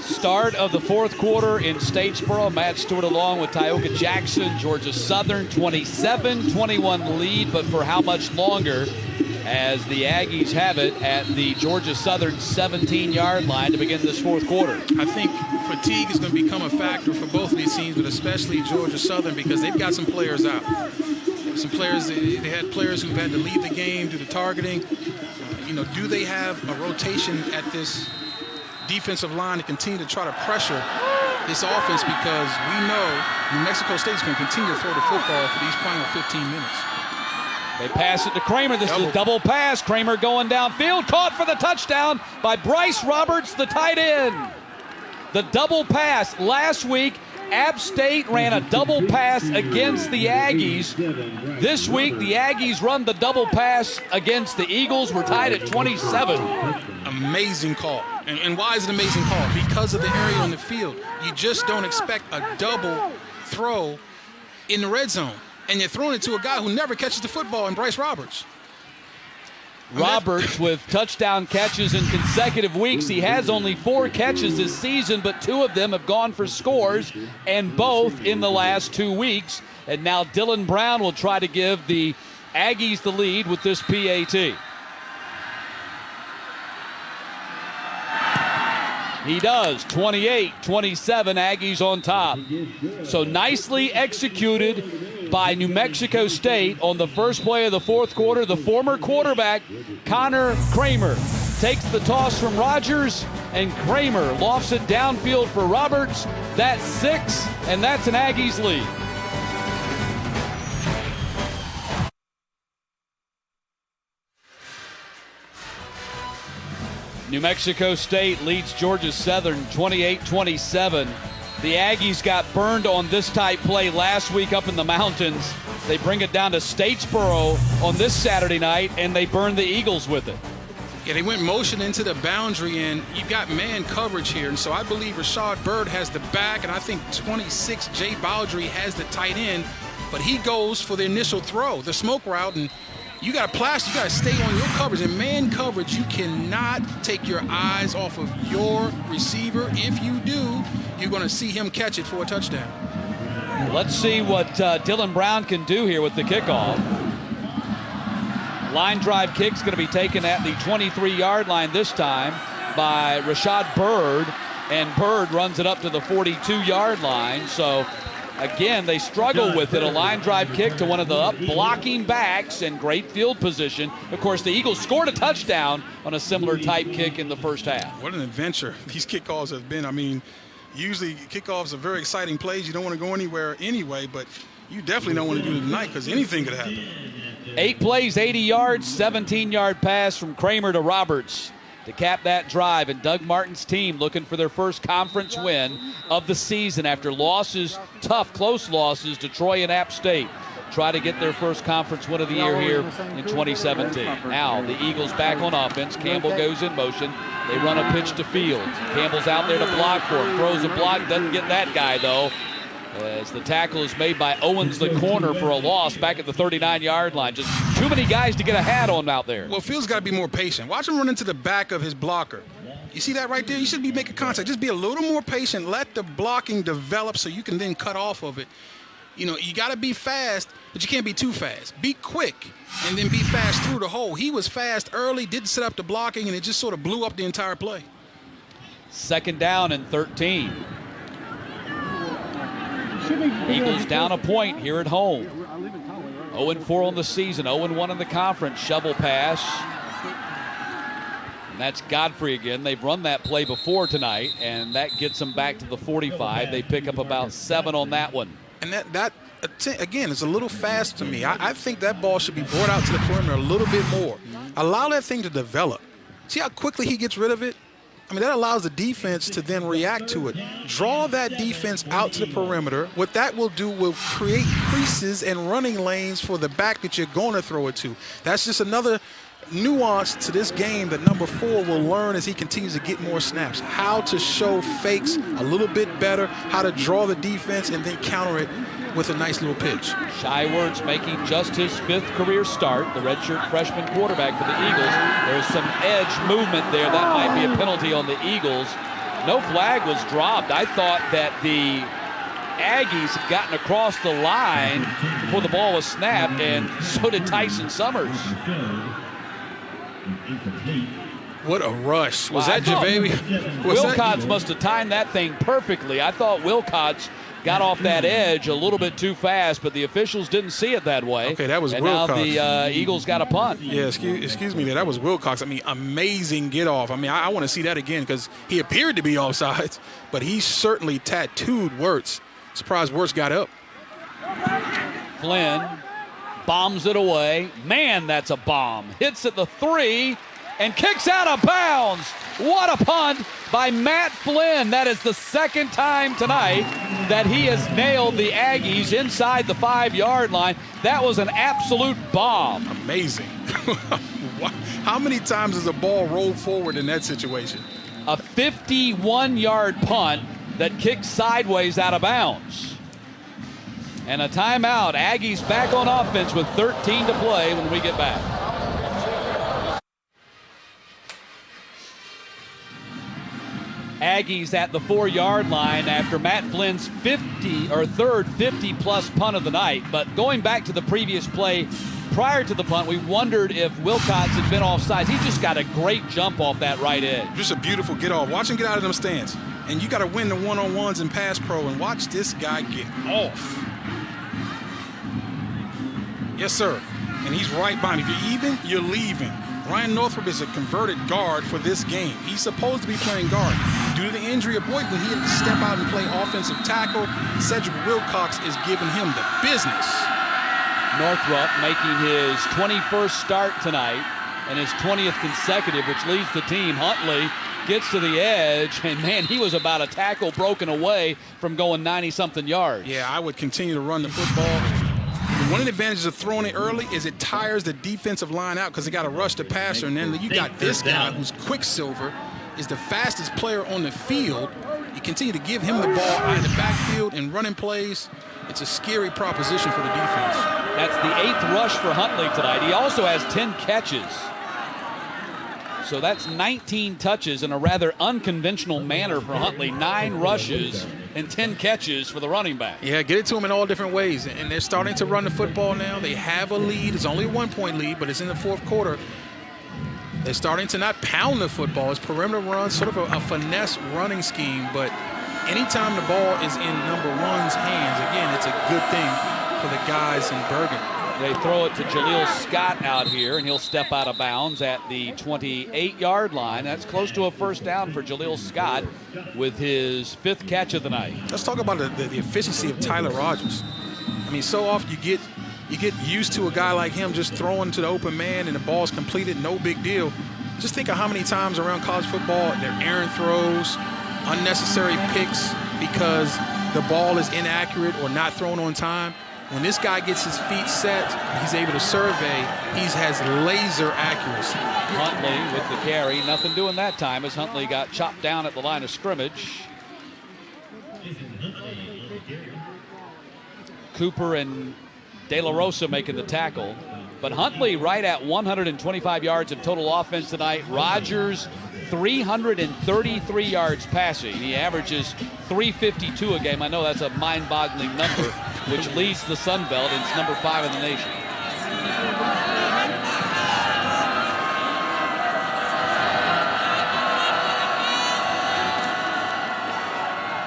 Start of the 4th quarter in Statesboro. Matt Stewart along with Tioka Jackson. Georgia Southern 27-21 lead, but for how much longer, as the Aggies have it at the Georgia Southern 17-yard line to begin this 4th quarter. I think fatigue is going to become a factor for both of these teams, but especially Georgia Southern, because they've got some players out. Some players, they had players who've had to leave the game due to targeting. Do they have a rotation at this defensive line to continue to try to pressure this offense, because we know New Mexico State is going to continue to throw the football for these final 15 minutes. They pass it to Kramer. This is a double pass. Kramer going downfield, caught for the touchdown by Bryce Roberts, the tight end. The double pass. Last week, App State ran a double pass against the Aggies. This week, the Aggies run the double pass against the Eagles. We're tied at 27. Amazing call. And why is it an amazing call? Because of the area on the field. You just don't expect a double throw in the red zone. And you're throwing it to a guy who never catches the football in Bryce Roberts. Roberts with touchdown catches in consecutive weeks. He has only 4 catches this season, but 2 of them have gone for scores, and both in the last 2 weeks. And now Dylan Brown will try to give the Aggies the lead with this PAT. He does. 28-27, Aggies on top. So nicely executed by New Mexico State on the first play of the 4th quarter. The former quarterback, Connor Kramer, takes the toss from Rogers, and Kramer lofts it downfield for Roberts. That's 6, and that's an Aggies lead. New Mexico State leads Georgia Southern 28-27. The Aggies got burned on this type play last week up in the mountains. They bring it down to Statesboro on this Saturday night, and they burn the Eagles with it. Yeah, they went motion into the boundary, and you've got man coverage here. And so I believe Rashad Byrd has the back, and I think 26, Jay Baldry has the tight end. But he goes for the initial throw, the smoke route, and you got to plaster, you got to stay on your coverage. In man coverage, you cannot take your eyes off of your receiver. If you do, you're going to see him catch it for a touchdown. Let's see what Dylan Brown can do here with the kickoff. Line drive kick's going to be taken at the 23-yard line this time by Rashad Byrd, and Byrd runs it up to the 42-yard line. So again, they struggle with it. A line drive kick to one of the up blocking backs and great field position. Of course, the Eagles scored a touchdown on a similar type kick in the first half. What an adventure these kickoffs have been. I mean, usually kickoffs are very exciting plays. You don't want to go anywhere anyway, but you definitely don't want to do it tonight because anything could happen. 8 plays, 80 yards, 17-yard pass from Kramer to Roberts to cap that drive. And Doug Martin's team looking for their first conference win of the season after losses, tough, close losses to Troy and App State. Try to get their first conference win of the year here in 2017. Now the Eagles back on offense. Campbell goes in motion. They run a pitch to Fields. Campbell's out there to block for him. Throws a block, doesn't get that guy though, as the tackle is made by Owens, the corner, for a loss back at the 39-yard line. Just too many guys to get a hat on out there. Well, Fields got to be more patient. Watch him run into the back of his blocker. You see that right there? You should be making contact. Just be a little more patient. Let the blocking develop so you can then cut off of it. You know, you got to be fast, but you can't be too fast. Be quick and then be fast through the hole. He was fast early, didn't set up the blocking, and it just sort of blew up the entire play. 2nd down and 13. Eagles down a point here at home. 0-4 on the season, 0-1 in the conference. Shovel pass. And that's Godfrey again. They've run that play before tonight, and that gets them back to the 45. They pick up about 7 on that one. And that again, is a little fast to me. I think that ball should be brought out to the perimeter a little bit more. Allow that thing to develop. See how quickly he gets rid of it? I mean, that allows the defense to then react to it. Draw that defense out to the perimeter. What that will do will create creases and running lanes for the back that you're going to throw it to. That's just another nuance to this game that number 4 will learn as he continues to get more snaps. How to show fakes a little bit better, how to draw the defense and then counter it with a nice little pitch. Shy Words making just his 5th career start, the redshirt freshman quarterback for the Eagles. There's some edge movement there. That might be a penalty on the Eagles. No flag was dropped. I thought that the Aggies had gotten across the line before the ball was snapped, and so did Tyson Summers. What a rush. Was that JaVale? Wilcox must have timed that thing perfectly. I thought Wilcox got off that edge a little bit too fast, but the officials didn't see it that way. Okay, that was and Wilcox. And now the Eagles got a punt. Yeah, excuse me, that was Wilcox. I mean, amazing get off. I mean, I want to see that again because he appeared to be offsides, but he certainly tattooed Wirtz. Surprised Wirtz got up. Flynn bombs it away. Man, that's a bomb. Hits at the 3 and kicks out of bounds. What a punt by Matt Flynn. That is the 2nd time tonight that he has nailed the Aggies inside the 5-yard line. That was an absolute bomb. Amazing. How many times does a ball roll forward in that situation? A 51-yard punt that kicks sideways out of bounds. And a timeout. Aggies back on offense with 13 to play when we get back. Aggies at the 4-yard line after Matt Flynn's 3rd 50-plus punt of the night. But going back to the previous play, prior to the punt, we wondered if Wilcox had been offsides. He just got a great jump off that right edge. Just a beautiful get off. Watch him get out of them stands. And you got to win the one-on-ones in pass pro, and watch this guy get off. Yes, sir. And he's right behind. If you're even, you're leaving. Ryan Northrup is a converted guard for this game. He's supposed to be playing guard. Due to the injury of Boykin, he had to step out and play offensive tackle. Cedric Wilcox is giving him the business. Northrup making his 21st start tonight and his 20th consecutive, which leads the team. Huntley gets to the edge, and, man, he was about a tackle broken away from going 90-something yards. Yeah, I would continue to run the football. One of the advantages of throwing it early is it tires the defensive line out because they got to rush the passer. And then you got this guy who's Quicksilver, is the fastest player on the field. You continue to give him the ball out of the backfield and running plays. It's a scary proposition for the defense. That's the 8th rush for Huntley tonight. He also has 10 catches. So that's 19 touches in a rather unconventional manner for Huntley. 9 rushes and 10 catches for the running back. Yeah, get it to him in all different ways. And they're starting to run the football now. They have a lead. It's only a 1-point lead, but it's in the fourth quarter. They're starting to not pound the football. It's perimeter runs, sort of a finesse running scheme. But anytime the ball is in number one's hands, again, it's a good thing for the guys in Bergen. They throw it to Jaleel Scott out here, and he'll step out of bounds at the 28-yard line. That's close to a first down for Jaleel Scott with his 5th catch of the night. Let's talk about the efficiency of Tyler Rogers. I mean, so often you get used to a guy like him just throwing to the open man and the ball's completed, no big deal. Just think of how many times around college football they're errant throws, unnecessary picks because the ball is inaccurate or not thrown on time. When this guy gets his feet set, he's able to survey, he has laser accuracy. Huntley with the carry. Nothing doing that time as Huntley got chopped down at the line of scrimmage. Cooper and De La Rosa making the tackle. But Huntley right at 125 yards of total offense tonight. Rogers 333 yards passing. He averages 352 a game. I know that's a mind-boggling number, which leads the Sun Belt. It's number 5 in the nation.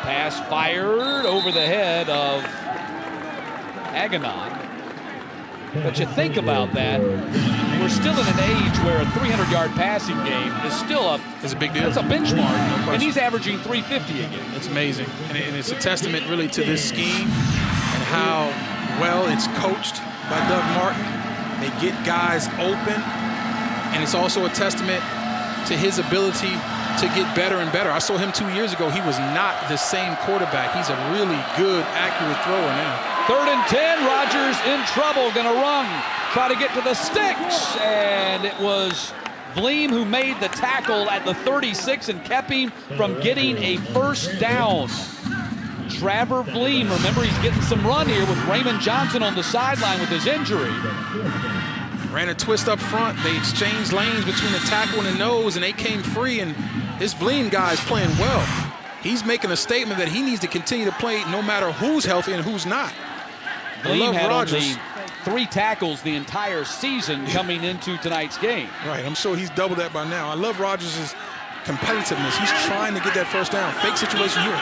Pass fired over the head of Aganon. But you think about that, we're still in an age where a 300-yard passing game is still it's a big deal. It's a benchmark, and he's averaging 350 again. It's amazing, and it's a testament really to this scheme and how well it's coached by Doug Martin. They get guys open, and it's also a testament to his ability to get better and better. I saw him 2 years ago. He was not the same quarterback. He's a really good, accurate thrower now. 3rd and 10, Rogers in trouble, gonna run, try to get to the sticks, and it was Vleem who made the tackle at the 36 and kept him from getting a first down. Trevor Vleem, remember he's getting some run here with Raymond Johnson on the sideline with his injury. Ran a twist up front, they exchanged lanes between the tackle and the nose, and they came free, and this Vleem guy is playing well. He's making a statement that he needs to continue to play no matter who's healthy and who's not. Vleem had only 3 tackles the entire season coming into tonight's game. Right, I'm sure he's doubled that by now. I love Rogers' competitiveness. He's trying to get that first down. Fake situation here.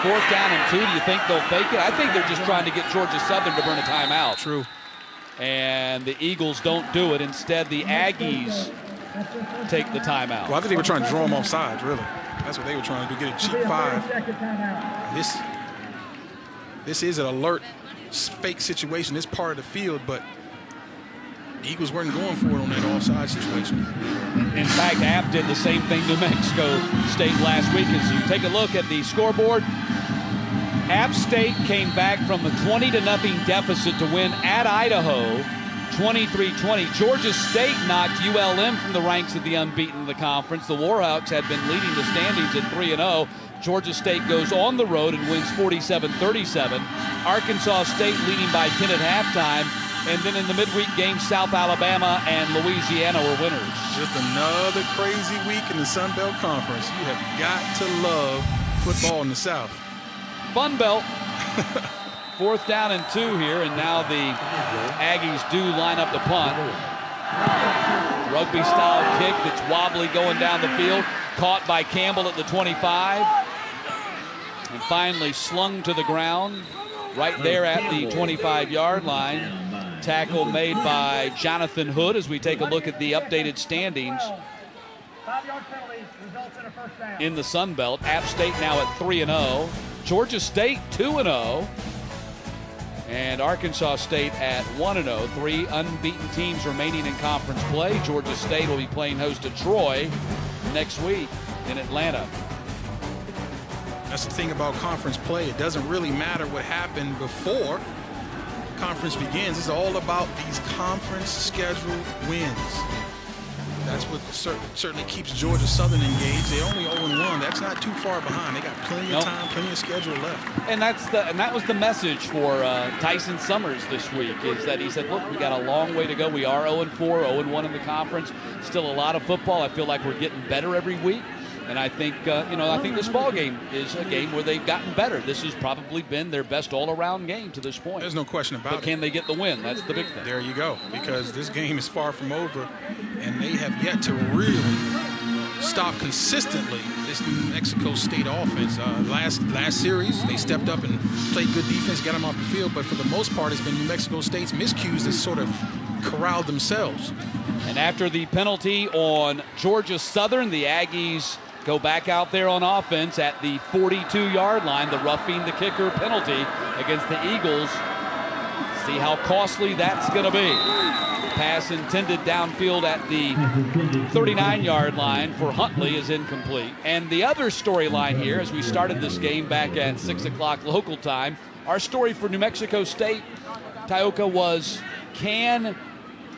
4th down and 2. Do you think they'll fake it? I think they're just trying to get Georgia Southern to burn a timeout. True. And the Eagles don't do it. Instead, the Aggies take the timeout. Well, I think they were trying to draw him off sides, really. That's what they were trying to do, get a cheap 5. This is an alert fake situation, this part of the field, but the Eagles weren't going for it on that offside situation. In fact, App did the same thing New Mexico State last week. As you take a look at the scoreboard, App State came back from a 20-0 deficit to win at Idaho, 23-20. Georgia State knocked ULM from the ranks of the unbeaten in the conference. The Warhawks had been leading the standings at 3-0. Georgia State goes on the road and wins 47-37. Arkansas State leading by 10 at halftime. And then in the midweek game, South Alabama and Louisiana were winners. Just another crazy week in the Sun Belt Conference. You have got to love football in the South. Fun Belt. 4th down and 2 here, and now the Aggies do line up the punt. Rugby-style kick that's wobbly going down the field. Caught by Campbell at the 25. And finally slung to the ground right there at the 25-yard line. Tackle made by Jonathan Hood as we take a look at the updated standings in the Sun Belt. App State now at 3-0. Georgia State 2-0. And Arkansas State at 1-0. 3 unbeaten teams remaining in conference play. Georgia State will be playing host to Troy next week in Atlanta. That's the thing about conference play. It doesn't really matter what happened before conference begins. It's all about these conference schedule wins. That's what certainly keeps Georgia Southern engaged. They're only 0-1. That's not too far behind. They got plenty of time, plenty of schedule left. And that was the message for Tyson Summers this week, is that he said, look, we got a long way to go. We are 0-4, 0-1 in the conference. Still a lot of football. I feel like we're getting better every week. And I think, I think this ball game is a game where they've gotten better. This has probably been their best all-around game to this point. There's no question about it. But can they get the win? That's the big thing. There you go, because this game is far from over, and they have yet to really stop consistently this New Mexico State offense. Last series, they stepped up and played good defense, got them off the field, but for the most part, it's been New Mexico State's miscues that sort of corralled themselves. And after the penalty on Georgia Southern, the Aggies go back out there on offense at the 42-yard line, the roughing the kicker penalty against the Eagles. See how costly that's going to be. Pass intended downfield at the 39-yard line for Huntley is incomplete. And the other storyline here, as we started this game back at 6 o'clock local time, our story for New Mexico State, Tioka, was, can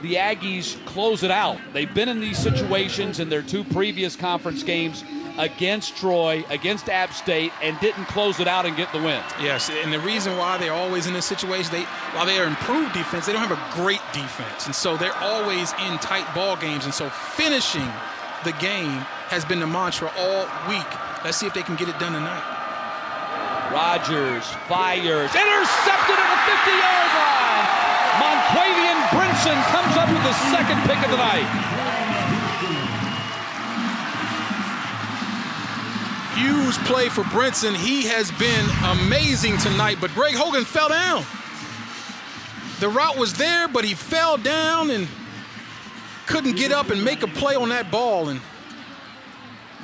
the Aggies close it out? They've been in these situations in their two previous conference games against Troy, against App State, and didn't close it out and get the win. Yes, and the reason why they're always in this situation, while they are improved defense, they don't have a great defense. And so they're always in tight ball games. And so finishing the game has been the mantra all week. Let's see if they can get it done tonight. Rogers fires, intercepted at the 50-yard line. Monquavian Brinson comes up with the second pick of the night. Huge play for Brinson. He has been amazing tonight, but Greg Hogan fell down. The route was there, but he fell down and couldn't get up and make a play on that ball, and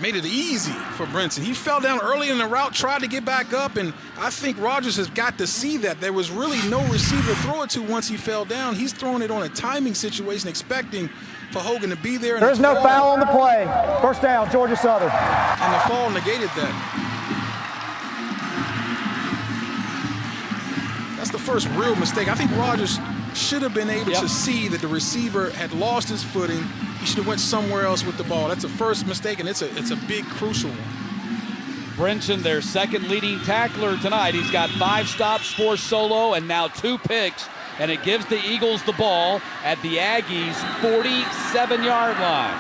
made it easy for Brinson. He fell down early in the route, tried to get back up, and I think Rogers has got to see that. There was really no receiver to throw it to once he fell down. He's throwing it on a timing situation, expecting for Hogan to be there. There is no foul on the play. First down, Georgia Southern. And the fall negated that. That's the first real mistake. I think Rogers should have been able to see that the receiver had lost his footing. He should have went somewhere else with the ball. That's a first mistake, and it's a big, crucial one. Brinson, their second leading tackler tonight. He's got 5 stops, 4 solo, and now 2 picks. And it gives the Eagles the ball at the Aggies' 47-yard line.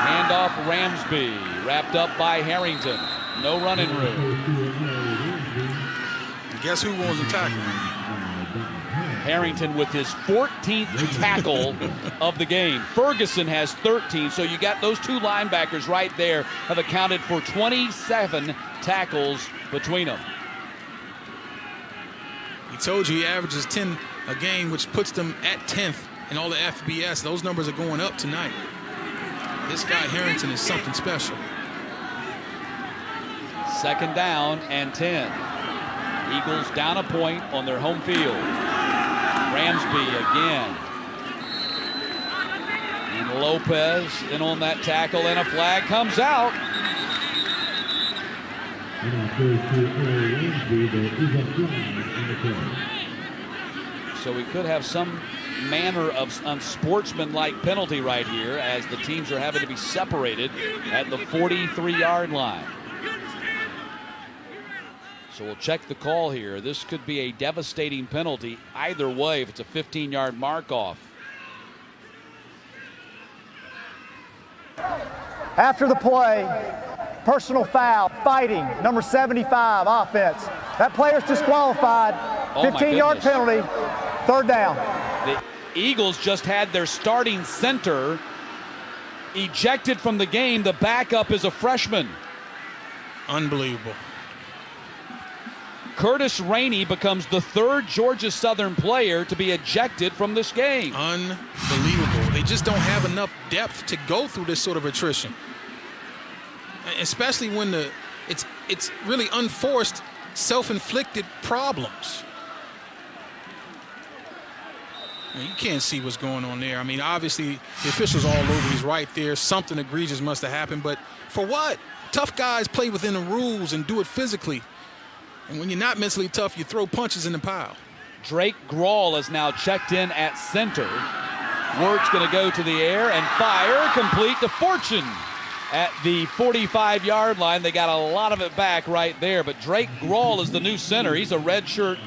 Handoff Ramsby, wrapped up by Harrington. No running room. Guess who won the tackle? Harrington with his 14th tackle of the game. Ferguson has 13, so you got those two linebackers right there have accounted for 27 tackles between them. He told you he averages 10 a game, which puts them at 10th in all the FBS. Those numbers are going up tonight. This guy Harrington is something special. Second down and 10. Eagles down a point on their home field. Ramsby again. And Lopez in on that tackle, and a flag comes out. So we could have some manner of unsportsmanlike penalty right here, as the teams are having to be separated at the 43-yard line. So we'll check the call here. This could be a devastating penalty either way if it's a 15-yard mark-off. After the play, personal foul, fighting, number 75, offense. That player's disqualified. 15-yard penalty, third down. The Eagles just had their starting center ejected from the game. The backup is a freshman. Unbelievable. Curtis Rainey becomes the third Georgia Southern player to be ejected from this game. Unbelievable. They just don't have enough depth to go through this sort of attrition. Especially when it's really unforced, self-inflicted problems. You can't see what's going on there. I mean, obviously, the official's all over. He's right there. Something egregious must have happened. But for what? Tough guys play within the rules and do it physically. And when you're not mentally tough, you throw punches in the pile. Drake Grawl is now checked in at center. Wert's going to go to the air and fire, complete to Fortune at the 45-yard line. They got a lot of it back right there, but Drake Grawl is the new center. He's a redshirt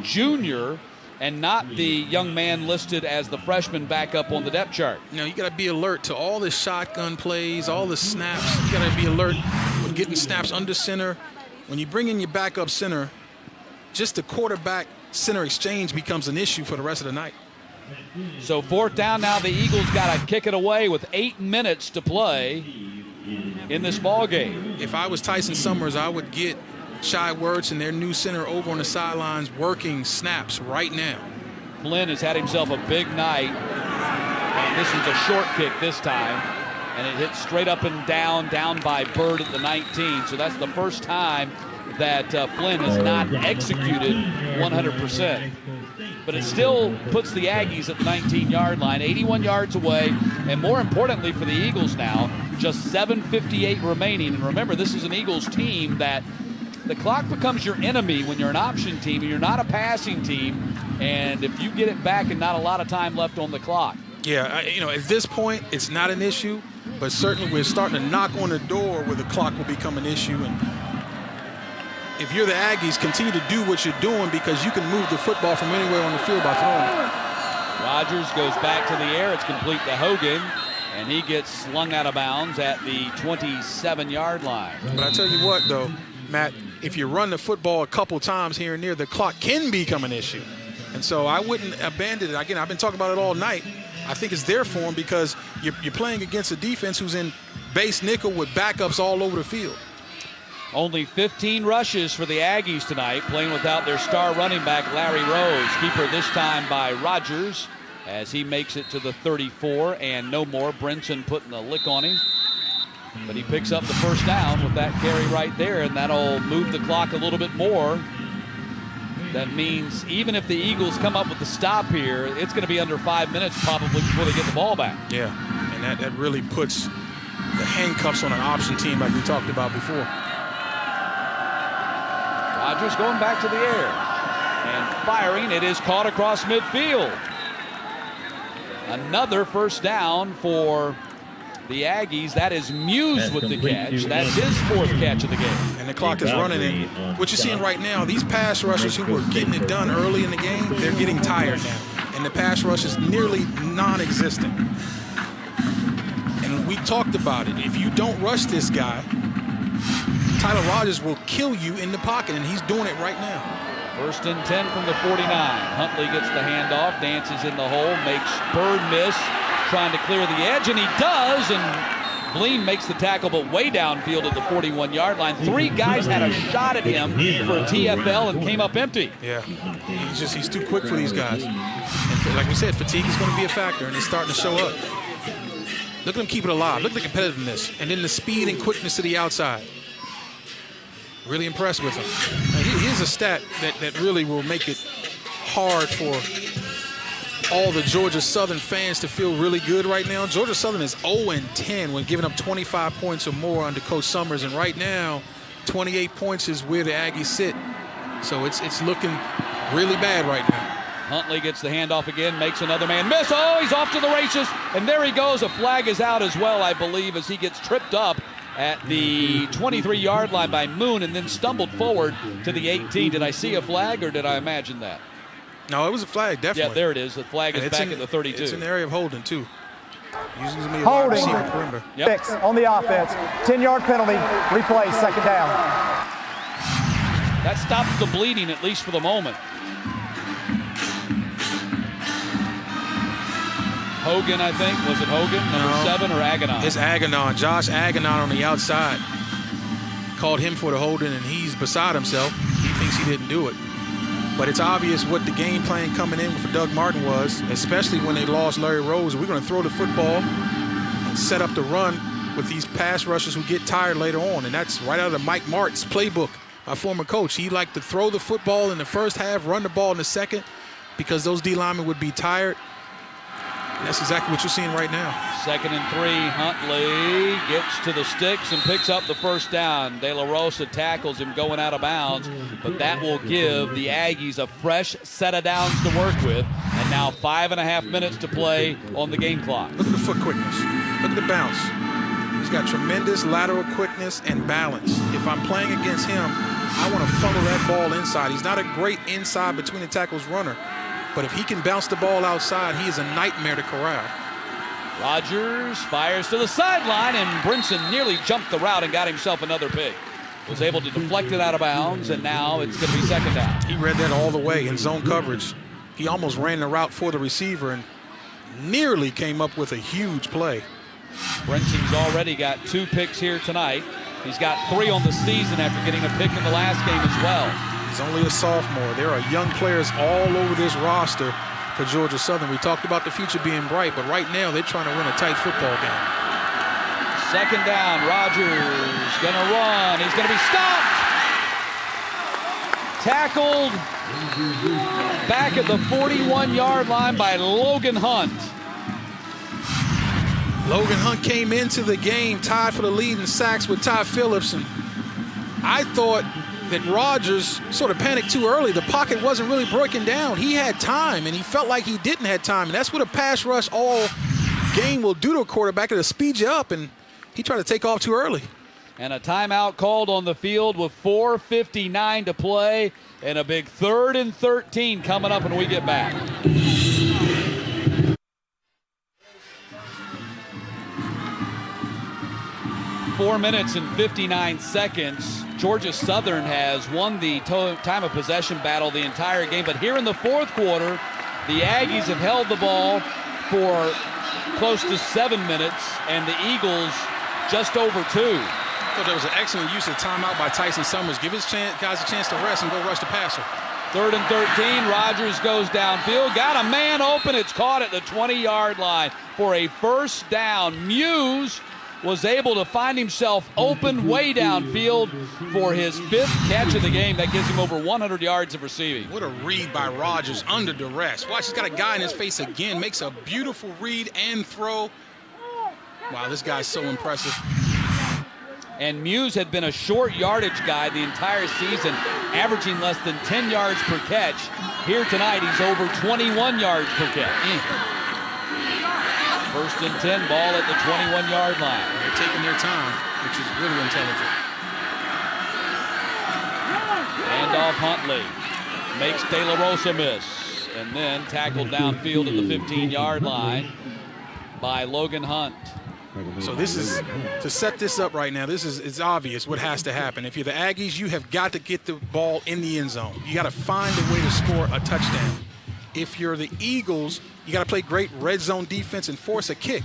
junior and not the young man listed as the freshman backup on the depth chart. You know, you got to be alert to all the shotgun plays, all the snaps. You got to be alert when getting snaps under center. When you bring in your backup center, just the quarterback-center exchange becomes an issue for the rest of the night. So 4th down now, the Eagles got to kick it away with 8 minutes to play in this ball game. If I was Tyson Summers, I would get Shai Werts and their new center over on the sidelines working snaps right now. Flynn has had himself a big night. And this one's a short kick this time. And it hits straight up and down by Bird at the 19. So that's the first time that Flynn has not executed 100%. But it still puts the Aggies at the 19-yard line, 81 yards away. And more importantly for the Eagles now, just 7:58 remaining. And remember, this is an Eagles team that the clock becomes your enemy when you're an option team and you're not a passing team. And if you get it back and not a lot of time left on the clock. Yeah, at this point, it's not an issue. But certainly we're starting to knock on the door where the clock will become an issue. And if you're the Aggies, continue to do what you're doing because you can move the football from anywhere on the field by throwing it. Rodgers goes back to the air. It's complete to Hogan, and he gets slung out of bounds at the 27-yard line. But I tell you what, though, Matt, if you run the football a couple times here and there, the clock can become an issue. And so I wouldn't abandon it. Again, I've been talking about it all night. I think it's there for them because you're playing against a defense who's in base nickel with backups all over the field. Only 15 rushes for the Aggies tonight, playing without their star running back, Larry Rose. Keeper this time by Rodgers as he makes it to the 34 and no more. Brinson putting a lick on him. But he picks up the first down with that carry right there, and that'll move the clock a little bit more. That means even if the Eagles come up with the stop here, it's going to be under 5 minutes probably before they get the ball back. Yeah, and that really puts the handcuffs on an option team like we talked about before. Rodgers going back to the air and firing. It is caught across midfield. Another first down for the Aggies. That is Muse with the catch. That's his 4th catch of the game. And the clock is running in. What you're seeing right now, these pass rushers who were getting it done early in the game, they're getting tired now. And the pass rush is nearly non-existent. And we talked about it. If you don't rush this guy, Tyler Rodgers will kill you in the pocket, and he's doing it right now. 1st and 10 from the 49. Huntley gets the handoff, dances in the hole, makes Bird miss, trying to clear the edge, and he does, and Bleen makes the tackle, but way downfield at the 41-yard line. 3 guys had a shot at him for a TFL and came up empty. Yeah, he's too quick for these guys. And like we said, fatigue is going to be a factor, and it's starting to show up. Look at him keep it alive. Look at the competitiveness, and then the speed and quickness to the outside. Really impressed with him. Now, here's a stat that really will make it hard for all the Georgia Southern fans to feel really good right now. Georgia Southern is 0-10 when giving up 25 points or more under Coach Summers, and right now 28 points is where the Aggies sit. So it's looking really bad right now. Huntley gets the handoff again, makes another man miss. Oh, he's off to the races, and there he goes. A flag is out as well, I believe, as he gets tripped up at the 23-yard line by Moon and then stumbled forward to the 18. Did I see a flag or did I imagine that? No, it was a flag, definitely. Yeah, there it is. The flag is back at the 32. It's an area of holding, too. Holding. Yep. 6 on the offense. 10-yard penalty. Replay, 2nd down. That stops the bleeding, at least for the moment. Hogan, I think. Was it Hogan, number 7, or Aganon? It's Aganon. Josh Aganon on the outside. Called him for the holding, and he's beside himself. He thinks he didn't do it. But it's obvious what the game plan coming in for Doug Martin was, especially when they lost Larry Rose. We're going to throw the football and set up the run with these pass rushers who get tired later on. And that's right out of Mike Mart's playbook, my former coach. He liked to throw the football in the first half, run the ball in the second, because those D linemen would be tired. And that's exactly what you're seeing right now. 2nd and 3. Huntley gets to the sticks and picks up the first down. De La Rosa tackles him going out of bounds, but that will give the Aggies a fresh set of downs to work with. And now 5.5 minutes to play on the game clock. Look at the foot quickness. Look at the bounce. He's got tremendous lateral quickness and balance. If I'm playing against him, I want to funnel that ball inside. He's not a great inside between the tackles runner, but if he can bounce the ball outside, he is a nightmare to corral. Rodgers fires to the sideline, and Brinson nearly jumped the route and got himself another pick. Was able to deflect it out of bounds, and now it's going to be 2nd down. He read that all the way in zone coverage. He almost ran the route for the receiver and nearly came up with a huge play. Brinson's already got 2 picks here tonight. He's got 3 on the season after getting a pick in the last game as well. He's only a sophomore. There are young players all over this roster for Georgia Southern. We talked about the future being bright, but right now they're trying to win a tight football game. 2nd down, Rodgers gonna run. He's gonna be stopped. Tackled back at the 41-yard line by Logan Hunt. Logan Hunt came into the game tied for the lead in sacks with Ty Phillips, and I thought that Rodgers sort of panicked too early. The pocket wasn't really breaking down. He had time, and he felt like he didn't have time, and that's what a pass rush all game will do to a quarterback. It'll speed you up, and he tried to take off too early. And a timeout called on the field with 4:59 to play, and a big 3rd and 13 coming up when we get back. 4 minutes and 59 seconds. Georgia Southern has won the time of possession battle the entire game, but here in the 4th quarter, the Aggies have held the ball for close to 7 minutes, and the Eagles just over 2. I thought that was an excellent use of timeout by Tyson Summers. Give his guys a chance to rest and go rush the passer. 3rd and 13, Rodgers goes downfield, got a man open, it's caught at the 20-yard line for a first down. Muse was able to find himself open way downfield for his 5th catch of the game. That gives him over 100 yards of receiving. What a read by Rodgers under duress. Watch, he's got a guy in his face again, makes a beautiful read and throw. Wow, this guy's so impressive. And Muse had been a short yardage guy the entire season, averaging less than 10 yards per catch. Here tonight, he's over 21 yards per catch. 1st and 10, ball at the 21-yard line. They're taking their time, which is really intelligent. Hand off Huntley. Makes De La Rosa miss. And then tackled downfield at the 15-yard line by Logan Hunt. So this is, to set this up right now, it's obvious what has to happen. If you're the Aggies, you have got to get the ball in the end zone. You got to find a way to score a touchdown. If you're the Eagles, you got to play great red zone defense and force a kick,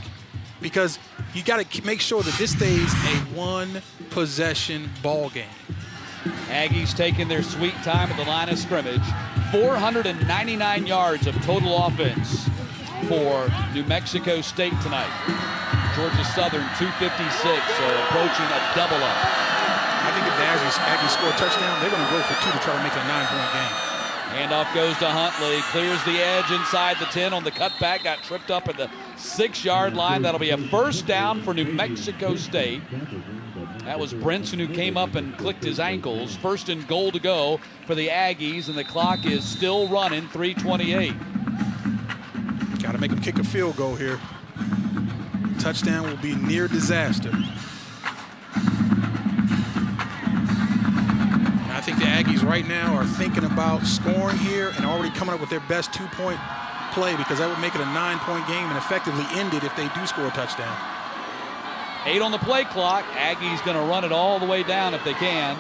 because you got to make sure that this stays a one-possession ball game. Aggies taking their sweet time at the line of scrimmage. 499 yards of total offense for New Mexico State tonight. Georgia Southern 256, so approaching a double-up. I think if the Aggies score a touchdown, they're going to go for 2 to try to make it a 9-point game. Handoff goes to Huntley, clears the edge inside the 10 on the cutback, got tripped up at the 6-yard line. That'll be a first down for New Mexico State. That was Brinson who came up and clicked his ankles. 1st and goal to go for the Aggies, and the clock is still running, 3:28. Got to make them kick a field goal here. Touchdown will be near disaster. I think the Aggies right now are thinking about scoring here and already coming up with their best 2-point play, because that would make it a 9-point game and effectively end it if they do score a touchdown. 8 on the play clock. Aggies going to run it all the way down if they can.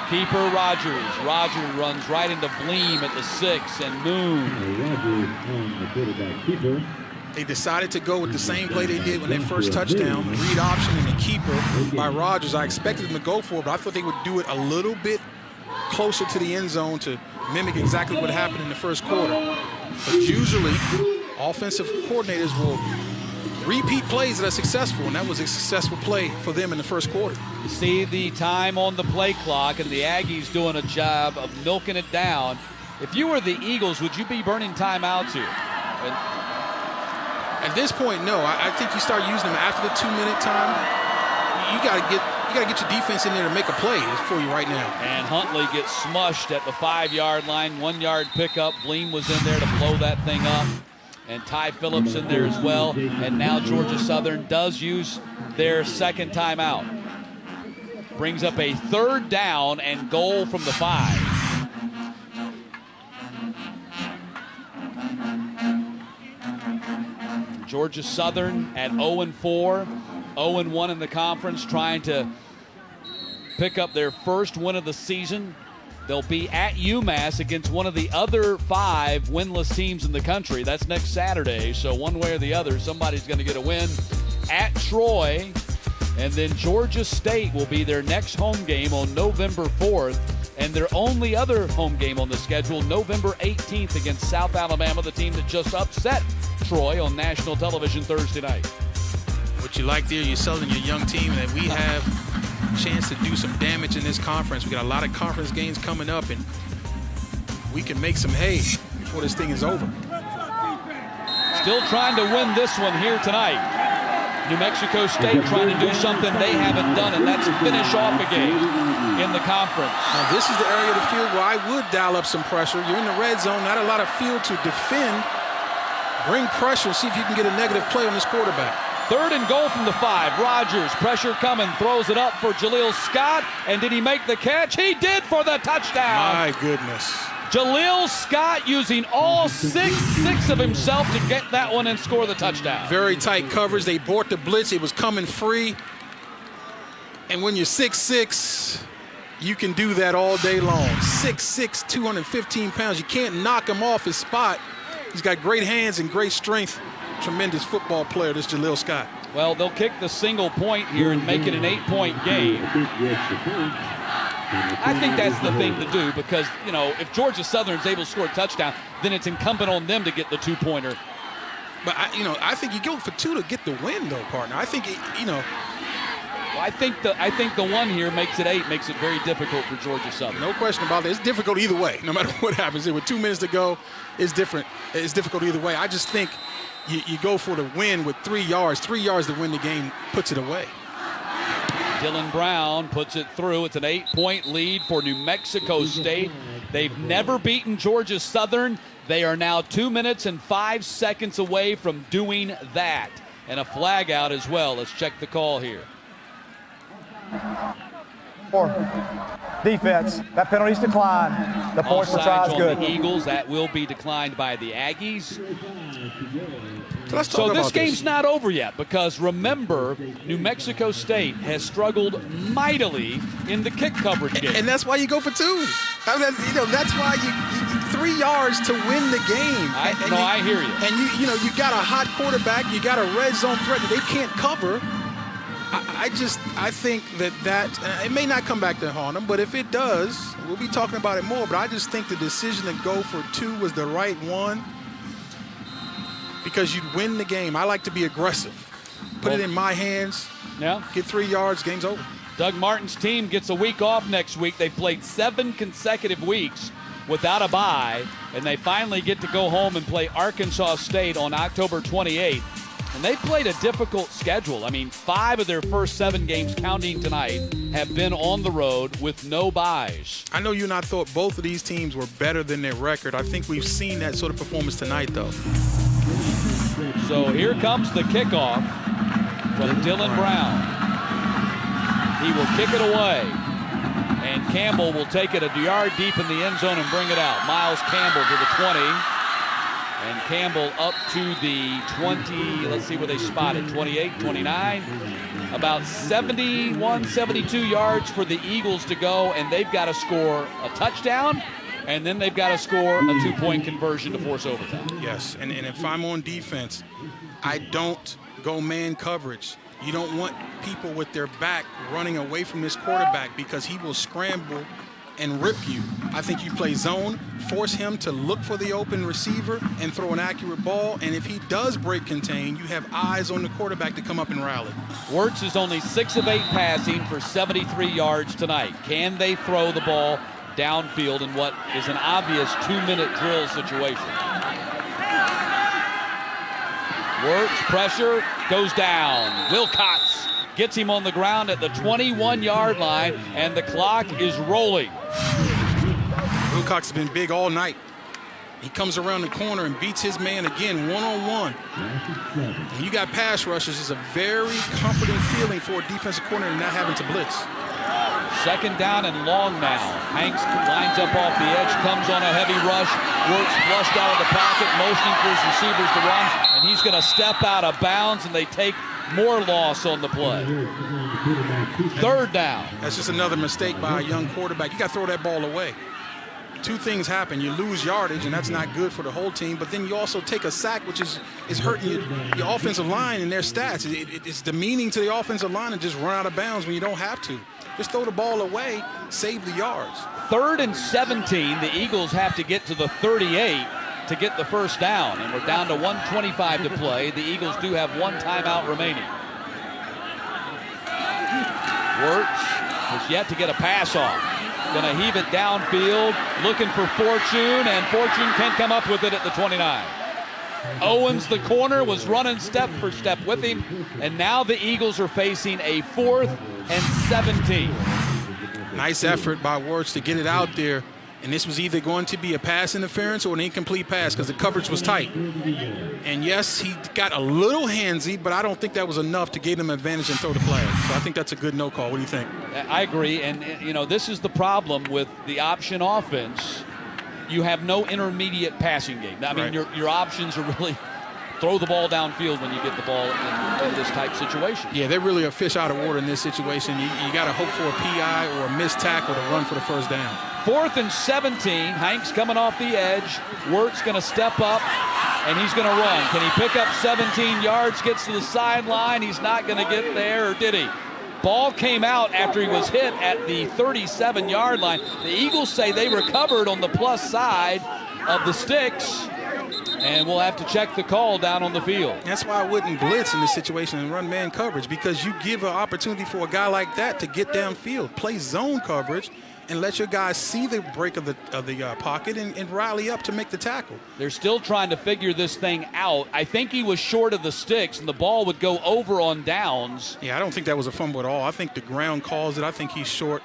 Keeper Rodgers. Rodgers runs right into Bleem at the 6 and Moon. They decided to go with the same play they did when they first touchdown, the read option and the keeper by Rodgers. I expected them to go for it, but I thought they would do it a little bit closer to the end zone to mimic exactly what happened in the first quarter. But usually, offensive coordinators will repeat plays that are successful, and that was a successful play for them in the first quarter. You see the time on the play clock, and the Aggies doing a job of milking it down. If you were the Eagles, would you be burning timeouts here? At this point, no. I think you start using them after the 2-minute time. You got to get your defense in there to make a play for you right now. And Huntley gets smushed at the 5-yard line. 1-yard pickup. Vleem was in there to blow that thing up. And Ty Phillips in there as well. And now Georgia Southern does use their second timeout. Brings up a 3rd down and goal from the 5. Georgia Southern at 0-4, 0-1 in the conference, trying to pick up their first win of the season. They'll be at UMass against one of the other 5 winless teams in the country. That's next Saturday, so one way or the other, somebody's going to get a win. At Troy, and then Georgia State will be their next home game on November 4th, and their only other home game on the schedule, November 18th against South Alabama, the team that just upset Troy on national television Thursday night. What you like there, you're selling your young team that we have a chance to do some damage in this conference. We got a lot of conference games coming up, and we can make some hay before this thing is over. Still trying to win this one here tonight. New Mexico State trying to do something they haven't done, and that's finish off a game in the conference. Now, this is the area of the field where I would dial up some pressure. You're in the red zone, not a lot of field to defend. Bring pressure, see if you can get a negative play on this quarterback. 3rd and goal from the 5. Rogers, pressure coming, throws it up for Jaleel Scott. And did he make the catch? He did for the touchdown. My goodness. Jaleel Scott using all six of himself to get that one and score the touchdown. Very tight coverage. They bought the blitz. It was coming free. And when you're 6'6", you can do that all day long. 6'6", 215 pounds. You can't knock him off his spot. He's got great hands and great strength. Tremendous football player, this Jaleel Scott. Well, they'll kick the single point here and make it an 8-point game. I think that's the thing to do because, you know, if Georgia Southern's able to score a touchdown, then it's incumbent on them to get the 2-pointer. But, I think you go for 2 to get the win, though, partner. I think, Well, I think the one here makes it 8, makes it very difficult for Georgia Southern. No question about it. It's difficult either way, no matter what happens. With 2 minutes to go, it's different. It's difficult either way. I just think you go for the win with 3 yards. 3 yards to win the game puts it away. Dylan Brown puts it through. It's an 8-point lead for New Mexico State. They've never beaten Georgia Southern. They are now 2 minutes and 5 seconds away from doing that. And a flag out as well. Let's check the call here. For defense, that penalty's declined. The point for try is good. The Eagles, that will be declined by the Aggies. So this game's not over yet because remember, New Mexico State has struggled mightily in the kick coverage game. And that's why you go for 2. That's why you 3 yards to win the game. I hear you. And you got a hot quarterback, you got a red zone threat that they can't cover. I think that it may not come back to haunt them, but if it does, we'll be talking about it more. But I just think the decision to go for 2 was the right one because you'd win the game. I like to be aggressive. Put it in my hands. Yeah. Get 3 yards, game's over. Doug Martin's team gets a week off next week. They've played 7 consecutive weeks without a bye, and they finally get to go home and play Arkansas State on October 28th. And they played a difficult schedule. I mean, 5 of their first 7 games, counting tonight, have been on the road with no byes. I know you and I thought both of these teams were better than their record. I think we've seen that sort of performance tonight, though. So here comes the kickoff from Dylan Brown. He will kick it away. And Campbell will take it a yard deep in the end zone and bring it out. Miles Campbell to the 20. And Campbell up to the 20, let's see where they spotted, 28, 29. About 71, 72 yards for the Eagles to go, and they've got to score a touchdown, and then they've got to score a 2-point conversion to force overtime. Yes, and if I'm on defense, I don't go man coverage. You don't want people with their back running away from this quarterback because he will scramble and rip you. I think you play zone, force him to look for the open receiver and throw an accurate ball, and if he does break contain, you have eyes on the quarterback to come up and rally. Wirtz is only 6 of 8 passing for 73 yards tonight. Can they throw the ball downfield in what is an obvious 2-minute drill situation. Wirtz, pressure, goes down. Wilcox gets him on the ground at the 21-yard line, and the clock is rolling. Wilcox has been big all night. He comes around the corner and beats his man again, one-on-one. And you got pass rushers. It's a very comforting feeling for a defensive coordinator not having to blitz. Second down and long now. Hanks lines up off the edge, comes on a heavy rush. Wirtz flushed out of the pocket, motioning for his receivers to run, and he's going to step out of bounds, and they take more loss on the play. Third down. That's just another mistake by a young quarterback. You got to throw that ball away. Two things happen. You lose yardage, and that's not good for the whole team, but then you also take a sack, which is hurting your offensive line and their stats. It's demeaning to the offensive line to just run out of bounds when you don't have to. Just throw the ball away, save the yards. 3rd and 17. The Eagles have to get to the 38 to get the first down, and we're down to 1:25 to play. The Eagles do have one timeout remaining. Wirtz has yet to get a pass off. Going to heave it downfield, looking for Fortune, and Fortune can't come up with it at the 29. Owens, the corner, was running step for step with him, and now the Eagles are facing a 4th and 17. Nice effort by Wirtz to get it out there, and this was either going to be a pass interference or an incomplete pass because the coverage was tight. And yes, he got a little handsy, but I don't think that was enough to give him an advantage and throw the flag. So I think that's a good no call. What do you think? I agree, and this is the problem with the option offense. You have no intermediate passing game. I mean, right. your options are really throw the ball downfield when you get the ball in this type situation. Yeah, they're really a fish out of water in this situation. You got to hope for a PI or a missed tackle to run for the first down. 4th and 17. Hanks coming off the edge. Wirtz going to step up, and he's going to run. Can he pick up 17 yards? Gets to the sideline. He's not going to get there, or did he? Ball came out after he was hit at the 37-yard line. The Eagles say they recovered on the plus side of the sticks, and we'll have to check the call down on the field. That's why I wouldn't blitz in this situation and run man coverage, because you give an opportunity for a guy like that to get downfield, play zone coverage, and let your guys see the break of the pocket and rally up to make the tackle. They're still trying to figure this thing out. I think he was short of the sticks, and the ball would go over on downs. Yeah, I don't think that was a fumble at all. I think the ground calls it. I think he's short.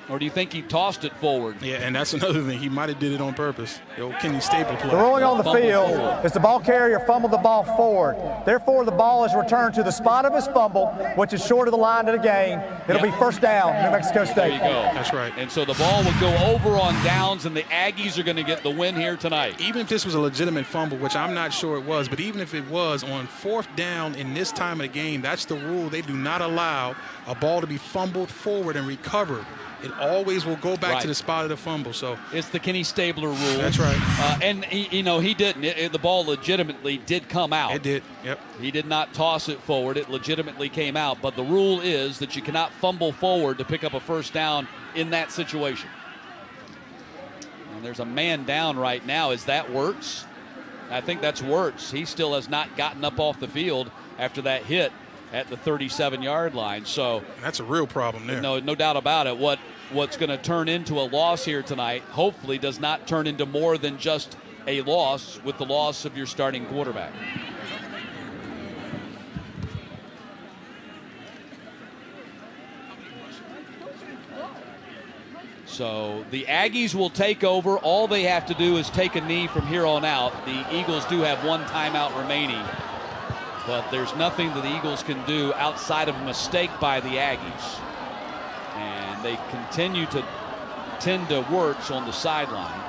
Or do you think he tossed it forward? Yeah, and that's another thing. He might have did it on purpose. The old Kenny Staple play. The ruling on the Fumble field forward. is the ball carrier fumbled the ball forward. Therefore, the ball is returned to the spot of his fumble, which is short of the line of the gain. It'll be first down, New Mexico State. There you go. That's right. And so the ball would go over on downs, and the Aggies are going to get the win here tonight. Even if this was a legitimate fumble, which I'm not sure it was, but even if it was, on 4th down in this time of the game, that's the rule. They do not allow a ball to be fumbled forward and recovered. It always will go back to the spot of the fumble. So it's the Kenny Stabler rule. That's right. And he didn't. The ball legitimately did come out. It did. Yep. He did not toss it forward. It legitimately came out. But the rule is that you cannot fumble forward to pick up a first down in that situation. And there's a man down right now. Is that Wirtz? I think that's Wirtz. He still has not gotten up off the field after that hit at the 37-yard line. So that's a real problem there. No doubt about it. What's going to turn into a loss here tonight hopefully does not turn into more than just a loss with the loss of your starting quarterback. So the Aggies will take over. All they have to do is take a knee from here on out. The Eagles do have one timeout remaining, but there's nothing that the Eagles can do outside of a mistake by the Aggies. And they continue to tend to Wirtz on the sideline.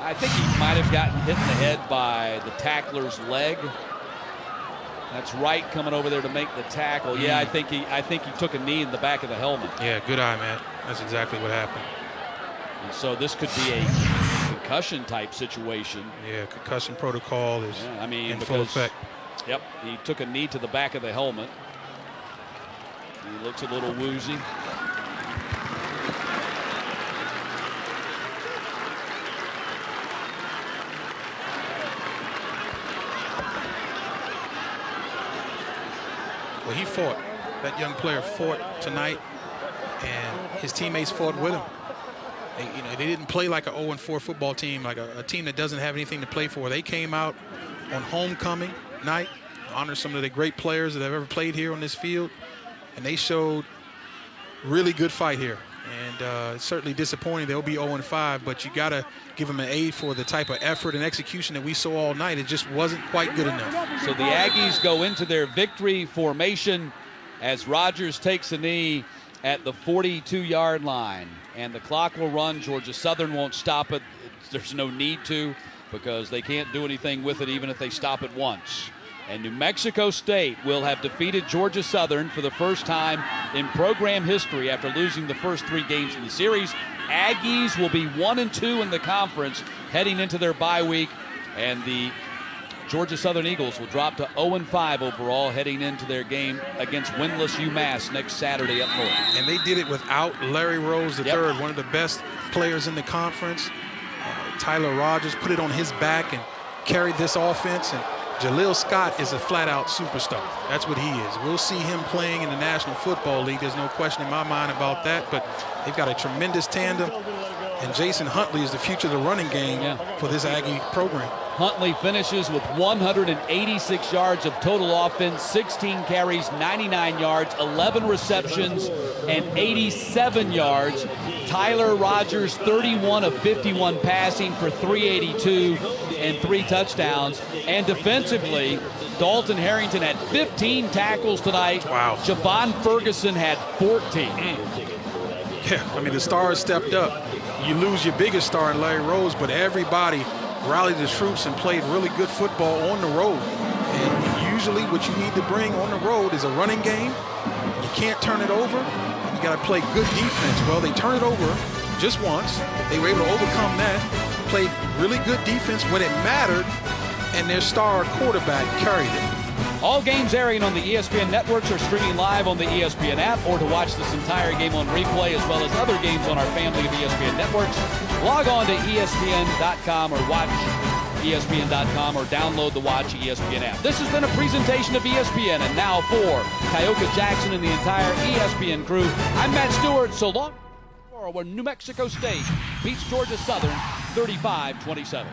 I think he might have gotten hit in the head by the tackler's leg. That's Wright coming over there to make the tackle. Yeah, I think he took a knee in the back of the helmet. Yeah, good eye, Matt. That's exactly what happened. And so this could be a concussion type situation. Yeah, concussion protocol is in full effect. Yep, he took a knee to the back of the helmet. He looks a little woozy. Well, he fought. That young player fought tonight, and his teammates fought with him. They didn't play like an 0-4 football team, like a team that doesn't have anything to play for. They came out on homecoming night, honor some of the great players that have ever played here on this field, and they showed really good fight here. And it's certainly disappointing they'll be 0-5, but you got to give them an A for the type of effort and execution that we saw all night. It just wasn't quite good enough. So the Aggies go into their victory formation as Rogers takes a knee at the 42-yard line. And the clock will run. Georgia Southern won't stop it. There's no need to, because they can't do anything with it even if they stop it once. And New Mexico State will have defeated Georgia Southern for the first time in program history after losing the first 3 games in the series. Aggies will be 1-2 in the conference heading into their bye week, and the Georgia Southern Eagles will drop to 0-5 overall heading into their game against winless UMass next Saturday up north. And they did it without Larry Rose III, one of the best players in the conference. Tyler Rogers put it on his back and carried this offense, and Jaleel Scott is a flat-out superstar. That's what he is. We'll see him playing in the National Football League. There's no question in my mind about that, but they've got a tremendous tandem, and Jason Huntley is the future of the running game for this Aggie program. Huntley finishes with 186 yards of total offense, 16 carries, 99 yards, 11 receptions, and 87 yards. Tyler Rogers, 31 of 51 passing for 382 and 3 touchdowns. And defensively, Dalton Harrington had 15 tackles tonight. Wow. Javon Ferguson had 14. Yeah, I mean, the stars stepped up. You lose your biggest star in Larry Rose, but everybody rallied the troops and played really good football on the road. And usually what you need to bring on the road is a running game. You can't turn it over. You got to play good defense. Well, they turned it over just once. They were able to overcome that, played really good defense when it mattered, and their star quarterback carried it. All games airing on the ESPN networks are streaming live on the ESPN app, or to watch this entire game on replay as well as other games on our family of ESPN networks. Log on to ESPN.com or watch ESPN.com or download the Watch ESPN app. This has been a presentation of ESPN, and now for Tioka Jackson and the entire ESPN crew, I'm Matt Stewart. So long where New Mexico State beats Georgia Southern 35-27.